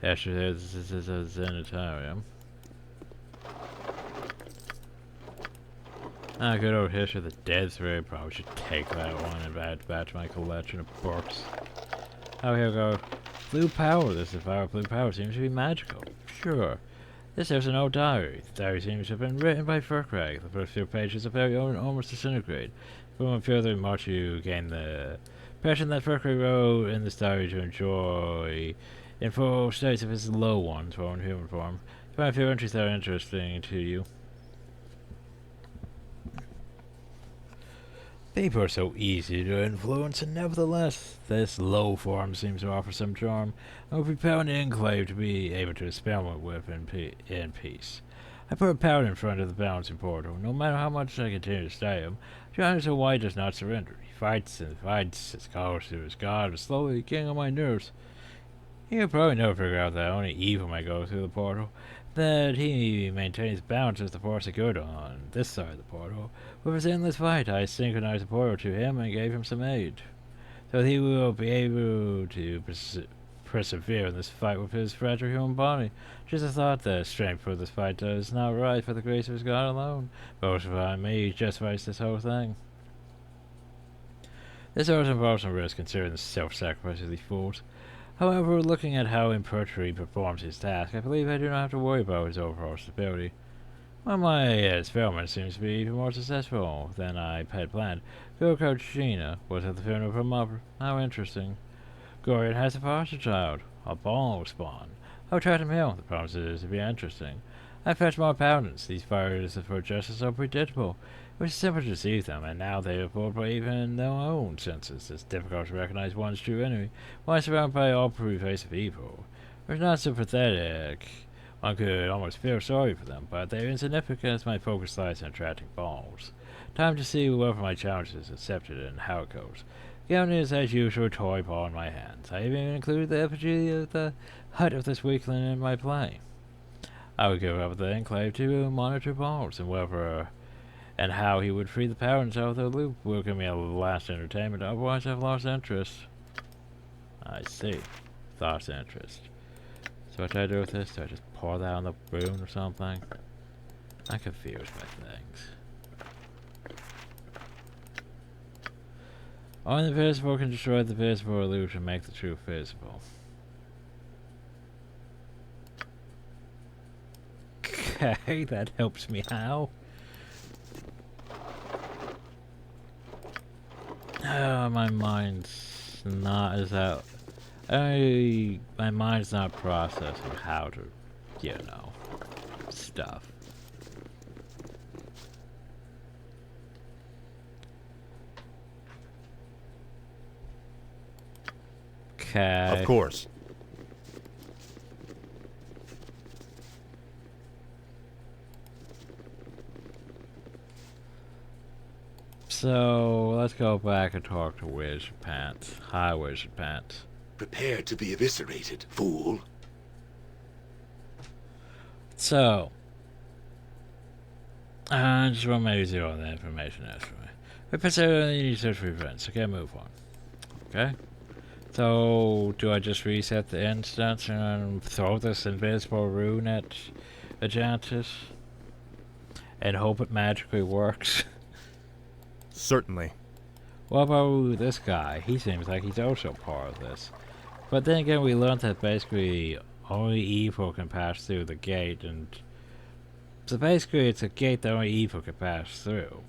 Actually, this is a Zenitarium. Ah, good old history of the Dead Thread. Probably should take that one and add it back to my collection of books. Oh, here we go. Blue power. This devour blue power seems to be magical. Sure. This is an old diary. The diary seems to have been written by Furcray. The first few pages are very old and almost disintegrate. From further remarks, you gain the impression that Furcray wrote in this diary to enjoy in full states of his low ones while in human form. You find a few entries that are interesting to you. People are so easy to influence, and nevertheless, this low form seems to offer some charm. I will prepare an enclave to be able to experiment with in peace. I put a powder in front of the balancing portal. No matter how much I continue to study him, Jonathan White does not surrender. He fights and fights, his calls to his god, but slowly getting on my nerves. He'll probably never figure out that only evil might go through the portal. that he maintains balance as the force of good on this side of the portal. With his endless fight, I synchronized the portal to him and gave him some aid, so he will be able to persevere in this fight with his fragile human body. Just a thought that strength for this fight does not rise for the grace of his God alone, but also by me justifies this whole thing. This also involves some risk considering the self-sacrifice of these fools. However, looking at how imperfectly he performs his task, I believe I do not have to worry about his overall stability. Well, my experiment seems to be even more successful than I had planned. Girl coach Gina was at the funeral of her mother. How interesting. Gorian has a foster child, a ball spawn. I'll track him here. The promise is to be interesting. I fetched more paladins. These fighters for justice are predictable. It was simple to deceive them, and now they are fooled by even their own senses. It's difficult to recognize one's true enemy. One surrounded by all pervasive evil. It's not so pathetic. One could almost feel sorry for them, but they're insignificant as my focus lies in attracting balls. Time to see whether my challenge is accepted and how it goes. Given is as usual a toy ball in my hands. I even included the effigy of the hut of this weakling in my play. I would give up the enclave to monitor balls and whether and how he would free the parents out of the loop will give me a last entertainment, otherwise I've lost interest. I see. Lost interest. So what do I do with this? Do I just pour that on the broom or something? I'm confused by things. Only the visible can destroy the visible illusion, make the truth visible. Okay, that helps me how? Oh, my mind's not as out. My mind's not processing how to, you know, stuff. Okay. Of course. So, let's go back and talk to Wizard Pants. Hi, Wizard Pants. Prepare to be eviscerated, fool. So, I just want maybe zero on the information after me. We consider any search for events, okay, move on. Okay? So, do I just reset the instance and throw this invisible rune at Ajantis? And hope it magically works? Certainly. What about this guy? He seems like he's also part of this. But then again, we learned that basically only evil can pass through the gate, and so basically it's a gate that only evil can pass through.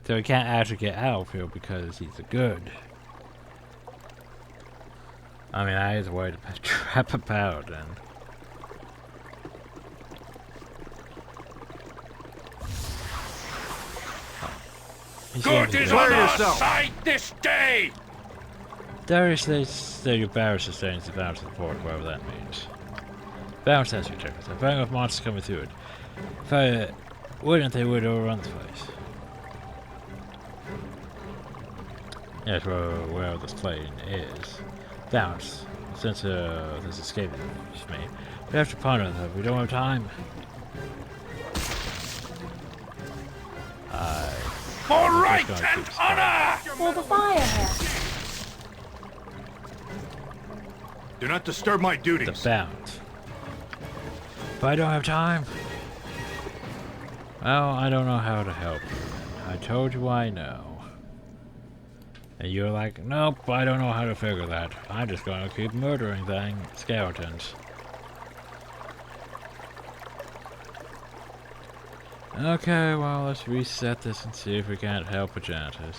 So he can't actually get out of here because he's a good. I mean, that is a way to trap a paladin. Good is on our side this day! Darius states that your barrier sustains the balance of the port, whatever that means. Balance sensor checkers. A bang of monsters coming through it. If I wouldn't, they would overrun the place. Yes, well, where this plane is. Balance. Since this escape is me, we have to ponder that. We don't have time. For right and honor! For the fire here. Do not disturb my duties. The balance. But I don't have time. Well, I don't know how to help you. I told you I know. And you're like, nope, I don't know how to figure that. I'm just gonna keep murdering skeletons. Okay, well, let's reset this and see if we can't help Ajantis.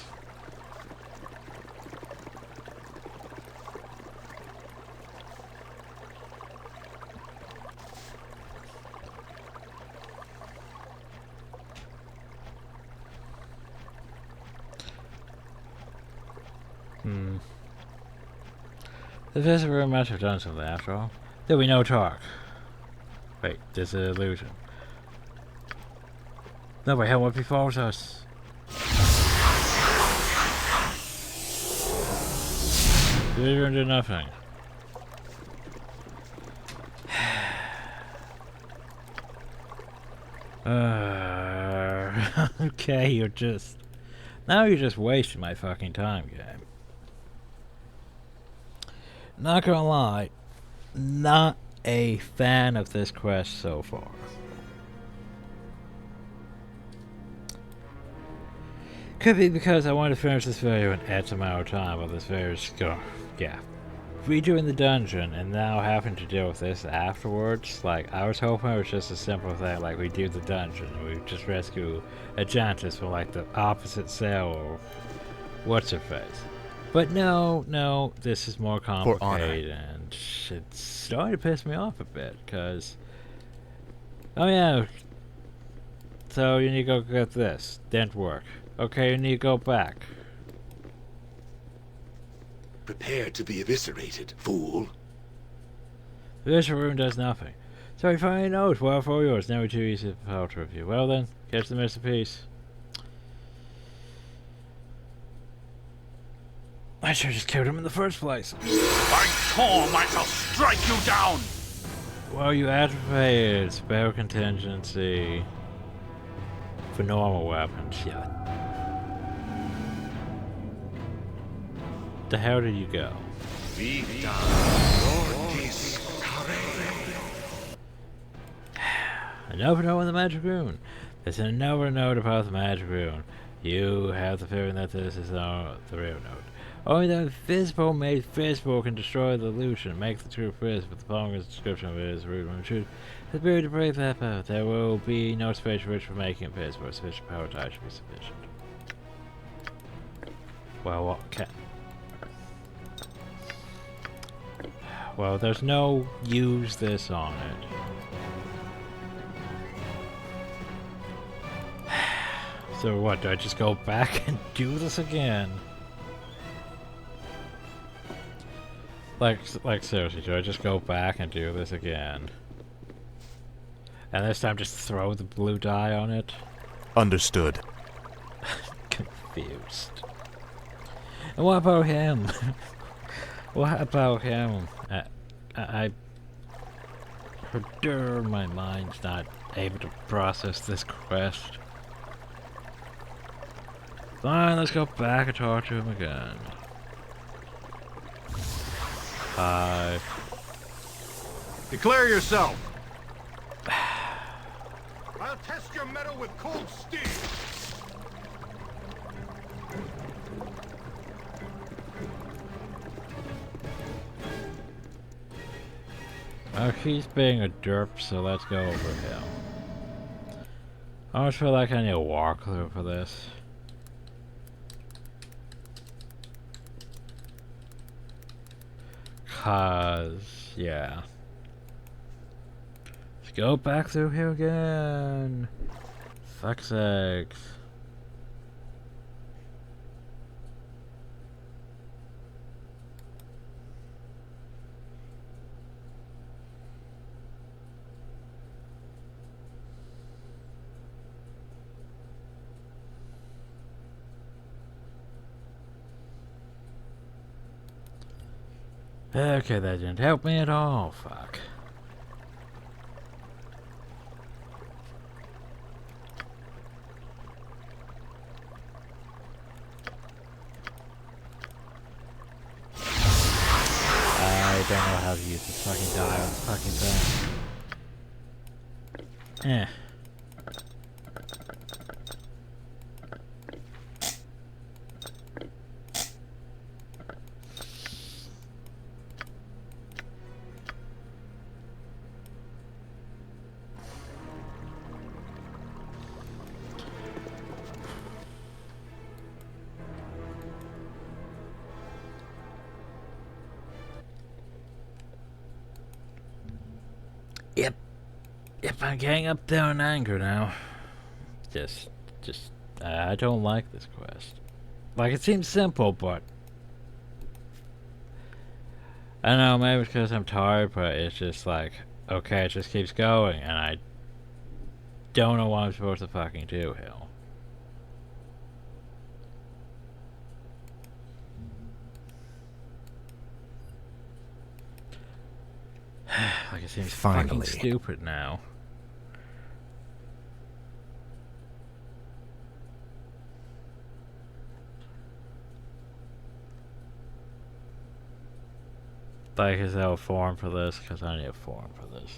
The visitor must have done something after all. There'll be no talk. Wait, this is an illusion. No, but hell, what befalls us? Visitor did nothing. Okay, you're just... Now you're just wasting my fucking time, game. Not gonna lie, not a fan of this quest so far. Could be because I wanted to finish this video in X amount of time, but this video is redoing the dungeon and now having to deal with this afterwards. Like, I was hoping it was just a simple thing, like we do the dungeon and we just rescue Ajantis from like the opposite cell or what's her face. But no, this is more complicated and it's starting to piss me off a bit, because... Oh yeah, so you need to go get this. Didn't work. Okay, you need to go back. Prepare to be eviscerated, fool. This room does nothing. So he finally knows. Well, for yours. Never too easy to falter of you. Well then, catch the masterpiece. I should have just killed him in the first place. By Torm, I shall strike you down! Well, you activated spell contingency for normal weapons. Yeah. The hell did you go? Another note on the magic rune. There's another note about the magic rune. You have the feeling that this is the real note. Only the visible made visible can destroy the illusion, make the truth visible. The following description of it is root rune truth. The ability to break that path. There will be no space for which for making it visible. Sufficient power type should be sufficient. Well, what can... Well, there's no use this on it. So what, do I just go back and do this again? Like seriously, do I just go back and do this again? And this time just throw the blue dye on it? Understood. Confused. And what about him? What about him? My mind's not able to process this quest. Fine, let's go back and talk to him again. Hi. Declare yourself. I'll test your metal with cold steel. Oh, he's being a derp, so let's go over him. I almost feel like I need a walkthrough for this. Yeah. Let's go back through here again. Fuck's sakes. Okay, that didn't help me at all. Fuck. I don't know how to use this fucking die on this fucking thing. Eh. Yep, I'm getting up there in anger now. I don't like this quest. Like, it seems simple, but... I don't know, maybe it's because I'm tired, but it's just like, okay, it just keeps going, and I don't know what I'm supposed to fucking do here. Like, it seems fucking stupid now. Like, is there a form for this? Because I need a form for this.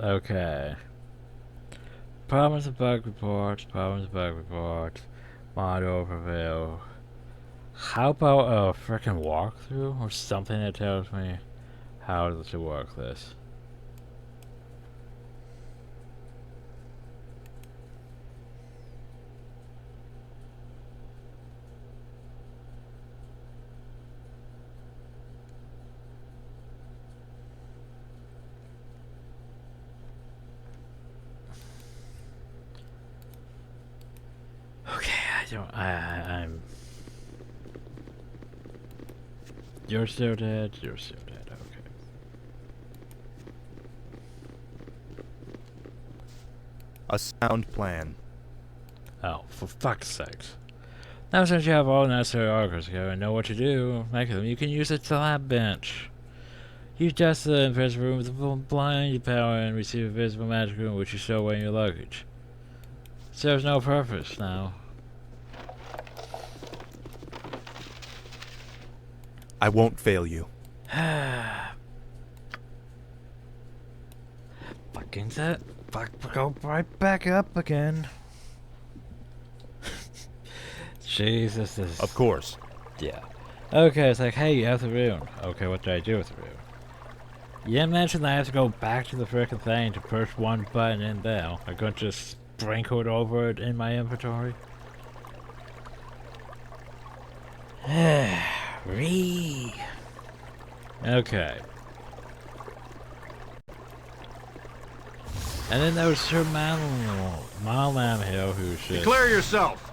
Okay. Problems and bug reports, mod overview. How about a frickin' walkthrough or something that tells me how to work this? I'm... You're still dead, okay. A sound plan. Oh, for fuck's sakes. Now since you have all necessary articles together and know what to do, make them, you can use it to lab bench. You test the impressive room with a blind power and receive a visible magic room which you stow away in your luggage. Serves no purpose now. I won't fail you. Fucking set. Fuck, go right back up again. Jesus, this. Of course. Yeah. Okay, it's like, hey, you have the rune. Okay, what do I do with the rune? You didn't mention that I have to go back to the frickin' thing to push one button in there. I'm gonna just sprinkle it over it in my inventory. Okay. And then there was Sir Malnam here who's just... Declare yourself!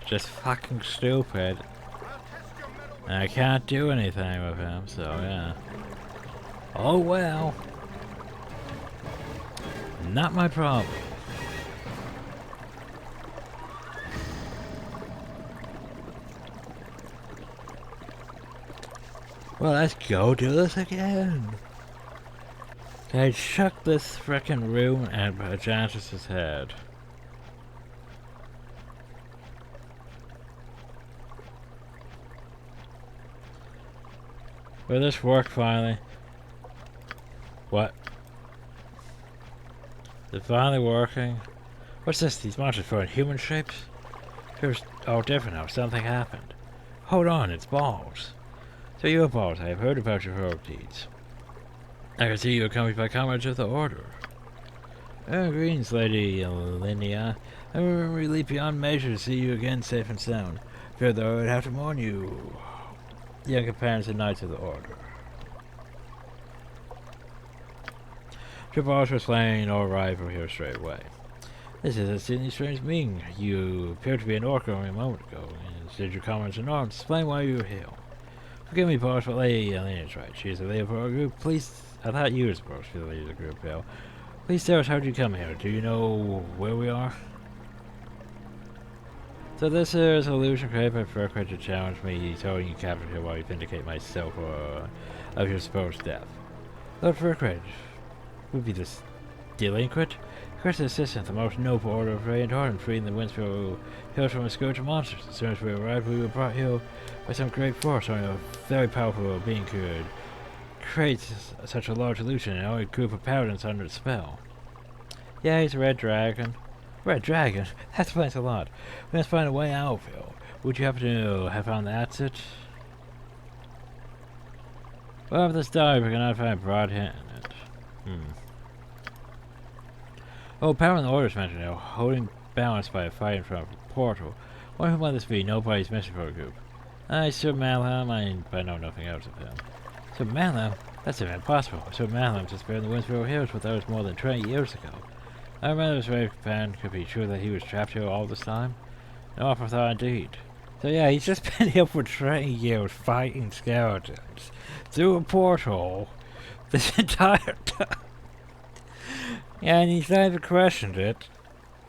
Just fucking stupid. And I can't do anything with him, so yeah. Oh well. Not my problem. Well, let's go do this again. I chuck this frickin' room at Ajantis' head. Will this work finally? What? Is it finally working? What's this? These monsters throwing human shapes? Here's all different now. Something happened. Hold on, it's Balls. So you're Balls. I have heard about your heroic deeds. I can see you accompanied by comrades of the Order. Greetings, Lady Linnea. I'm relieved beyond measure to see you again safe and sound. Fear though I'd have to warn you. Young companions and knights of the Order. Your boss was playing all right from here straight away. This is a Sydney Strange Ming. You appeared to be an orc only a moment ago, and instead your comments and arms explain why you were here. Forgive me, boss, but Lady Elena's right. She is the leader for our group. Please, I thought you were supposed to be the leader of the group, Bill. Please tell us, how did you come here? Do you know where we are? So this is an illusion created by Furcred to challenge me, telling you captured here while you vindicate myself of your supposed death. Lord Furcred would be this delinquent? Request assistance, the most noble order of Ray and Hard in freeing the Windsboro Hills from a scourge of monsters. As soon as we arrived, we were brought here by some great force, only a very powerful being could create such a large illusion, and only a group of paladins under its spell. Yeah, he's a red dragon. Red dragon? That explains a lot. We must find a way out, Phil. Would you happen to have found the exit? Well, if this dive, we cannot find a broad hint in it. Oh, power in the orders mentioned now, holding balance by a fight in front of a portal. Wonder who might this be? Nobody's missing for a group. Sir Malham, I know nothing else of him. Sir Malham? That's impossible. Sir Malham disappeared in the Windsboro Hills, but that was more than 20 years ago. I remember this very fan could be true that he was trapped here all this time. No awful thought indeed. So yeah, he's just been here for 20 years fighting skeletons through a portal this entire time. Yeah, and he's not even questioned it.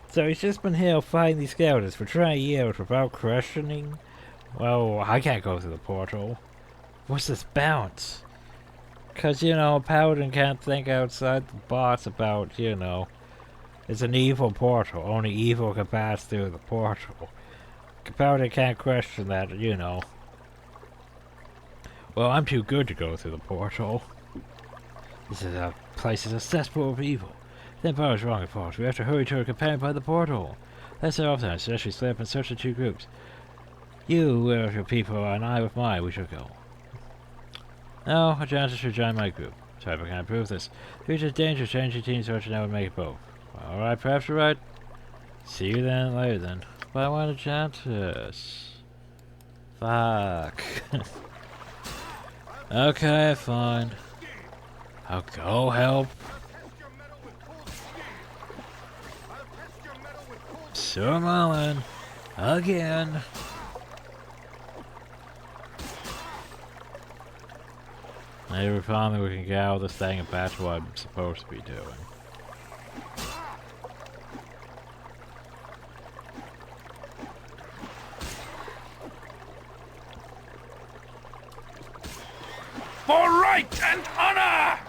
So he's just been here fighting these skeletons for 20 years without questioning? Well, I can't go through the portal. What's this bounce? Because, you know, Paladin can't think outside the box about, you know, it's an evil portal. Only evil can pass through the portal. Paladin can't question that, you know. Well, I'm too good to go through the portal. This is a place is a cesspool of evil. The Empire is wrong, of course. We have to hurry to our companion by the portal. Let's set off then. I suggest we split up and search the two groups. You with your people and I with mine. We shall go. No, Ajantis should join my group. Sorry if I can't prove this. Future danger, changing teams search and I would make it both. Alright, perhaps you're right. See you then later then. But I want Ajantis. Fuck. Okay, fine. I'll go help. Sir Merlin. Again. Maybe finally we can get out of this thing and back to what I'm supposed to be doing. For right and honor!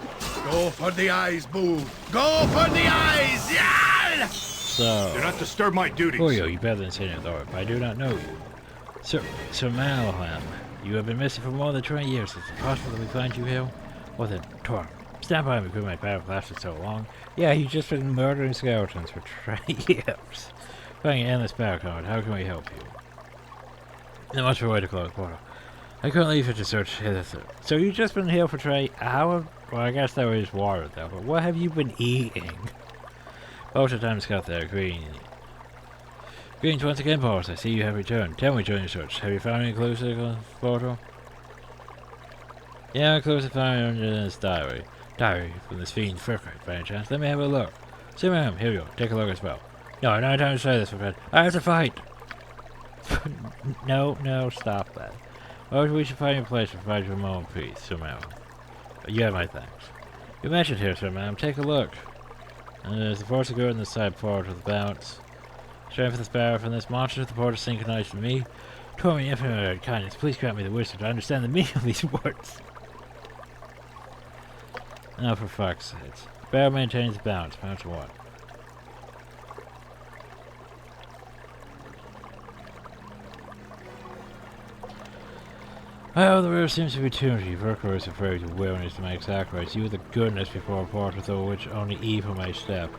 Go for the eyes, Boo! Go for the eyes! Yeah! So, do not disturb my duties. Julio, you better than say authority, but I do not know you. Sir Malaham, you have been missing for more than 20 years. Is it possible that we find you here? Well then, Tor, stand by me, because my battle lasted so long. Yeah, you've just been murdering skeletons for 20 years. Fighting an endless battle card, how can we help you? Not much of a way to close the portal. I couldn't leave it to search hitherto. So you've just been here for 20 hours? Well, I guess that was water though, but what have you been eating? Both of time to scout there, Greetings once again, boss. I see you have returned. Tell me during your search. Have you found any clues to the portal? Yeah, clues I found in his diary. Diary from this fiend Furkite, by any chance. Let me have a look. See, ma'am, here we go. Take a look as well. No, not time to say this, my friend. I have to fight! No, stop that. Well, we should find a place to provide you a moment of peace, Sir Ma'am. You have my thanks. You mentioned here, Sir Ma'am. Take a look. And there's the force of good in the side portal with the bounce. Strength of this barrel from this monster, the portal synchronized with me. Toward me infinite kindness, please grant me the wisdom to understand the meaning of these words. Now for fuck's sake. Barrel maintains the balance. Bounce what? Well, the river seems to be tuned to you. Verkor is afraid of willingness to make sacrifice. You with the goodness before a portal through which only evil may step.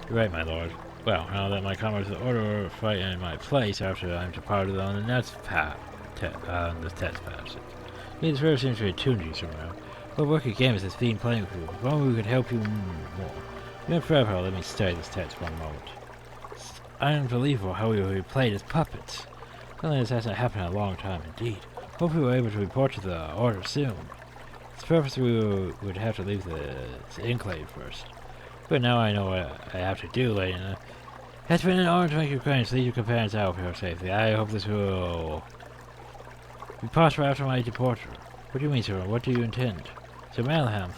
You're right, my lord. Well, now that my comrades of the order fight in my place after I'm departed on the next test passage. This river seems to be tuned to you somehow. What wicked game is this fiend playing with you? If only we could help you more. You went forever, let me study this text for a moment. It's unbelievable how we played as puppets. Something this hasn't happened in a long time indeed. Hopefully we're able to report to the order soon. Its purpose we would have to leave the enclave first. But now I know what I have to do, lady. It's been an honor to make your acquaintance. Lead your companions out here safely. I hope this will be prosper after my departure. What do you mean, sir? What do you intend? Sir Malaham.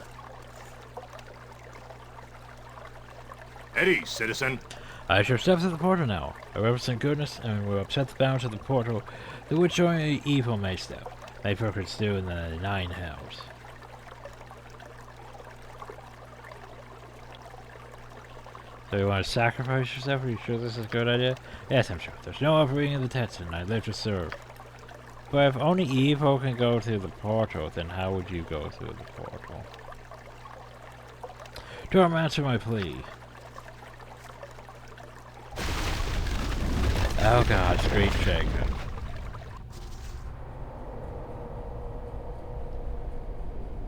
Eddie, citizen. I shall step through the portal now. I represent goodness and will upset the balance of the portal through which only evil may step. May Furkits do in the 9 hells. So you want to sacrifice yourself? Are you sure this is a good idea? Yes, I'm sure. There's no overeating of the Tetson. I live to serve. But if only evil can go through the portal, then how would you go through the portal? Don't answer my plea. Oh god, screen shaker.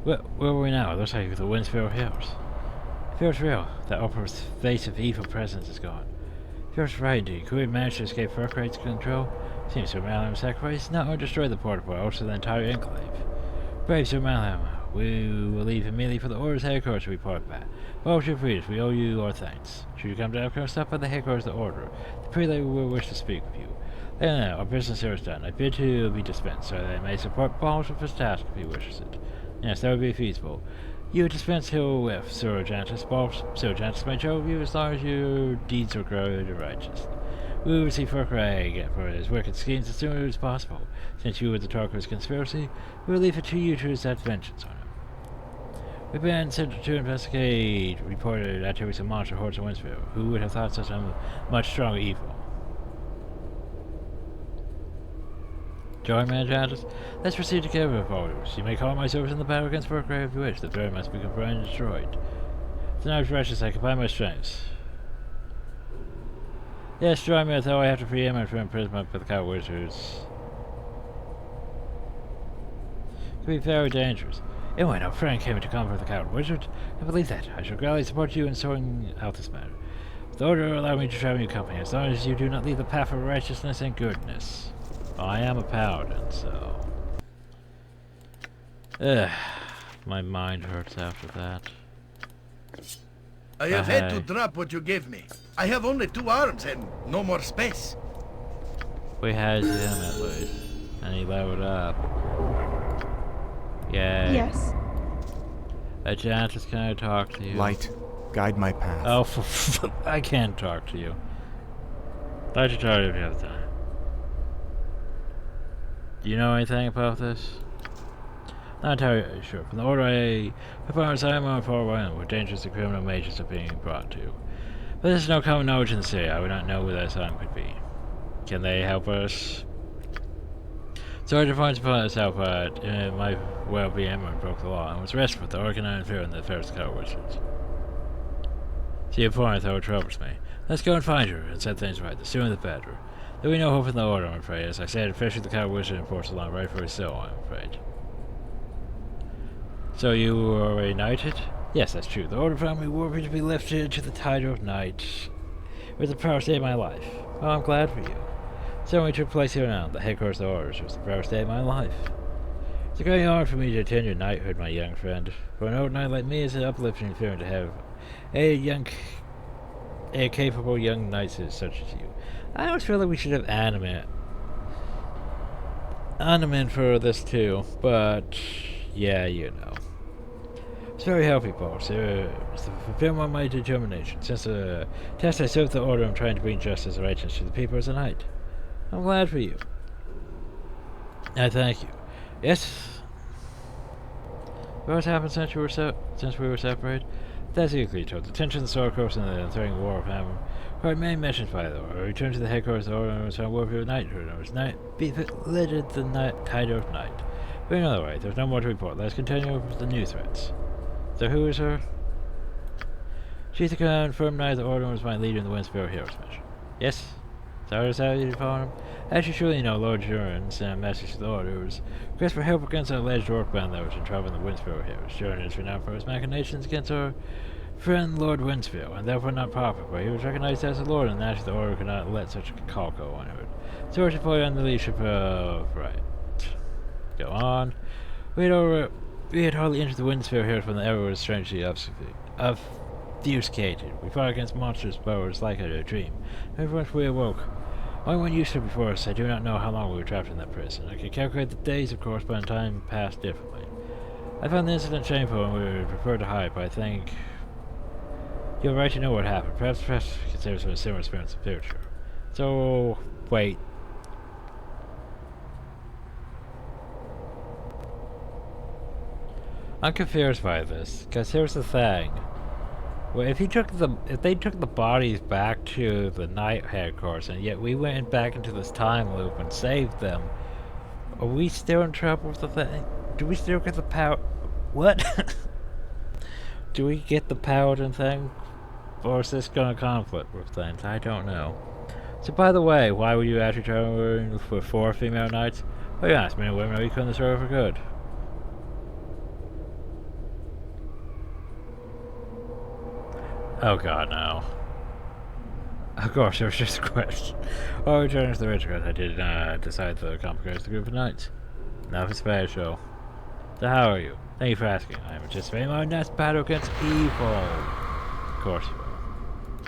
Where are we now? It looks like the Windsville Hills. Feels real. That upper face of evil presence is gone. Feels right indeed. Could we manage to escape Furkrate's control? Seems Sir Malaham sacrifice not only destroy the portal, but also the entire enclave. Brave Sir Malaham, we will leave immediately for the Order's headquarters to report back. Well, your freedom, we owe you our thanks. Should you come to Alcor, stop by the headquarters of the Order. The prelate will wish to speak with you. Then, our business here is done. I bid to be dispensed, so that I may support Baldur with his task if he wishes it. Yes, that would be feasible. You dispense herewith, Sir Ajantis. Sir Ajantis may show you as long as your deeds are good and righteous. We will see Furkray for his wicked schemes as soon as possible. Since you were the talk of his conspiracy, we will leave it to you to exact vengeance on him. We've been sent to investigate reported activities of monster hordes in Winsville. Who would have thought such a much stronger evil? Join me, Ajantis. Let's proceed together with orders. You may call my service in the battle against Brigade if you wish. The threat must be confronted and destroyed. Tonight, precious, I combine my strengths. Yes, join me, though I have to free him from imprisonment by the cow wizards. It could be very dangerous. Anyway, no friend came to comfort the coward wizard. I believe that. I shall gladly support you in sorting out this matter. The order will allow me to travel your company, as long as you do not leave the path of righteousness and goodness. Well, I am a paladin, so... Ugh. My mind hurts after that. I have had to drop what you gave me. I have only 2 arms and no more space. We had him at least. And he leveled up. Yay. Yes? Ajantis, can I talk to you? Light, guide my path. Oh, I can't talk to you. I'd like to talk to you if you have time. Do you know anything about this? Not entirely sure. From the order I perform, I am on far away where dangerous and criminal mages are being brought to. But there's no common knowledge in the city. I would not know where that sign could be. Can they help us? Sorry to find us out, but my well-being Emma broke the law and was arrested for the organized fear in the affairs of cow wizards. See your point, though, it troubles me. Let's go and find her and set things right. The sooner the better. There'll be no hope in the order, I'm afraid. As I said, officially the cow wizard enforced the law right for his soul, I'm afraid. So you were a knighted? Yes, that's true. The order found me worthy to be lifted to the title of knight with the proudest day of my life. Oh, I'm glad for you. Ceremony took place here now. The headquarters of the orders was the proudest day of my life. It's a great honor for me to attend your knighthood, my young friend. For an old knight like me, it's an uplifting feeling to have a capable young knight such as you. I always feel like we should have anime for this too, but yeah, you know. It's very healthy, boss. It's the fulfillment of my determination. Since the test I served the order, I'm trying to bring justice and righteousness to the people as a knight. I'm glad for you. I thank you. Yes. What's happened since we were separated? That's equally told. The tension of the Sword Coast and the threatening war of Hammer. Quite many mentions by the order. I returned to the headquarters of the order and was found worthy of knighthood. I was lifted the title of knight. But another way, there's no more to report. Let's continue with the new threats. So who is her? She's the confirmed knight of the order was my leader in the Winsville Heroes mission. Yes? So is that you found him? As you surely know, Lord Jurin sent a message to the orders. Request for help against an alleged orc band that was in trouble in the Winsville Heroes. Jurin is renowned for his machinations against our friend Lord Winsville, and therefore not proper, but he was recognized as a lord, and naturally the order could not let such a call go unheard. So we should follow under the leadership of... right. Go on. We had hardly entered the Winsville Heroes when the error was strangely obfuscated. We fought against monsters, but it was like a dream. Every we awoke. Only one used to before us. I do not know how long we were trapped in that prison. I can calculate the days, of course, but in time passed differently. I found the incident shameful and we would prefer to hide, but I think you're right to know what happened. Perhaps consider some similar experience in the future. So, wait. I'm confused by this, because here's the thing. Well, if they took the bodies back to the night headquarters, and yet we went back into this time loop and saved them, are we still in trouble with the thing? Do we still get the power? What? Do we get the paladin thing? Or is this gonna conflict with things? I don't know. So by the way, why were you actually traveling for 4 female knights? Oh yeah, as many women are equal in this world for good. Oh god, no. Of course, it was just a question. Oh, returning to the ritual, I did not decide to complicate the group of knights. Nothing special. So how are you? Thank you for asking. I am anticipating my next battle against evil. Of course you will.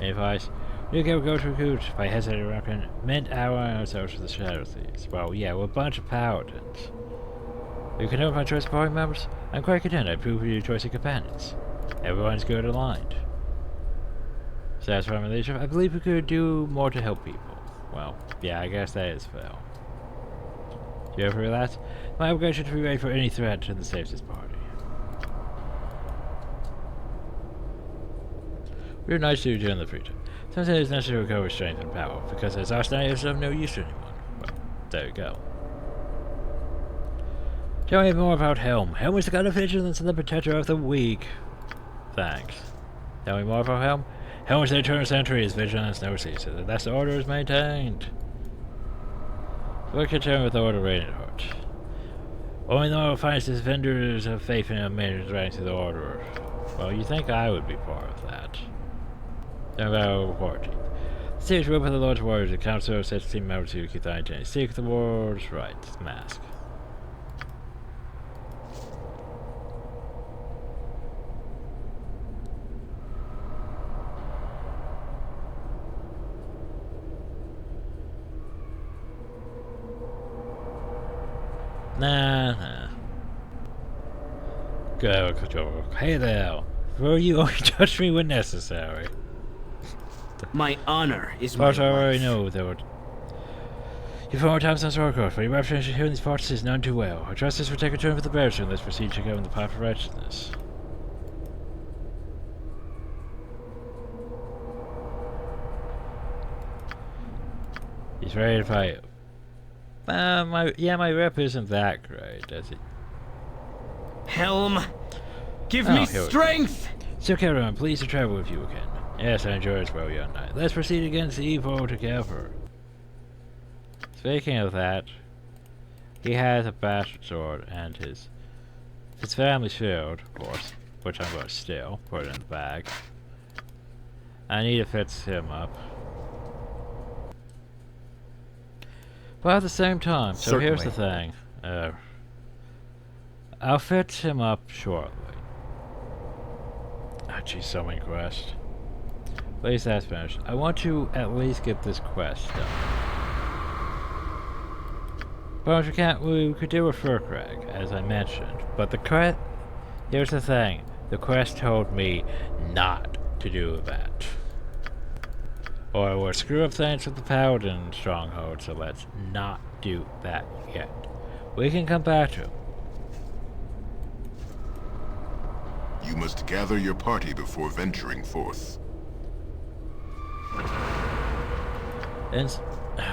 Any advice? You can go to recruit. If I hesitate to recommend our ourselves to the Shadow Thieves. Well, yeah, we're a bunch of paladins. You can know my choice of party members? I'm quite content. I approve of your choice of companions. Everyone's good aligned. Satisfying my leadership, I believe we could do more to help people. Well, yeah, I guess that is fair. Do you ever realize? My obligation to be ready for any threat to the safest party. We're nice to you in the future. Sometimes it's necessary to recover strength and power, because exhaustion is of no use to anyone. Well, there you go. Tell me more about Helm. Helm is the god of vigilance and the protector of the weak. Thanks. Tell me more about Helm. Helm is the eternal sentry, his vigilance never ceases, and thus the order is maintained. What can turn with the order reigning heart? Only the one who finds his vendors of faith in a man's ranks to the order. Well, you think I would be part of that. Then about War. Seek the whip of the Lord's warriors, the council sets team members to keep the identity. Seek the Lord's rights. Mask. Nah. Go, control. Hey there. Will you only touch me when necessary? My honor is my But I already know that would. You former times on Sorcourt, for your reputation here in these parts is none too well. Our justice will take a turn for the better soon. Let's proceed to go in the path of righteousness. He's ready to fight. My rep isn't that great, does it? Helm, give me strength! So, Karen, I'm pleased to travel with you again. Yes, I enjoy it well young night. Let's proceed against evil together. Speaking of that, he has a bastard sword and his family's shield, of course, which I'm going to steal, put it in the bag. I need to fix him up. But at the same time, so here's the thing. I'll fix him up shortly. Ah, geez, so many quests. At least that's finished. I want to at least get this quest done. But we could do a Furcrag, as I mentioned. But the quest... Here's the thing. The quest told me not to do that. Or we'll screw up things with the Paladin stronghold, so let's not do that yet. We can come back to it. You must gather your party before venturing forth.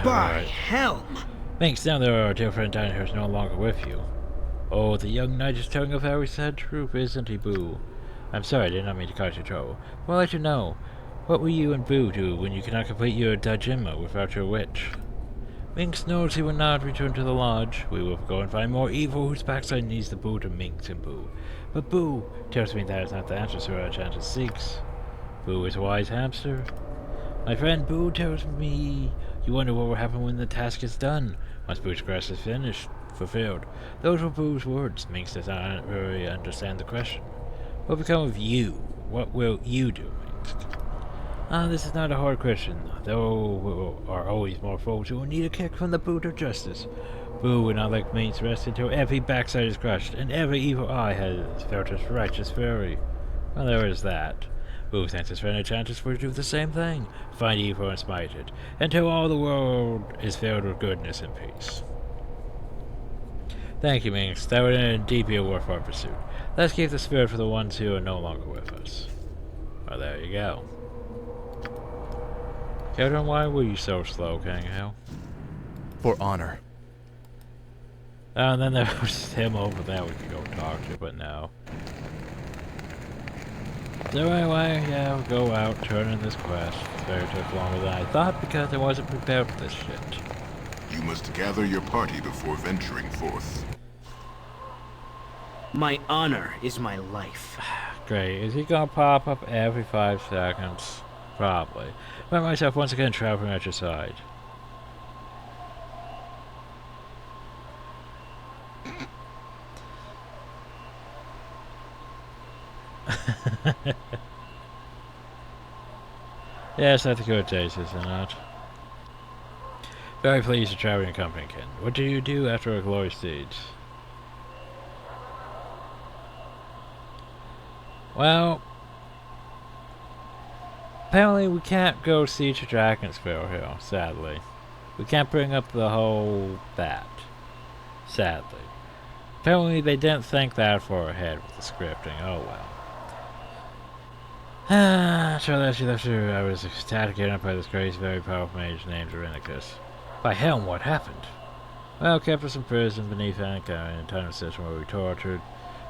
By Helm! Thanks, now there are different dinosaurs no longer with you. Oh, the young knight is telling of how he said truth, isn't he, Boo? I'm sorry, I did not mean to cause you trouble. Well, I'll let you know. What will you and Boo do when you cannot complete your Dajima without your witch? Minx knows he will not return to the lodge. We will go and find more evil whose backside needs the boot of Minx and Boo. But Boo tells me that is not the answer to what Ajantis seeks. Boo is a wise hamster. My friend Boo tells me you wonder what will happen when the task is done. Once Boo's quest is fulfilled. Those were Boo's words. Minx does not really understand the question. What will become of you? What will you do, Minx? This is not a hard question, though we are always more fools who will need a kick from the boot of justice. Boo would not let Minx rest until every backside is crushed, and every evil eye has felt its righteous fury. Well, there is that. Boo thinks his friend Ajantis will do the same thing, find evil and smite it, until all the world is filled with goodness and peace. Thank you, Minx. That would indeed be a worthwhile pursuit. Let's keep the spirit for the ones who are no longer with us. Well, there you go. Kevin, why were you so slow, King Hell? For honor. And then there was him over there we could go talk to, but no. So anyway, yeah, we'll go out, turn in this quest. It's very took longer than I thought because I wasn't prepared for this shit. You must gather your party before venturing forth. My honor is my life. Great. Is he gonna pop up every 5 seconds? Probably. I find myself once again traveling at your side. Yes, that's a good taste, is it not? Very pleased to travel in your company, Ken. What do you do after a glorious deed? Well, apparently we can't go siege to Dragonsville here, sadly. We can't bring up the whole that, sadly. Apparently they didn't think that far ahead with the scripting, oh well. Shortly after I was attacked again by this crazy, very powerful mage named Irenicus. By helm, what happened? Well, kept us in prison beneath Anchor in a tunnel system where we tortured.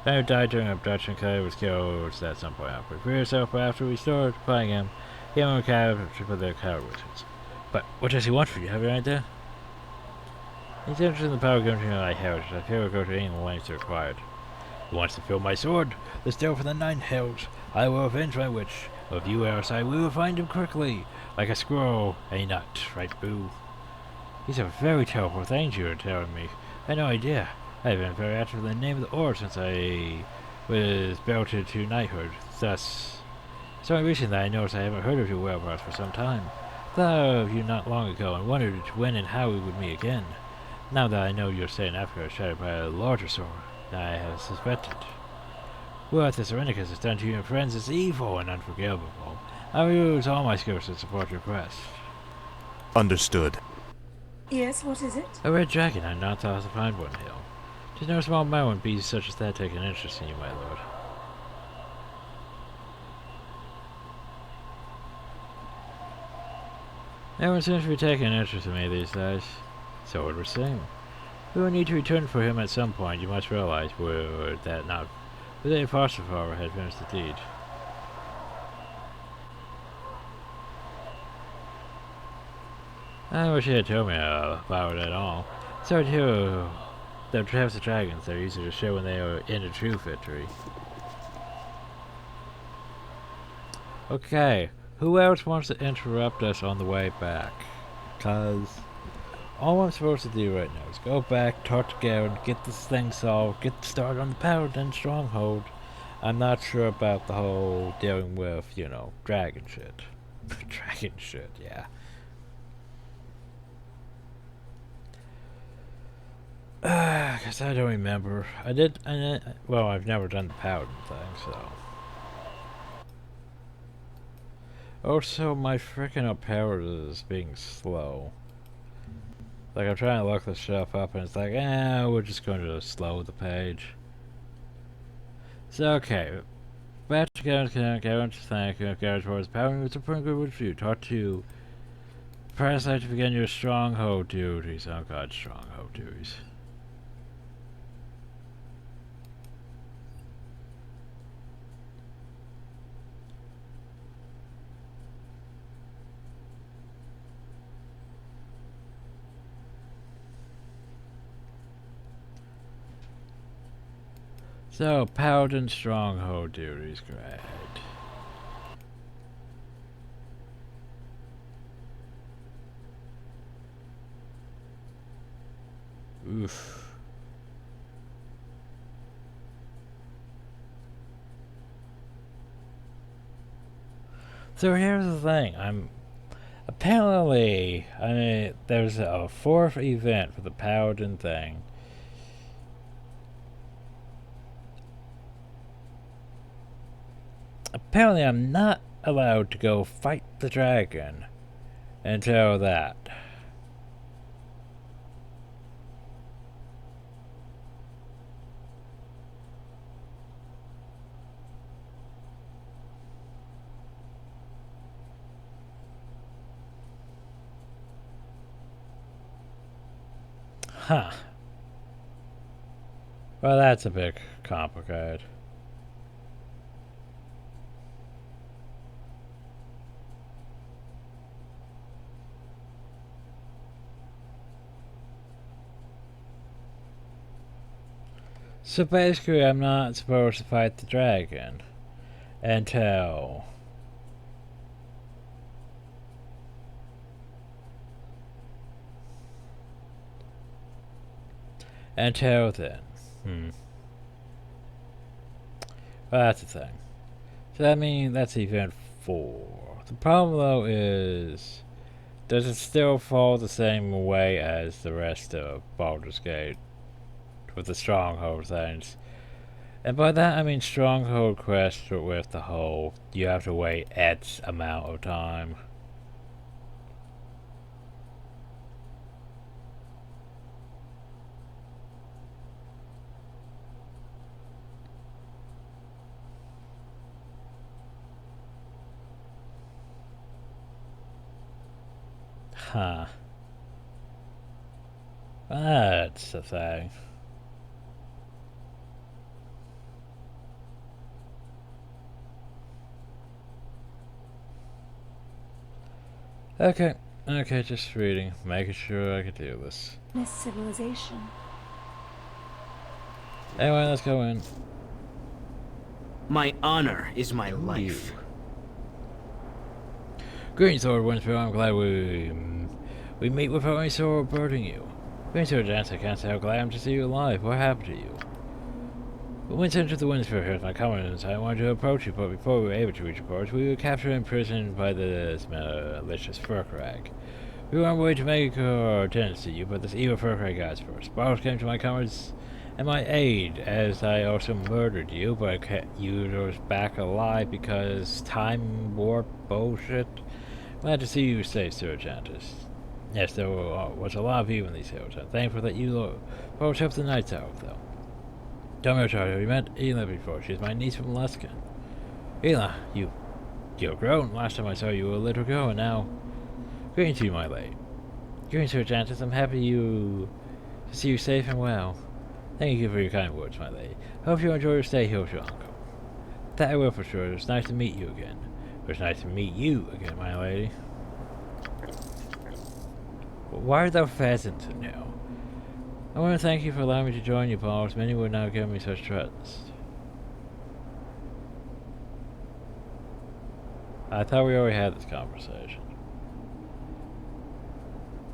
Then he died during abduction. Kelly was killed at some point. We freed ourselves after we started playing him. He and captured by the coward wizards. But what does he want from you? Have you any idea? He's interested in the power given to me by heritage. I feel we'll go to any lengths required. He wants to fill my sword. The steel from the nine hells. I will avenge my witch. If you are outside, we will find him quickly. Like a squirrel, a nut, right, Boo? These are very terrible things you are telling me. I had no idea. I have been very active in the name of the Order since I was belted to knighthood. Thus, it's only recently that I noticed I haven't heard of your whereabouts for some time. Thought of you not long ago and wondered when and how we would meet again. Now that I know you're staying in Africa, shattered by a larger sword than I have suspected. What this Irenicus has done to you and friends is evil and unforgivable. I will use all my skills to support your quest. Understood. Yes, what is it? A red dragon. I not thought to find one hill. Tis no small matter when beasts such as that take an interest in you, my lord. Everyone seems to be taking an interest in me these days. So it would seem. We will need to return for him at some point. You must realize that not with a foster father had finished the deed. I wish he had told me about it at all. Sorry to hear that perhaps the dragons, they're easy to show when they are in a true victory. Okay, who else wants to interrupt us on the way back? Cause all I'm supposed to do right now is go back, talk to Garen, get this thing solved, get started on the Paladin Stronghold. I'm not sure about the whole dealing with, you know, dragon shit. Dragon shit, yeah. Cause I don't remember. Well, I've never done the Paladin thing, so. Also, my freaking power is being slow. Like, I'm trying to look this stuff up, and it's like, we're just going to slow the page. So, okay. Back to Garen's thank you. Garen's towards power. It's a pretty good word for you. Talk to Parasite to begin your stronghold duties. Oh god, stronghold duties. So, Paladin Stronghold duties, great. Oof. So here's the thing, apparently, there's a 4th event for the Paladin thing. Apparently I'm not allowed to go fight the dragon until that. Huh. Well, that's a bit complicated. So basically, I'm not supposed to fight the dragon until then. Well, that's the thing. So that means that's event 4. The problem though is, does it still fall the same way as the rest of Baldur's Gate with the stronghold things? And by that I mean stronghold quests with the whole, you have to wait X amount of time. Huh. That's the thing. Okay, just reading, making sure I can do this. This civilization. Anyway, let's go in. My honor is my life. Greetings, Lord Windspear. I'm glad we meet without any sorrow burdening you. Greetings, Lord Ajantis. I can't say how glad I am to see you alive. What happened to you? When we entered the Windspear here with my comrades, I wanted to approach you, but before we were able to reach your ports, we were captured and imprisoned by this malicious Furkrag. We were on our way to make our attendance to you, but this evil Furkrag got us first. Baldur came to my comrades and my aid, as I also murdered you, but I kept you back alive because time warp bullshit. Glad to see you safe, Sir Ajantis. Yes, there was a lot of you in these hills. I'm thankful that you both helped the Knights out, though. Don't know, Charlie, we met Ela before. She's my niece from Luskin. Ela, you're grown. Last time I saw you were a little girl, and now... Greetings to you, my lady. Greetings, Sir Ajantis. I'm happy to see you safe and well. Thank you for your kind words, my lady. Hope you enjoy your stay here with your uncle. That I will for sure. It's nice to meet you again. It's nice to meet you again, my lady. Why are thou pheasant now? I want to thank you for allowing me to join you, Paul, as many would not give me such trust. I thought we already had this conversation.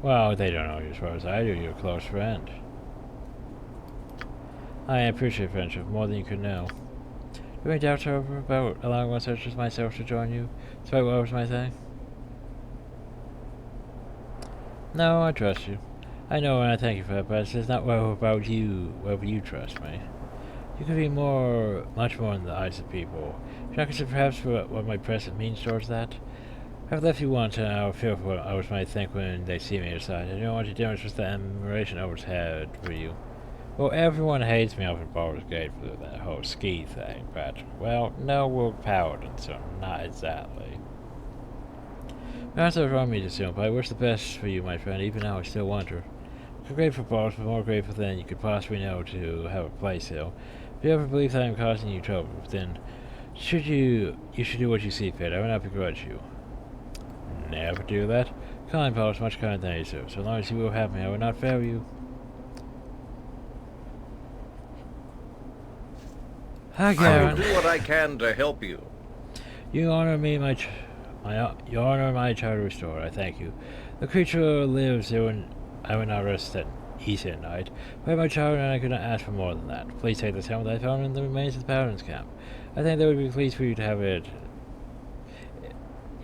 Well, they don't know you as well as I do. You're a close friend. I appreciate friendship more than you could know. Do you have any doubts, however, about allowing one such as myself to join you, despite what was my thing? No, I trust you. I know, and I thank you for that, but it's not well about you, whether you trust me. You could be much more in the eyes of people. Should I consider perhaps what my present means towards that? I've left you once, and I'll feel for what others might think when they see me aside. I don't want to demonstrate the admiration others had for you. Well, everyone hates me over at Baldur's Gate for that whole ski thing, but, well, no, we're paladins, so not exactly. Perhaps I was wrong me to assume, but I wish the best for you, my friend. Even now, I still wonder. I'm grateful, Baldur, but more grateful than you could possibly know to have a place here. If you ever believe that I'm causing you trouble, then you should do what you see fit. I will not begrudge you. Never do that. Kind, Baldur, much kinder than you deserve. So long as you will have me, I will not fail you. Hi, Karen. I will do what I can to help you. You honor me, you honor my child restored. I thank you. The creature lives here, and I will not rest at ease at night. But my child and I could not ask for more than that. Please take this helmet I found in the remains of the Paladin's camp. I think they would be pleased for you to have it.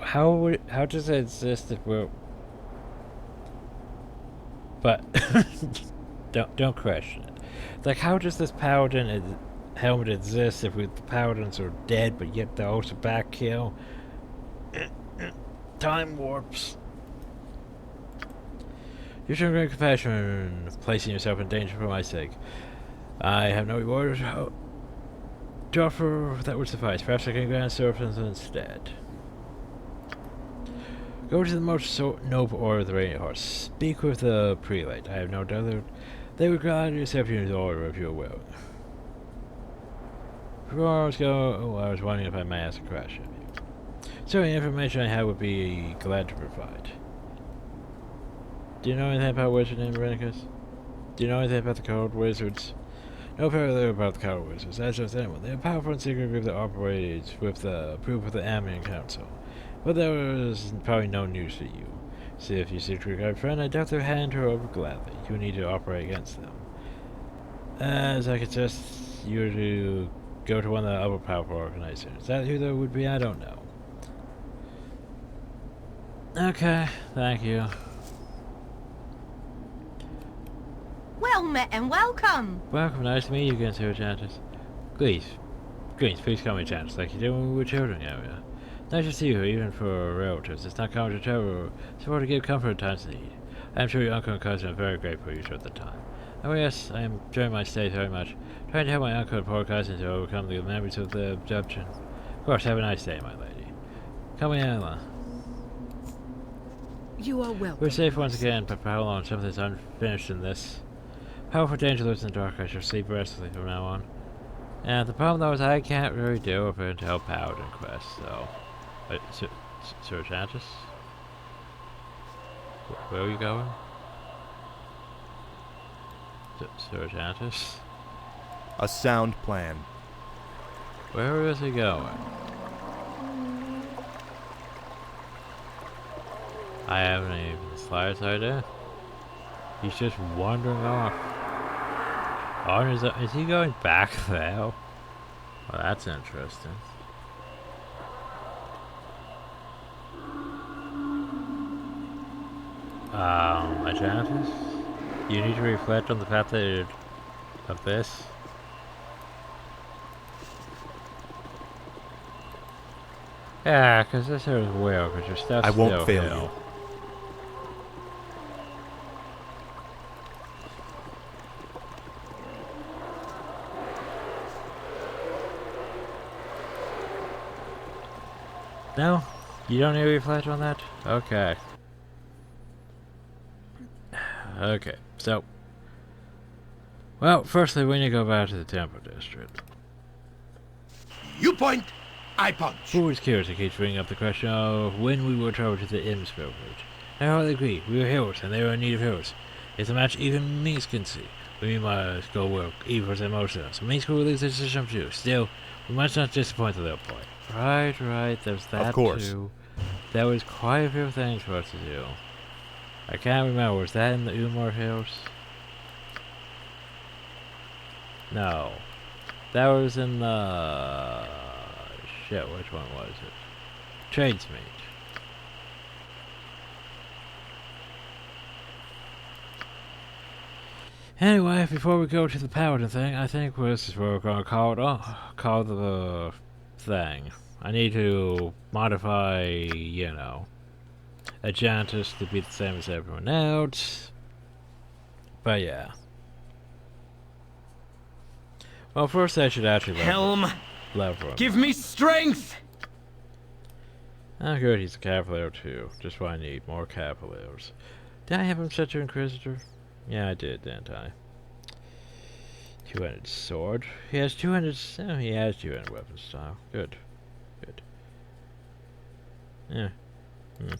How does it exist if we're... But don't question it. Like, how does this Paladin helmet exist if the Paladins are dead, but yet they're also back here? Time warps. You should have great compassion in placing yourself in danger for my sake. I have no reward to offer that would suffice. Perhaps I can grant servants instead. Go to the most noble order of the Radiant Horse. Speak with the prelate. I have no doubt they would gladly accept you into the order if you will. Before I was I was wondering if I may ask a question of you. So any information I have would be glad to provide. Do you know anything about a wizard named Renicus? Do you know anything about the Cold Wizards? No parallel about the Cold Wizards, as does anyone. They're a powerful and secret group that operates with the approval of the Ambient Council. But there is probably no news to you. See if you seek to regard friend, I doubt they'll hand her over gladly. You need to operate against them. As I suggest you to go to one of the other powerful organizations. Is that who there would be? I don't know. Okay, thank you. Well met and welcome! Welcome, nice to meet you again, Sir Ajantis. Please call me Ajantis, like you did when we were children, area. Nice to see you, even for relatives. It's not common to travel, so far to give comfort at times of need. I am sure your uncle and cousin are very grateful for you at the time. Oh yes, I am enjoying my stay very much, trying to help my uncle and poor cousin to overcome the memories of the abduction. Of course, have a nice day, my lady. Come in, Ella. You are welcome. We're safe once again, but for how long? Something's unfinished in this. Powerful danger lives in the dark. I shall sleep restfully from now on. And the problem though is I can't really do it until Paladin Quest, so... Sir Ajantis? Where are you going? Sir Ajantis? A sound plan. Where is he going? I haven't even the slightest idea. He's just wandering off. Is he going back there? Well, that's interesting. Ajantis? You need to reflect on the fact that of this. Yeah, because this here is weird, because your stuff's I won't fail here. you. No? You don't need to reflect on that? Okay. Okay, so... Well, firstly, we need to go back to the Temple District. You point, I punch. Who is curious, it keeps bringing up the question of when we will travel to the Imps village. I hardly agree. We are heroes, and they are in need of heroes. It's a match even Minx can see. We must go work, even for most of us. Minx will release this decision too. Still, we must not disappoint the little boy. Right, there's that of course. too. There was quite a few things for us to do. I can't remember, was that in the Umar Hills? No. That was in the... Shit, which one was it? Tradesmeet. Anyway, before we go to the Paladin thing, I think this is where we're gonna call it off. Call the thing. I need to modify, you know, Ajantis to be the same as everyone else. But yeah. Well, first I should actually level him. Give me strength! Oh good, he's a Cavalier too. Just what I need, more Cavaliers. Did I have him set to Inquisitor? Yeah, I did, didn't I? Two-handed sword. He has two-handed... Oh, he has two-handed weapon style. Good. Yeah. I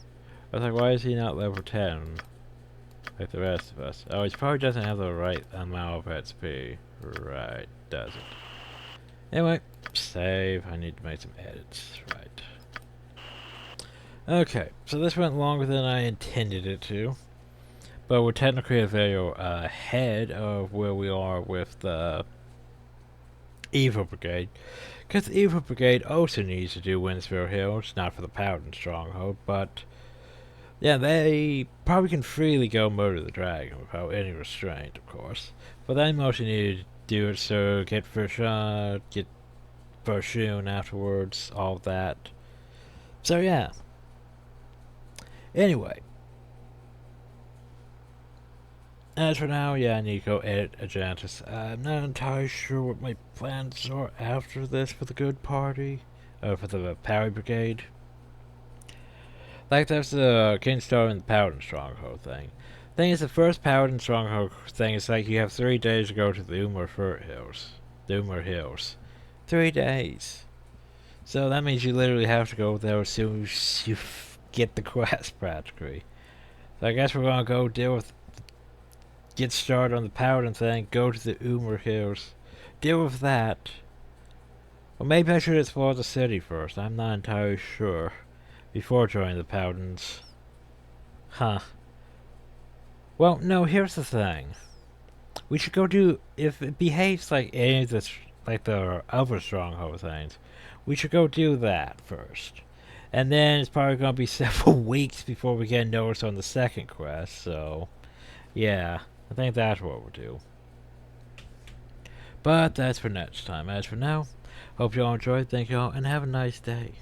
was like, why is he not level 10? Like the rest of us. Oh, he probably doesn't have the right amount of XP. Right, doesn't. Anyway, save. I need to make some edits. Right. Okay, so this went longer than I intended it to. But we're technically a video ahead of where we are with the Evil Brigade. Because the Evil Brigade also needs to do Windsville Hills, not for the Paladin Stronghold, but yeah, they probably can freely go murder the dragon without any restraint, of course. But they mostly need to do it so get first shot, get first shoon afterwards, all of that. So yeah. Anyway. As for now, yeah, I need to go edit Ajantis. I'm not entirely sure what my plans are after this for the good party. For the Power Brigade. Like, there's the Kingstar and the Paladin Stronghold thing. Thing is, the first Paladin Stronghold thing is like you have 3 days to go to the Umar Hills. The Umar Hills. 3 days. So that means you literally have to go there as soon as you get the quest, practically. So I guess we're gonna go deal with... Get started on the Paladin thing, go to the Umar Hills, deal with that. Well, maybe I should explore the city first, I'm not entirely sure, before joining the Paladins. Huh. Well, no, here's the thing. We should go do, if it behaves like any of the, like the other Stronghold things, we should go do that first. And then it's probably going to be several weeks before we get noticed on the second quest, so, yeah. I think that's what we'll do. But that's for next time. As for now, hope you all enjoyed, thank you all, and have a nice day.